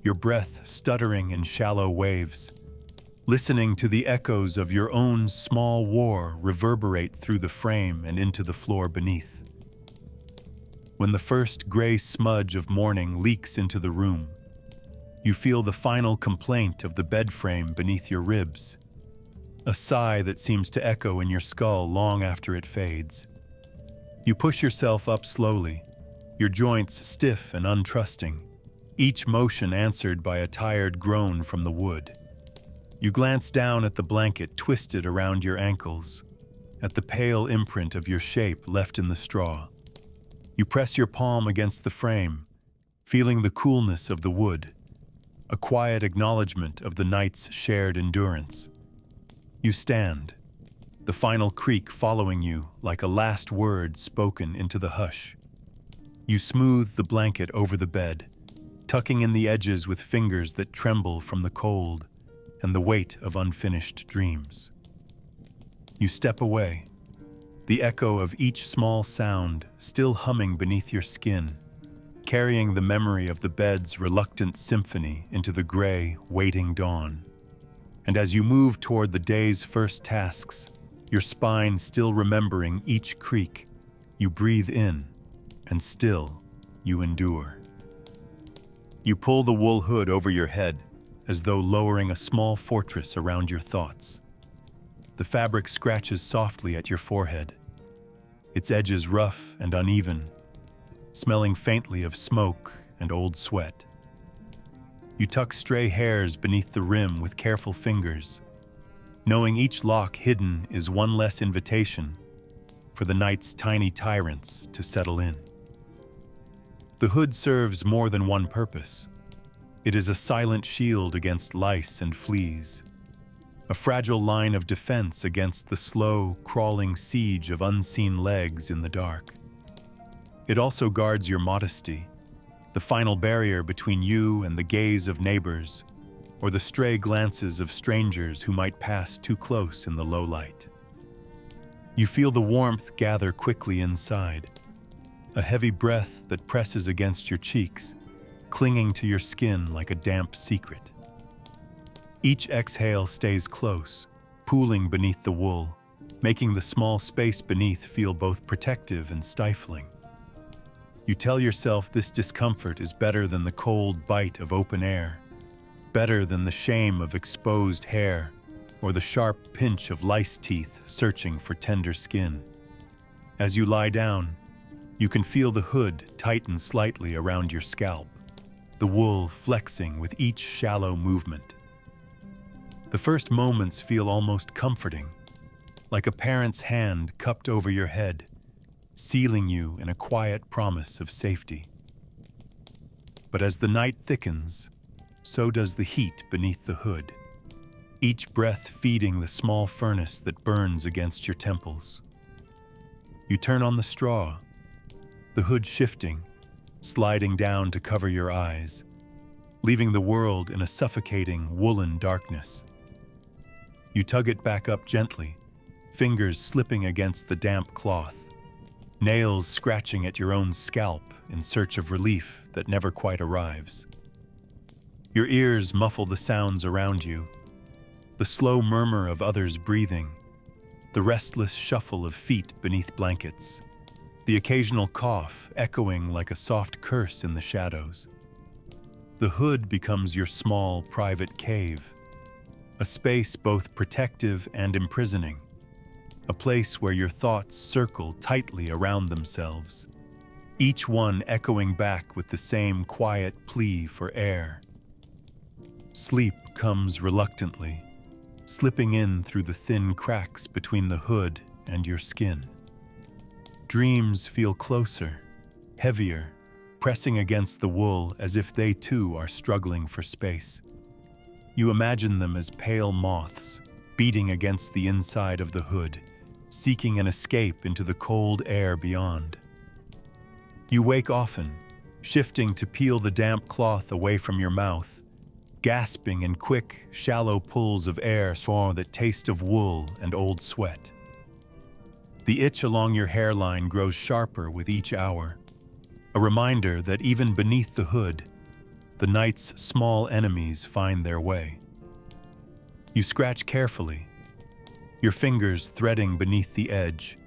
your breath stuttering in shallow waves, listening to the echoes of your own small war reverberate through the frame and into the floor beneath. When the first gray smudge of morning leaks into the room, you feel the final complaint of the bed frame beneath your ribs, a sigh that seems to echo in your skull long after it fades. You push yourself up slowly, your joints stiff and untrusting, each motion answered by a tired groan from the wood. You glance down at the blanket twisted around your ankles, at the pale imprint of your shape left in the straw. You press your palm against the frame, feeling the coolness of the wood, a quiet acknowledgement of the night's shared endurance. You stand, the final creak following you like a last word spoken into the hush. You smooth the blanket over the bed, tucking in the edges with fingers that tremble from the cold and the weight of unfinished dreams. You step away, the echo of each small sound still humming beneath your skin, carrying the memory of the bed's reluctant symphony into the gray, waiting dawn. And as you move toward the day's first tasks, your spine still remembering each creak, you breathe in, and still you endure. You pull the wool hood over your head, as though lowering a small fortress around your thoughts. The fabric scratches softly at your forehead, its edges rough and uneven, smelling faintly of smoke and old sweat. You tuck stray hairs beneath the rim with careful fingers, knowing each lock hidden is one less invitation for the night's tiny tyrants to settle in. The hood serves more than one purpose. It is a silent shield against lice and fleas, a fragile line of defense against the slow, crawling siege of unseen legs in the dark. It also guards your modesty, the final barrier between you and the gaze of neighbors, or the stray glances of strangers who might pass too close in the low light. You feel the warmth gather quickly inside, a heavy breath that presses against your cheeks, clinging to your skin like a damp secret. Each exhale stays close, pooling beneath the wool, making the small space beneath feel both protective and stifling. You tell yourself this discomfort is better than the cold bite of open air, better than the shame of exposed hair or the sharp pinch of lice teeth searching for tender skin. As you lie down, you can feel the hood tighten slightly around your scalp, the wool flexing with each shallow movement. The first moments feel almost comforting, like a parent's hand cupped over your head, sealing you in a quiet promise of safety. But as the night thickens, so does the heat beneath the hood, each breath feeding the small furnace that burns against your temples. You turn on the straw, the hood shifting, sliding down to cover your eyes, leaving the world in a suffocating woolen darkness. You tug it back up gently, fingers slipping against the damp cloth, nails scratching at your own scalp in search of relief that never quite arrives. Your ears muffle the sounds around you, the slow murmur of others breathing, the restless shuffle of feet beneath blankets, the occasional cough echoing like a soft curse in the shadows. The hood becomes your small, private cave, a space both protective and imprisoning, a place where your thoughts circle tightly around themselves, each one echoing back with the same quiet plea for air. Sleep comes reluctantly, slipping in through the thin cracks between the hood and your skin. Dreams feel closer, heavier, pressing against the wool as if they too are struggling for space. You imagine them as pale moths, beating against the inside of the hood, seeking an escape into the cold air beyond. You wake often, shifting to peel the damp cloth away from your mouth, gasping in quick, shallow pulls of air that taste of wool and old sweat. The itch along your hairline grows sharper with each hour, a reminder that even beneath the hood, the night's small enemies find their way. You scratch carefully, your fingers threading beneath the edge,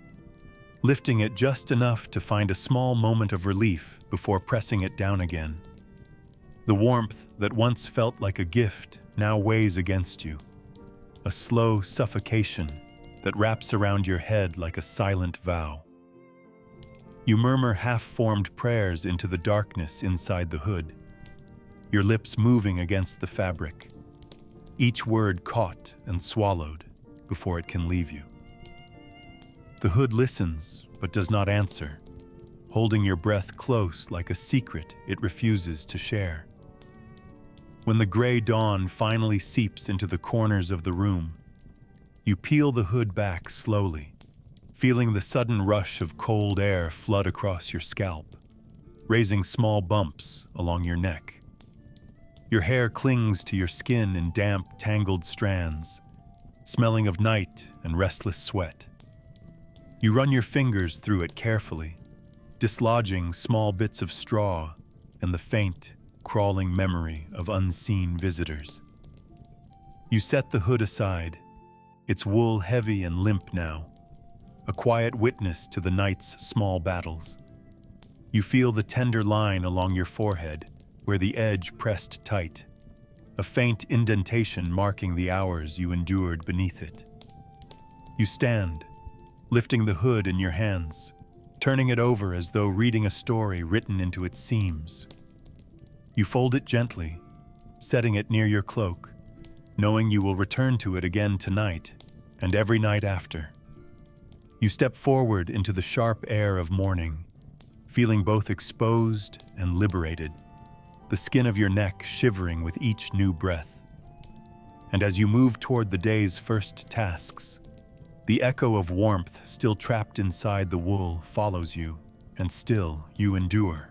lifting it just enough to find a small moment of relief before pressing it down again. The warmth that once felt like a gift now weighs against you, a slow suffocation that wraps around your head like a silent vow. You murmur half-formed prayers into the darkness inside the hood, your lips moving against the fabric, each word caught and swallowed before it can leave you. The hood listens, but does not answer, holding your breath close like a secret it refuses to share. When the gray dawn finally seeps into the corners of the room, you peel the hood back slowly, feeling the sudden rush of cold air flood across your scalp, raising small bumps along your neck. Your hair clings to your skin in damp, tangled strands, smelling of night and restless sweat. You run your fingers through it carefully, dislodging small bits of straw and the faint, crawling memory of unseen visitors. You set the hood aside, its wool heavy and limp now, a quiet witness to the night's small battles. You feel the tender line along your forehead, where the edge pressed tight, a faint indentation marking the hours you endured beneath it. You stand, lifting the hood in your hands, turning it over as though reading a story written into its seams. You fold it gently, setting it near your cloak, knowing you will return to it again tonight and every night after. You step forward into the sharp air of morning, feeling both exposed and liberated, the skin of your neck shivering with each new breath. And as you move toward the day's first tasks, the echo of warmth still trapped inside the wool follows you, and still you endure.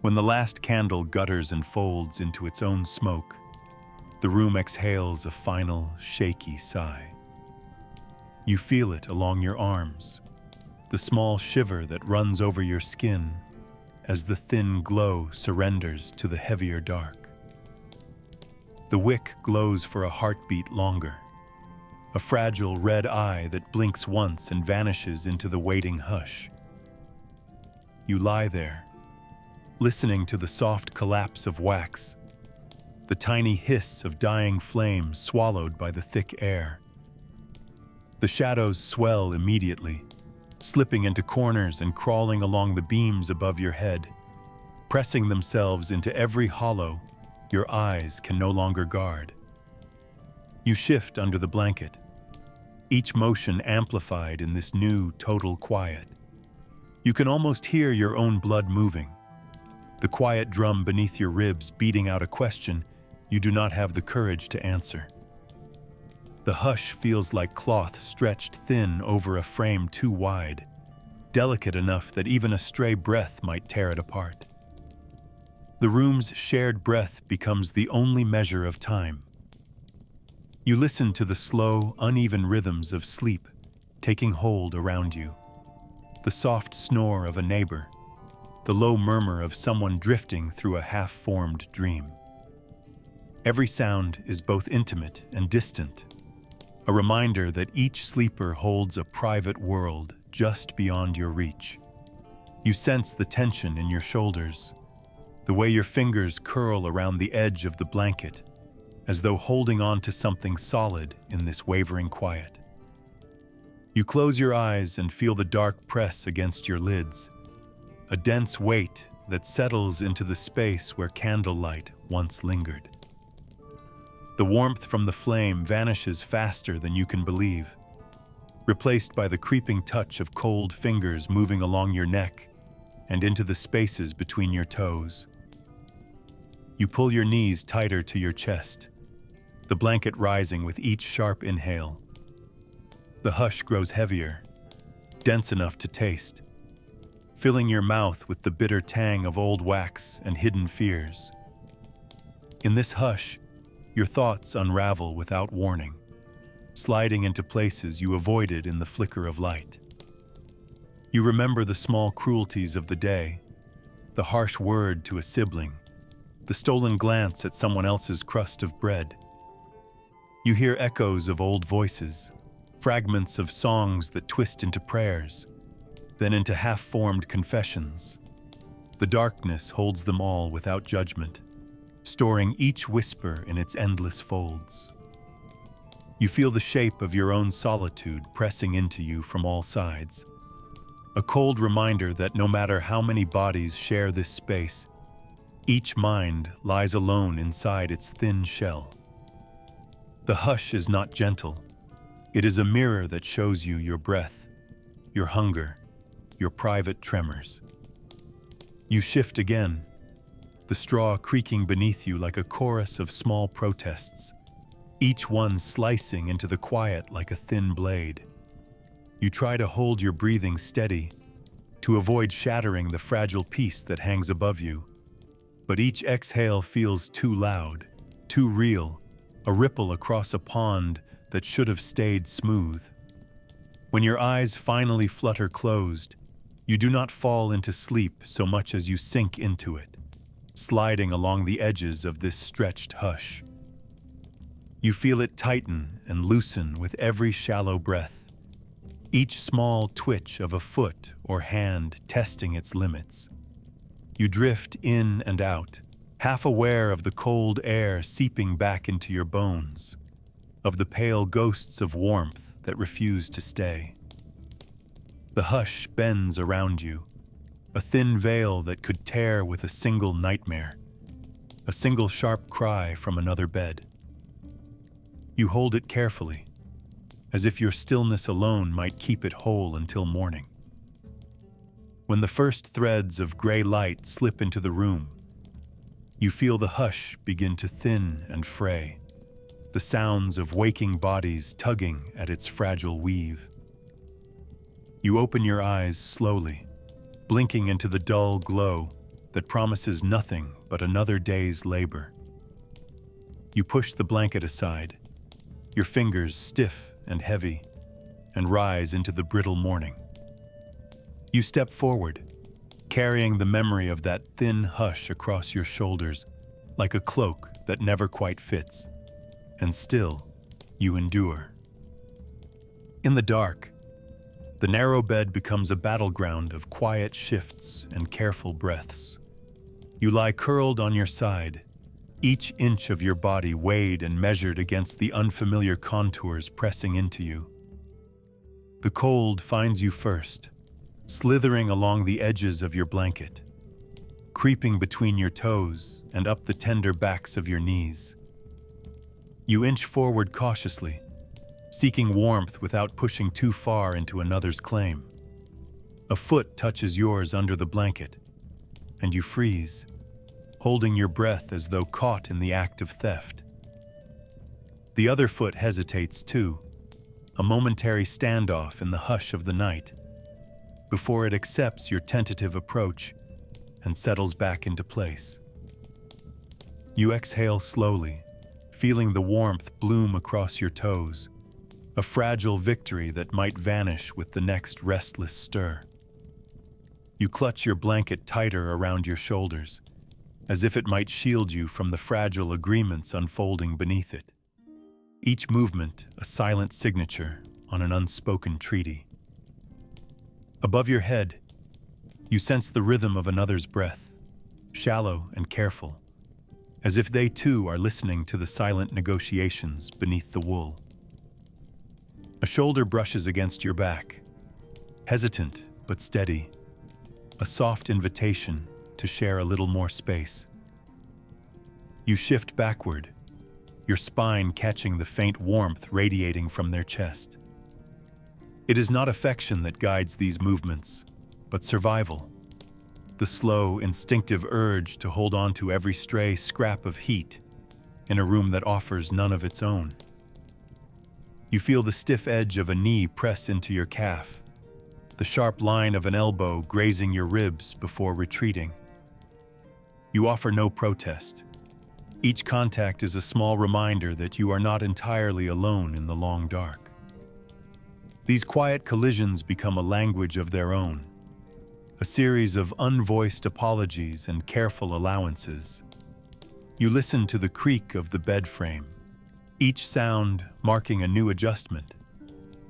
When the last candle gutters and folds into its own smoke, the room exhales a final, shaky sigh. You feel it along your arms, the small shiver that runs over your skin as the thin glow surrenders to the heavier dark. The wick glows for a heartbeat longer, a fragile red eye that blinks once and vanishes into the waiting hush. You lie there, listening to the soft collapse of wax, the tiny hiss of dying flame swallowed by the thick air. The shadows swell immediately, slipping into corners and crawling along the beams above your head, pressing themselves into every hollow your eyes can no longer guard. You shift under the blanket, each motion amplified in this new, total quiet. You can almost hear your own blood moving, the quiet drum beneath your ribs beating out a question you do not have the courage to answer. The hush feels like cloth stretched thin over a frame too wide, delicate enough that even a stray breath might tear it apart. The room's shared breath becomes the only measure of time. You listen to the slow, uneven rhythms of sleep taking hold around you, the soft snore of a neighbor, the low murmur of someone drifting through a half-formed dream. Every sound is both intimate and distant, a reminder that each sleeper holds a private world just beyond your reach. You sense the tension in your shoulders, the way your fingers curl around the edge of the blanket, as though holding on to something solid in this wavering quiet. You close your eyes and feel the dark press against your lids, a dense weight that settles into the space where candlelight once lingered. The warmth from the flame vanishes faster than you can believe, replaced by the creeping touch of cold fingers moving along your neck and into the spaces between your toes. You pull your knees tighter to your chest, the blanket rising with each sharp inhale. The hush grows heavier, dense enough to taste, filling your mouth with the bitter tang of old wax and hidden fears. In this hush, your thoughts unravel without warning, sliding into places you avoided in the flicker of light. You remember the small cruelties of the day, the harsh word to a sibling, the stolen glance at someone else's crust of bread. You hear echoes of old voices, fragments of songs that twist into prayers, then into half-formed confessions. The darkness holds them all without judgment, storing each whisper in its endless folds. You feel the shape of your own solitude pressing into you from all sides, a cold reminder that no matter how many bodies share this space, each mind lies alone inside its thin shell. The hush is not gentle. It is a mirror that shows you your breath, your hunger, your private tremors. You shift again, the straw creaking beneath you like a chorus of small protests, each one slicing into the quiet like a thin blade. You try to hold your breathing steady, to avoid shattering the fragile piece that hangs above you. But each exhale feels too loud, too real, a ripple across a pond that should have stayed smooth. When your eyes finally flutter closed, you do not fall into sleep so much as you sink into it, sliding along the edges of this stretched hush. You feel it tighten and loosen with every shallow breath, each small twitch of a foot or hand testing its limits. You drift in and out, half aware of the cold air seeping back into your bones, of the pale ghosts of warmth that refuse to stay. The hush bends around you, a thin veil that could tear with a single nightmare, a single sharp cry from another bed. You hold it carefully, as if your stillness alone might keep it whole until morning. When the first threads of gray light slip into the room, you feel the hush begin to thin and fray, the sounds of waking bodies tugging at its fragile weave. You open your eyes slowly, blinking into the dull glow that promises nothing but another day's labor. You push the blanket aside, your fingers stiff and heavy, and rise into the brittle morning. You step forward, carrying the memory of that thin hush across your shoulders like a cloak that never quite fits, and still you endure. In the dark, the narrow bed becomes a battleground of quiet shifts and careful breaths. You lie curled on your side, each inch of your body weighed and measured against the unfamiliar contours pressing into you. The cold finds you first, slithering along the edges of your blanket, creeping between your toes and up the tender backs of your knees. You inch forward cautiously, seeking warmth without pushing too far into another's claim. A foot touches yours under the blanket, and you freeze, holding your breath as though caught in the act of theft. The other foot hesitates too, a momentary standoff in the hush of the night, before it accepts your tentative approach and settles back into place. You exhale slowly, feeling the warmth bloom across your toes, a fragile victory that might vanish with the next restless stir. You clutch your blanket tighter around your shoulders, as if it might shield you from the fragile agreements unfolding beneath it. Each movement a silent signature on an unspoken treaty. Above your head, you sense the rhythm of another's breath, shallow and careful, as if they too are listening to the silent negotiations beneath the wool. A shoulder brushes against your back, hesitant but steady, a soft invitation to share a little more space. You shift backward, your spine catching the faint warmth radiating from their chest. It is not affection that guides these movements, but survival, the slow, instinctive urge to hold on to every stray scrap of heat in a room that offers none of its own. You feel the stiff edge of a knee press into your calf, the sharp line of an elbow grazing your ribs before retreating. You offer no protest. Each contact is a small reminder that you are not entirely alone in the long dark. These quiet collisions become a language of their own, a series of unvoiced apologies and careful allowances. You listen to the creak of the bed frame, each sound marking a new adjustment,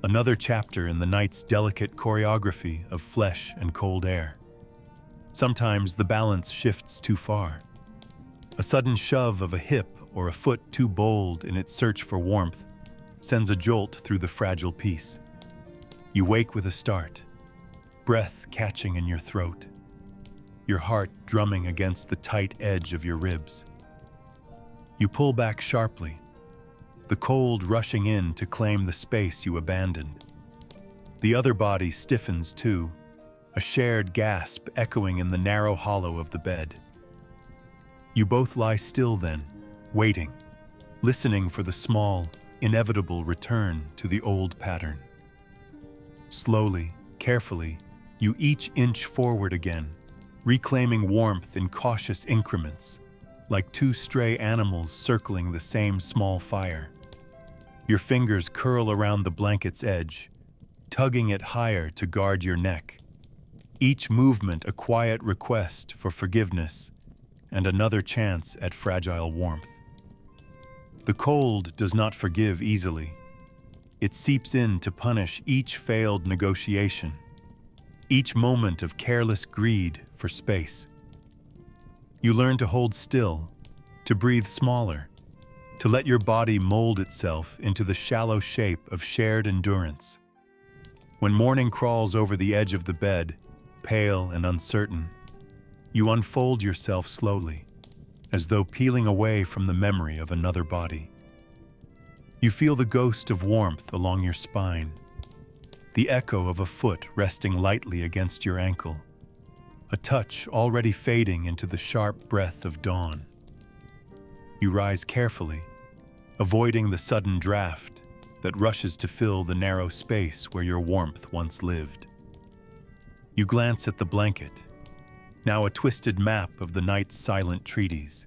another chapter in the night's delicate choreography of flesh and cold air. Sometimes the balance shifts too far. A sudden shove of a hip or a foot too bold in its search for warmth sends a jolt through the fragile piece. You wake with a start, breath catching in your throat, your heart drumming against the tight edge of your ribs. You pull back sharply, the cold rushing in to claim the space you abandoned. The other body stiffens too, a a shared gasp echoing in the narrow hollow of the bed. You both lie still then, waiting, listening for the small, inevitable return to the old pattern. Slowly, carefully, you each inch forward again, reclaiming warmth in cautious increments, like two stray animals circling the same small fire. Your fingers curl around the blanket's edge, tugging it higher to guard your neck. Each movement a quiet request for forgiveness and another chance at fragile warmth. The cold does not forgive easily. It seeps in to punish each failed negotiation, each moment of careless greed for space. You learn to hold still, to breathe smaller, to let your body mold itself into the shallow shape of shared endurance. When morning crawls over the edge of the bed, pale and uncertain, you unfold yourself slowly, as though peeling away from the memory of another body. You feel the ghost of warmth along your spine, the echo of a foot resting lightly against your ankle, a touch already fading into the sharp breath of dawn. You rise carefully, avoiding the sudden draft that rushes to fill the narrow space where your warmth once lived. You glance at the blanket, now a twisted map of the night's silent treaties,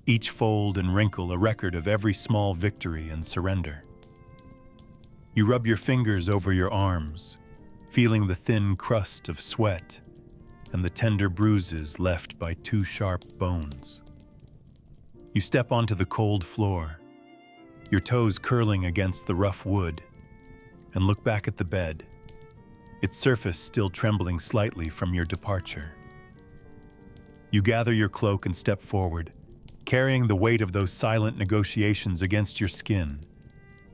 each fold and wrinkle a record of every small victory and surrender. You rub your fingers over your arms, feeling the thin crust of sweat and the tender bruises left by two sharp bones. You step onto the cold floor, your toes curling against the rough wood, and look back at the bed, its surface still trembling slightly from your departure. You gather your cloak and step forward, carrying the weight of those silent negotiations against your skin,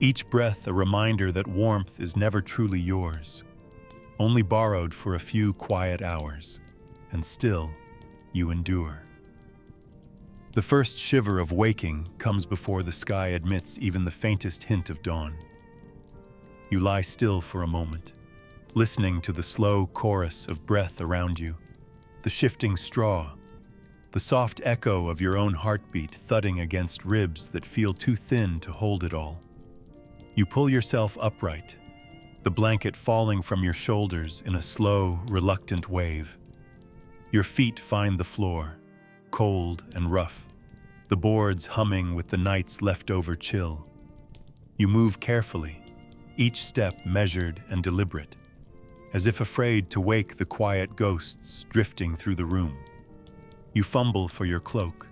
each breath a reminder that warmth is never truly yours, only borrowed for a few quiet hours, and still you endure. The first shiver of waking comes before the sky admits even the faintest hint of dawn. You lie still for a moment, listening to the slow chorus of breath around you, the shifting straw, the soft echo of your own heartbeat thudding against ribs that feel too thin to hold it all. You pull yourself upright, the blanket falling from your shoulders in a slow, reluctant wave. Your feet find the floor, cold and rough, the boards humming with the night's leftover chill. You move carefully, each step measured and deliberate, as if afraid to wake the quiet ghosts drifting through the room. You fumble for your cloak,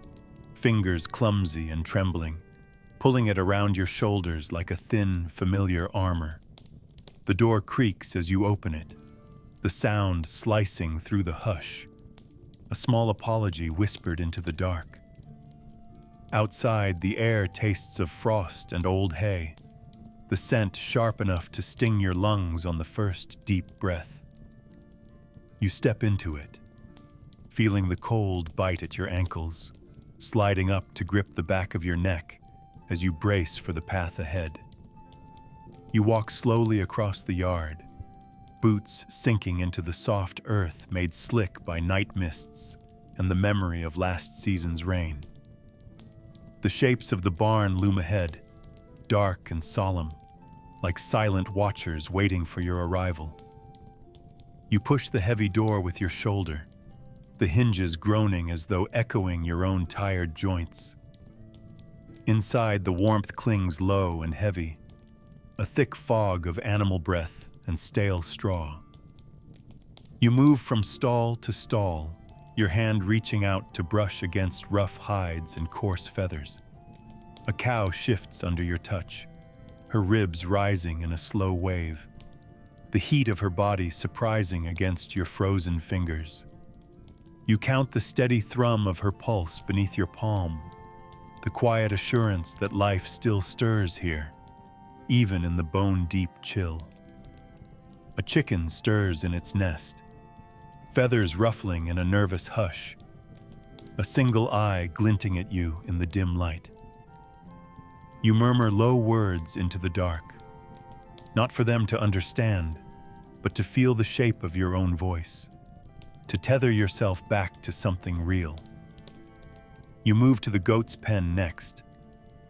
fingers clumsy and trembling, pulling it around your shoulders like a thin, familiar armor. The door creaks as you open it, the sound slicing through the hush, a small apology whispered into the dark. Outside, the air tastes of frost and old hay, the scent sharp enough to sting your lungs on the first deep breath. You step into it, feeling the cold bite at your ankles, sliding up to grip the back of your neck as you brace for the path ahead. You walk slowly across the yard, boots sinking into the soft earth made slick by night mists and the memory of last season's rain. The shapes of the barn loom ahead, dark and solemn, like silent watchers waiting for your arrival. You push the heavy door with your shoulder, the hinges groaning as though echoing your own tired joints. Inside, the warmth clings low and heavy, a thick fog of animal breath and stale straw. You move from stall to stall, your hand reaching out to brush against rough hides and coarse feathers. A cow shifts under your touch, her ribs rising in a slow wave, the heat of her body surprising against your frozen fingers. You count the steady thrum of her pulse beneath your palm, the quiet assurance that life still stirs here, even in the bone-deep chill. A chicken stirs in its nest, feathers ruffling in a nervous hush, a single eye glinting at you in the dim light. You murmur low words into the dark, not for them to understand, but to feel the shape of your own voice, to tether yourself back to something real. You move to the goat's pen next,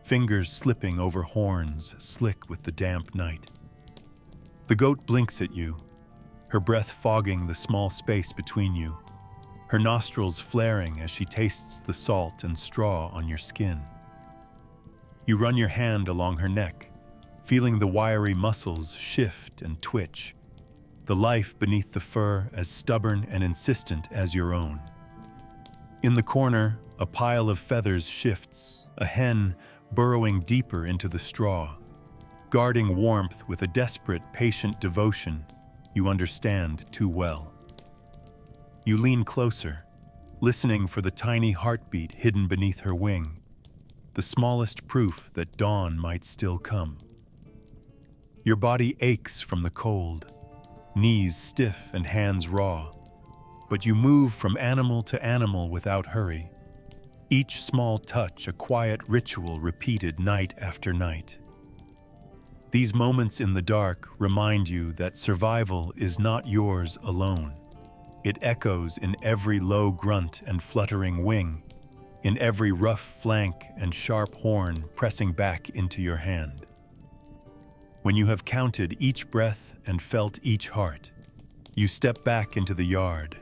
fingers slipping over horns slick with the damp night. The goat blinks at you, her breath fogging the small space between you, her nostrils flaring as she tastes the salt and straw on your skin. You run your hand along her neck, feeling the wiry muscles shift and twitch, the life beneath the fur as stubborn and insistent as your own. In the corner, a pile of feathers shifts, a hen burrowing deeper into the straw, guarding warmth with a desperate, patient devotion you understand too well. You lean closer, listening for the tiny heartbeat hidden beneath her wing, the smallest proof that dawn might still come. Your body aches from the cold, knees stiff and hands raw, but you move from animal to animal without hurry, each small touch a quiet ritual repeated night after night. These moments in the dark remind you that survival is not yours alone. It echoes in every low grunt and fluttering wing, in every rough flank and sharp horn pressing back into your hand. When you have counted each breath and felt each heart, you step back into the yard,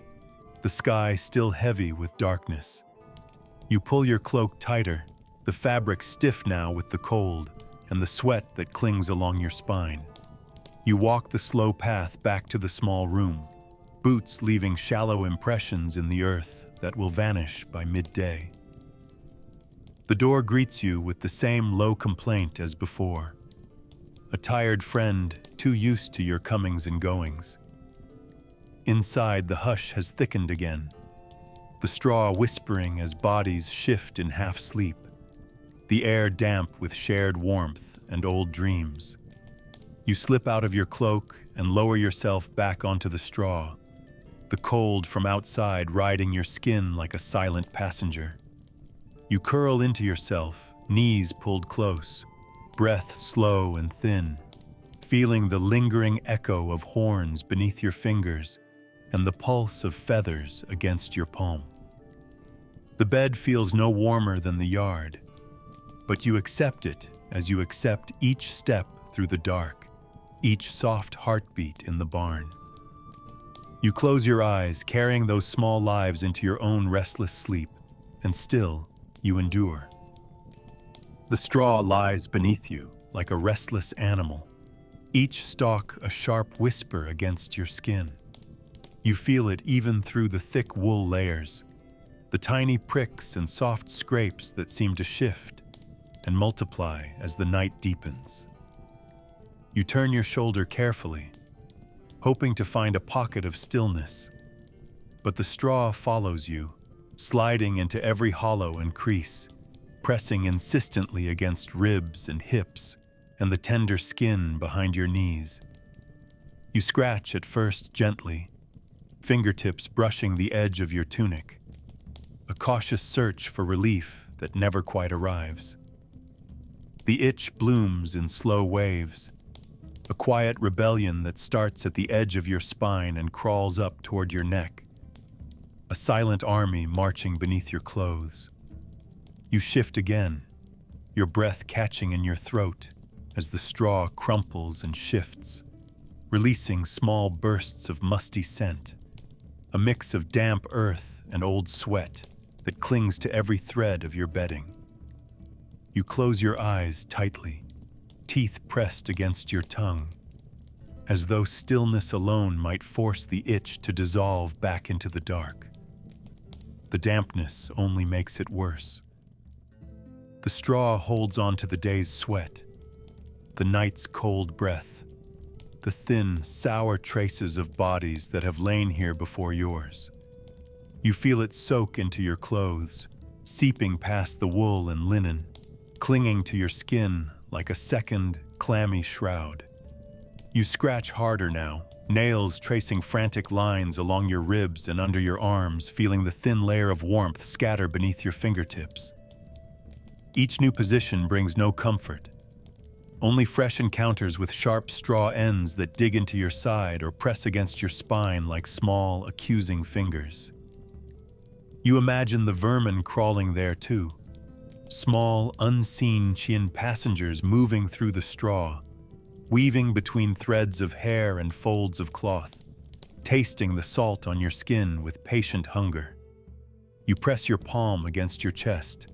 the sky still heavy with darkness. You pull your cloak tighter, the fabric stiff now with the cold and the sweat that clings along your spine. You walk the slow path back to the small room, boots leaving shallow impressions in the earth that will vanish by midday. The door greets you with the same low complaint as before, a tired friend too used to your comings and goings. Inside, the hush has thickened again, the straw whispering as bodies shift in half-sleep, the air damp with shared warmth and old dreams. You slip out of your cloak and lower yourself back onto the straw, the cold from outside riding your skin like a silent passenger. You curl into yourself, knees pulled close, breath slow and thin, feeling the lingering echo of horns beneath your fingers and the pulse of feathers against your palm. The bed feels no warmer than the yard, but you accept it as you accept each step through the dark, each soft heartbeat in the barn. You close your eyes, carrying those small lives into your own restless sleep, and still you endure. The straw lies beneath you like a restless animal, each stalk a sharp whisper against your skin. You feel it even through the thick wool layers, the tiny pricks and soft scrapes that seem to shift and multiply as the night deepens. You turn your shoulder carefully, hoping to find a pocket of stillness, but the straw follows you, sliding into every hollow and crease, pressing insistently against ribs and hips and the tender skin behind your knees. You scratch at first gently, fingertips brushing the edge of your tunic, a cautious search for relief that never quite arrives. The itch blooms in slow waves, a quiet rebellion that starts at the edge of your spine and crawls up toward your neck, a silent army marching beneath your clothes. You shift again, your breath catching in your throat as the straw crumples and shifts, releasing small bursts of musty scent, a mix of damp earth and old sweat that clings to every thread of your bedding. You close your eyes tightly, teeth pressed against your tongue, as though stillness alone might force the itch to dissolve back into the dark. The dampness only makes it worse. The straw holds on to the day's sweat, the night's cold breath, the thin, sour traces of bodies that have lain here before yours. You feel it soak into your clothes, seeping past the wool and linen, clinging to your skin like a second, clammy shroud. You scratch harder now, nails tracing frantic lines along your ribs and under your arms, feeling the thin layer of warmth scatter beneath your fingertips. Each new position brings no comfort, Only fresh encounters with sharp straw ends that dig into your side or press against your spine like small, accusing fingers. You imagine the vermin crawling there too. Small, unseen Qian passengers moving through the straw, weaving between threads of hair and folds of cloth, tasting the salt on your skin with patient hunger. You press your palm against your chest,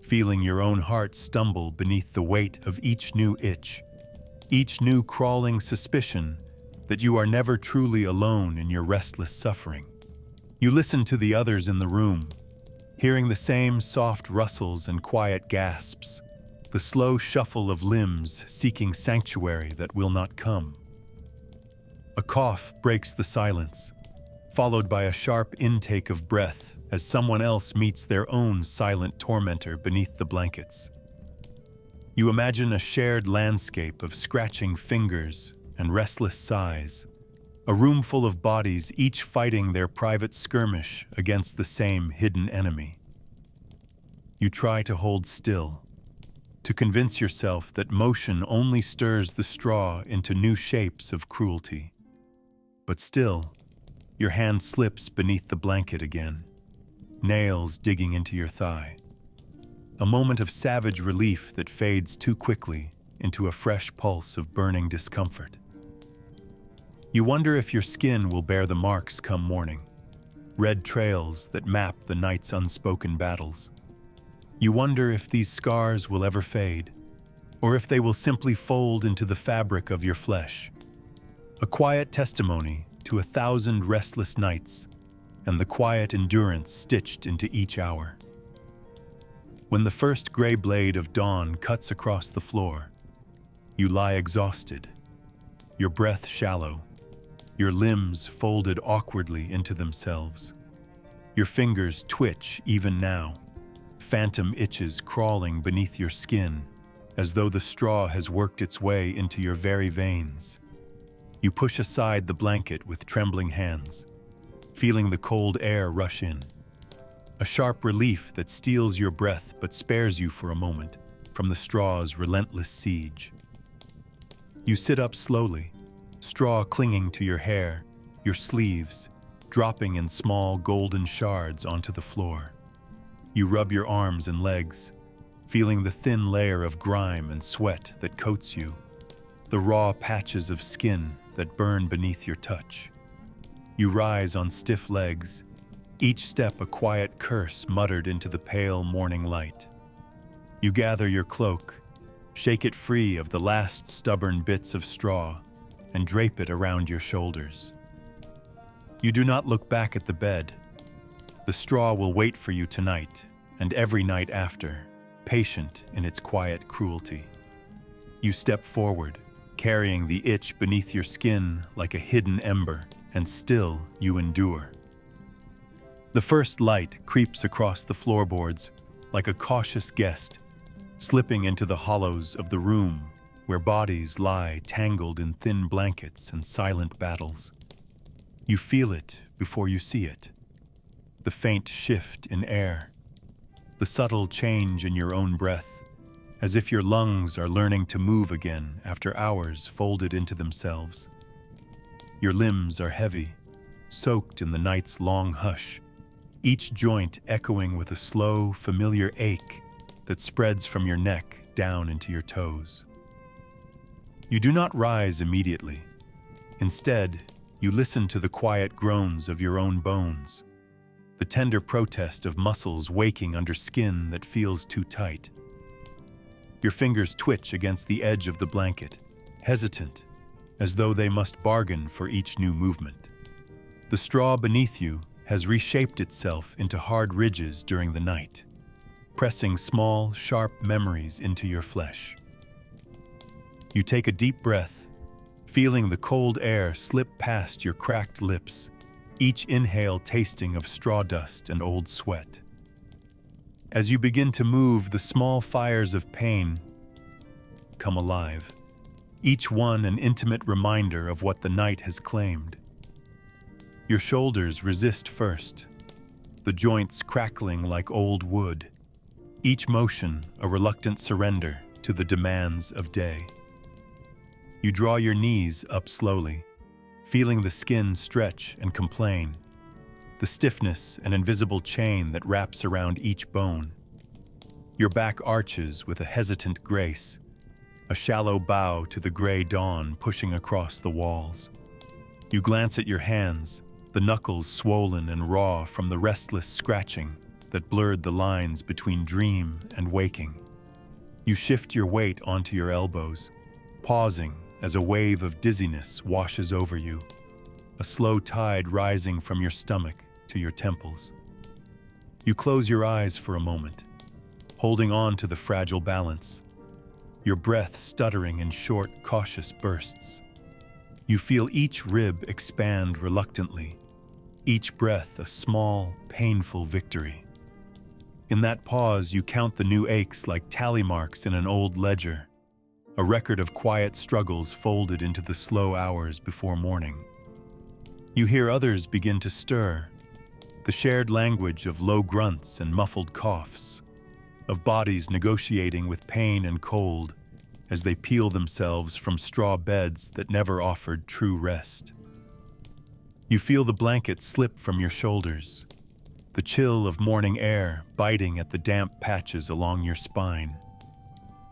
feeling your own heart stumble beneath the weight of each new itch, each new crawling suspicion that you are never truly alone in your restless suffering. You listen to the others in the room, hearing the same soft rustles and quiet gasps, the slow shuffle of limbs seeking sanctuary that will not come. A cough breaks the silence, followed by a sharp intake of breath as someone else meets their own silent tormentor beneath the blankets. You imagine a shared landscape of scratching fingers and restless sighs, a room full of bodies each fighting their private skirmish against the same hidden enemy. You try to hold still, to convince yourself that motion only stirs the straw into new shapes of cruelty. But still, your hand slips beneath the blanket again, nails digging into your thigh. A moment of savage relief that fades too quickly into a fresh pulse of burning discomfort. You wonder if your skin will bear the marks come morning, red trails that map the night's unspoken battles. You wonder if these scars will ever fade, or if they will simply fold into the fabric of your flesh. A quiet testimony to 1,000 restless nights, and the quiet endurance stitched into each hour. When the first gray blade of dawn cuts across the floor, you lie exhausted, your breath shallow, your limbs folded awkwardly into themselves. Your fingers twitch even now, phantom itches crawling beneath your skin, as though the straw has worked its way into your very veins. You push aside the blanket with trembling hands, feeling the cold air rush in. A sharp relief that steals your breath but spares you for a moment from the straw's relentless siege. You sit up slowly, straw clinging to your hair, your sleeves, dropping in small golden shards onto the floor. You rub your arms and legs, feeling the thin layer of grime and sweat that coats you, the raw patches of skin that burn beneath your touch. You rise on stiff legs, each step a quiet curse muttered into the pale morning light. You gather your cloak, shake it free of the last stubborn bits of straw, and drape it around your shoulders. You do not look back at the bed. The straw will wait for you tonight and every night after, patient in its quiet cruelty. You step forward, carrying the itch beneath your skin like a hidden ember, and still you endure. The first light creeps across the floorboards like a cautious guest, slipping into the hollows of the room where bodies lie tangled in thin blankets and silent battles. You feel it before you see it. The faint shift in air, the subtle change in your own breath, as if your lungs are learning to move again after hours folded into themselves. Your limbs are heavy, soaked in the night's long hush, each joint echoing with a slow, familiar ache that spreads from your neck down into your toes. You do not rise immediately. Instead, you listen to the quiet groans of your own bones, the tender protest of muscles waking under skin that feels too tight. Your fingers twitch against the edge of the blanket, hesitant, as though they must bargain for each new movement. The straw beneath you has reshaped itself into hard ridges during the night, pressing small, sharp memories into your flesh. You take a deep breath, feeling the cold air slip past your cracked lips, each inhale tasting of straw dust and old sweat. As you begin to move, the small fires of pain come alive, each one an intimate reminder of what the night has claimed. Your shoulders resist first, the joints crackling like old wood, each motion a reluctant surrender to the demands of day. You draw your knees up slowly, feeling the skin stretch and complain, the stiffness and invisible chain that wraps around each bone. Your back arches with a hesitant grace, a shallow bow to the gray dawn pushing across the walls. You glance at your hands, the knuckles swollen and raw from the restless scratching that blurred the lines between dream and waking. You shift your weight onto your elbows, pausing as a wave of dizziness washes over you, a slow tide rising from your stomach to your temples. You close your eyes for a moment, holding on to the fragile balance, your breath stuttering in short, cautious bursts. You feel each rib expand reluctantly, each breath a small, painful victory. In that pause, you count the new aches like tally marks in an old ledger, a record of quiet struggles folded into the slow hours before morning. You hear others begin to stir, the shared language of low grunts and muffled coughs, of bodies negotiating with pain and cold as they peel themselves from straw beds that never offered true rest. You feel the blanket slip from your shoulders, the chill of morning air biting at the damp patches along your spine.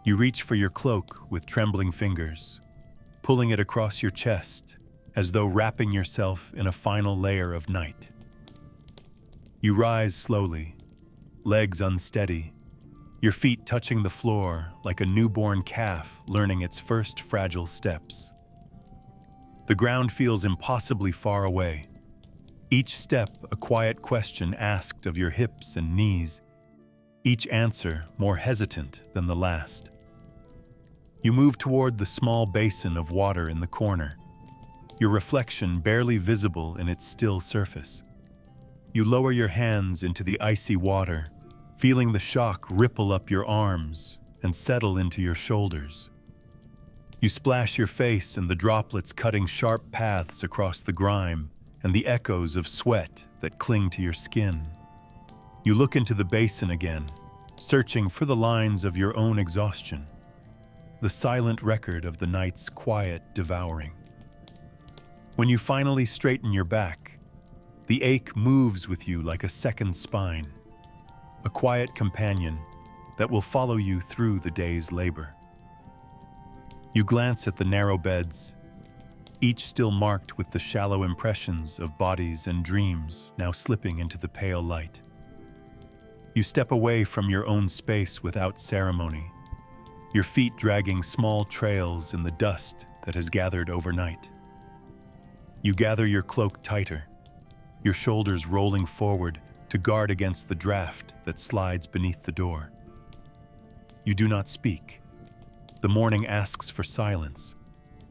You reach for your cloak with trembling fingers, pulling it across your chest as though wrapping yourself in a final layer of night. You rise slowly, legs unsteady, your feet touching the floor like a newborn calf learning its first fragile steps. The ground feels impossibly far away, each step a quiet question asked of your hips and knees, each answer more hesitant than the last. You move toward the small basin of water in the corner, your reflection barely visible in its still surface. You lower your hands into the icy water, feeling the shock ripple up your arms and settle into your shoulders. You splash your face and the droplets cutting sharp paths across the grime and the echoes of sweat that cling to your skin. You look into the basin again, searching for the lines of your own exhaustion, the silent record of the night's quiet devouring. When you finally straighten your back, the ache moves with you like a second spine, a quiet companion that will follow you through the day's labor. You glance at the narrow beds, each still marked with the shallow impressions of bodies and dreams now slipping into the pale light. You step away from your own space without ceremony, your feet dragging small trails in the dust that has gathered overnight. You gather your cloak tighter, your shoulders rolling forward to guard against the draft that slides beneath the door. You do not speak. The morning asks for silence,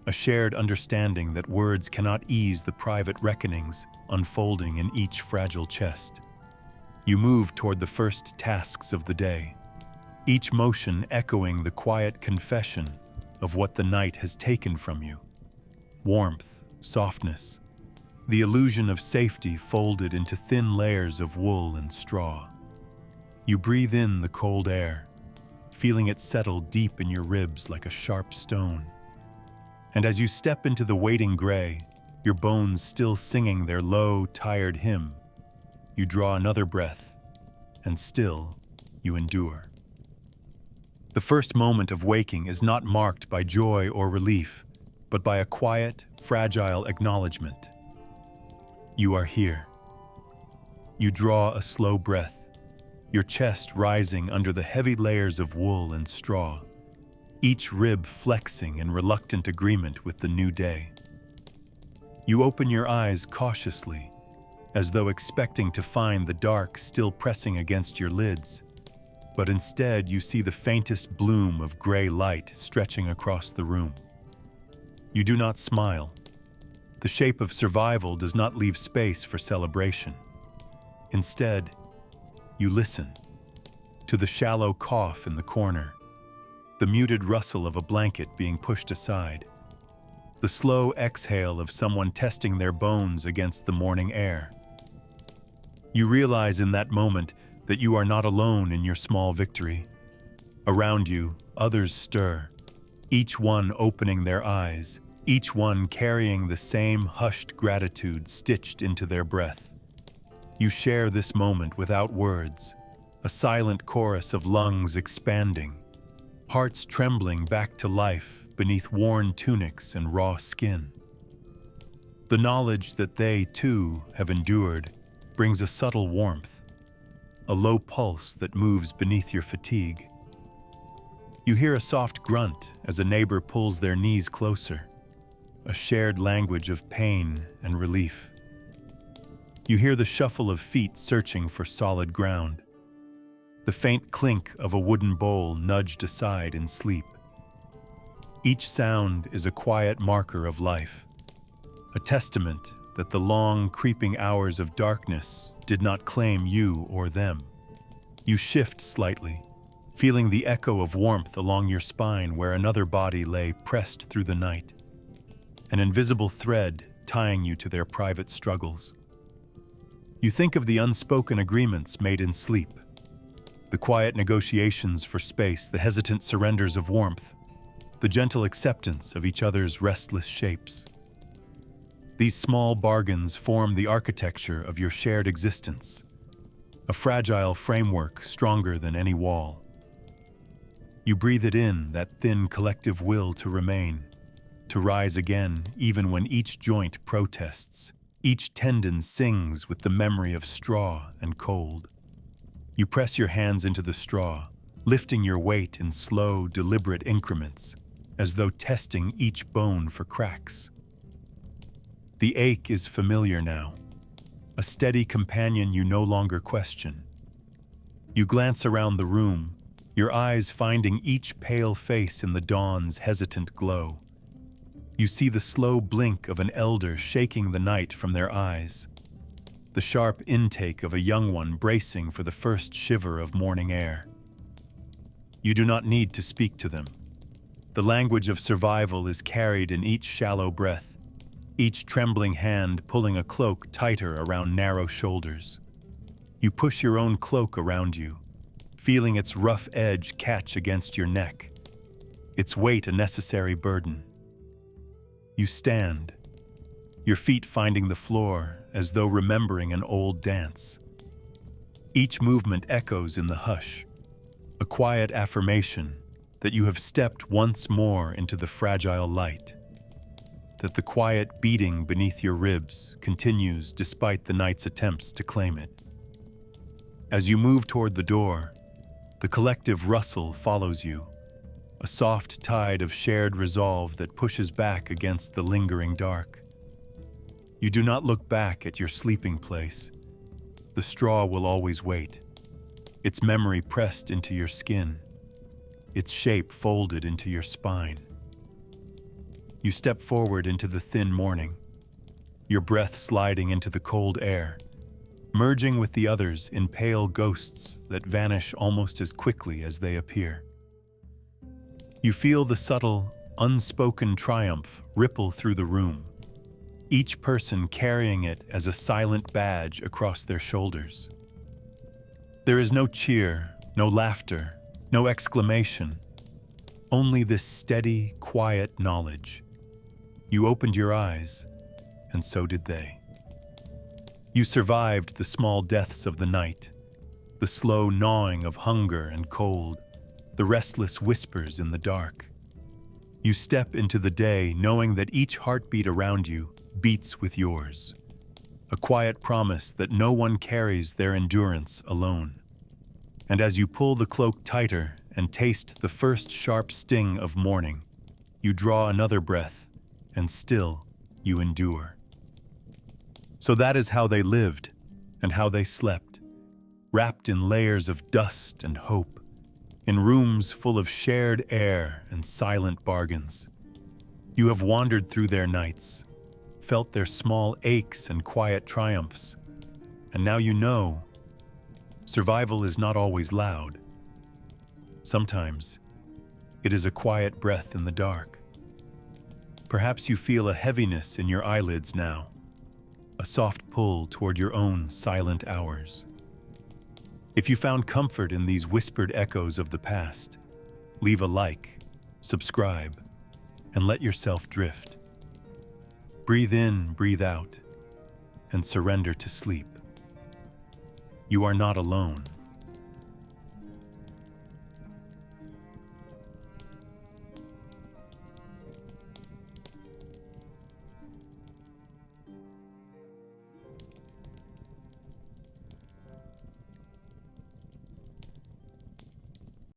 a shared understanding that words cannot ease the private reckonings unfolding in each fragile chest. You move toward the first tasks of the day, each motion echoing the quiet confession of what the night has taken from you. Warmth, softness, the illusion of safety folded into thin layers of wool and straw. You breathe in the cold air, feeling it settle deep in your ribs like a sharp stone. And as you step into the waiting gray, your bones still singing their low, tired hymn, you draw another breath, and still you endure. The first moment of waking is not marked by joy or relief, but by a quiet, fragile acknowledgement. You are here. You draw a slow breath, your chest rising under the heavy layers of wool and straw, each rib flexing in reluctant agreement with the new day. You open your eyes cautiously, as though expecting to find the dark still pressing against your lids, but instead you see the faintest bloom of gray light stretching across the room. You do not smile. The shape of survival does not leave space for celebration. Instead, you listen to the shallow cough in the corner, the muted rustle of a blanket being pushed aside, the slow exhale of someone testing their bones against the morning air. You realize in that moment that you are not alone in your small victory. Around you, others stir, each one opening their eyes, each one carrying the same hushed gratitude stitched into their breath. You share this moment without words, a silent chorus of lungs expanding, hearts trembling back to life beneath worn tunics and raw skin. The knowledge that they, too, have endured brings a subtle warmth, a low pulse that moves beneath your fatigue. You hear a soft grunt as a neighbor pulls their knees closer, a shared language of pain and relief. You hear the shuffle of feet searching for solid ground, the faint clink of a wooden bowl nudged aside in sleep. Each sound is a quiet marker of life, a testament that the long, creeping hours of darkness did not claim you or them. You shift slightly, feeling the echo of warmth along your spine where another body lay pressed through the night, an invisible thread tying you to their private struggles. You think of the unspoken agreements made in sleep, the quiet negotiations for space, the hesitant surrenders of warmth, the gentle acceptance of each other's restless shapes. These small bargains form the architecture of your shared existence, a fragile framework stronger than any wall. You breathe it in, that thin collective will to remain, to rise again even when each joint protests, each tendon sings with the memory of straw and cold. You press your hands into the straw, lifting your weight in slow, deliberate increments, as though testing each bone for cracks. The ache is familiar now, a steady companion you no longer question. You glance around the room, your eyes finding each pale face in the dawn's hesitant glow. You see the slow blink of an elder shaking the night from their eyes, the sharp intake of a young one bracing for the first shiver of morning air. You do not need to speak to them. The language of survival is carried in each shallow breath, each trembling hand pulling a cloak tighter around narrow shoulders. You push your own cloak around you, feeling its rough edge catch against your neck, its weight a necessary burden. You stand, your feet finding the floor as though remembering an old dance. Each movement echoes in the hush, a quiet affirmation that you have stepped once more into the fragile light, that the quiet beating beneath your ribs continues despite the night's attempts to claim it. As you move toward the door, the collective rustle follows you, a soft tide of shared resolve that pushes back against the lingering dark. You do not look back at your sleeping place. The straw will always wait, its memory pressed into your skin, its shape folded into your spine. You step forward into the thin morning, your breath sliding into the cold air, merging with the others in pale ghosts that vanish almost as quickly as they appear. You feel the subtle, unspoken triumph ripple through the room, each person carrying it as a silent badge across their shoulders. There is no cheer, no laughter, no exclamation, only this steady, quiet knowledge. You opened your eyes, and so did they. You survived the small deaths of the night, the slow gnawing of hunger and cold, the restless whispers in the dark. You step into the day knowing that each heartbeat around you beats with yours, a quiet promise that no one carries their endurance alone. And as you pull the cloak tighter and taste the first sharp sting of morning, you draw another breath, and still you endure. So that is how they lived and how they slept, wrapped in layers of dust and hope, in rooms full of shared air and silent bargains. You have wandered through their nights, felt their small aches and quiet triumphs, and now you know survival is not always loud. Sometimes it is a quiet breath in the dark. Perhaps you feel a heaviness in your eyelids now, a soft pull toward your own silent hours. If you found comfort in these whispered echoes of the past, leave a like, subscribe, and let yourself drift. Breathe in, breathe out, and surrender to sleep. You are not alone.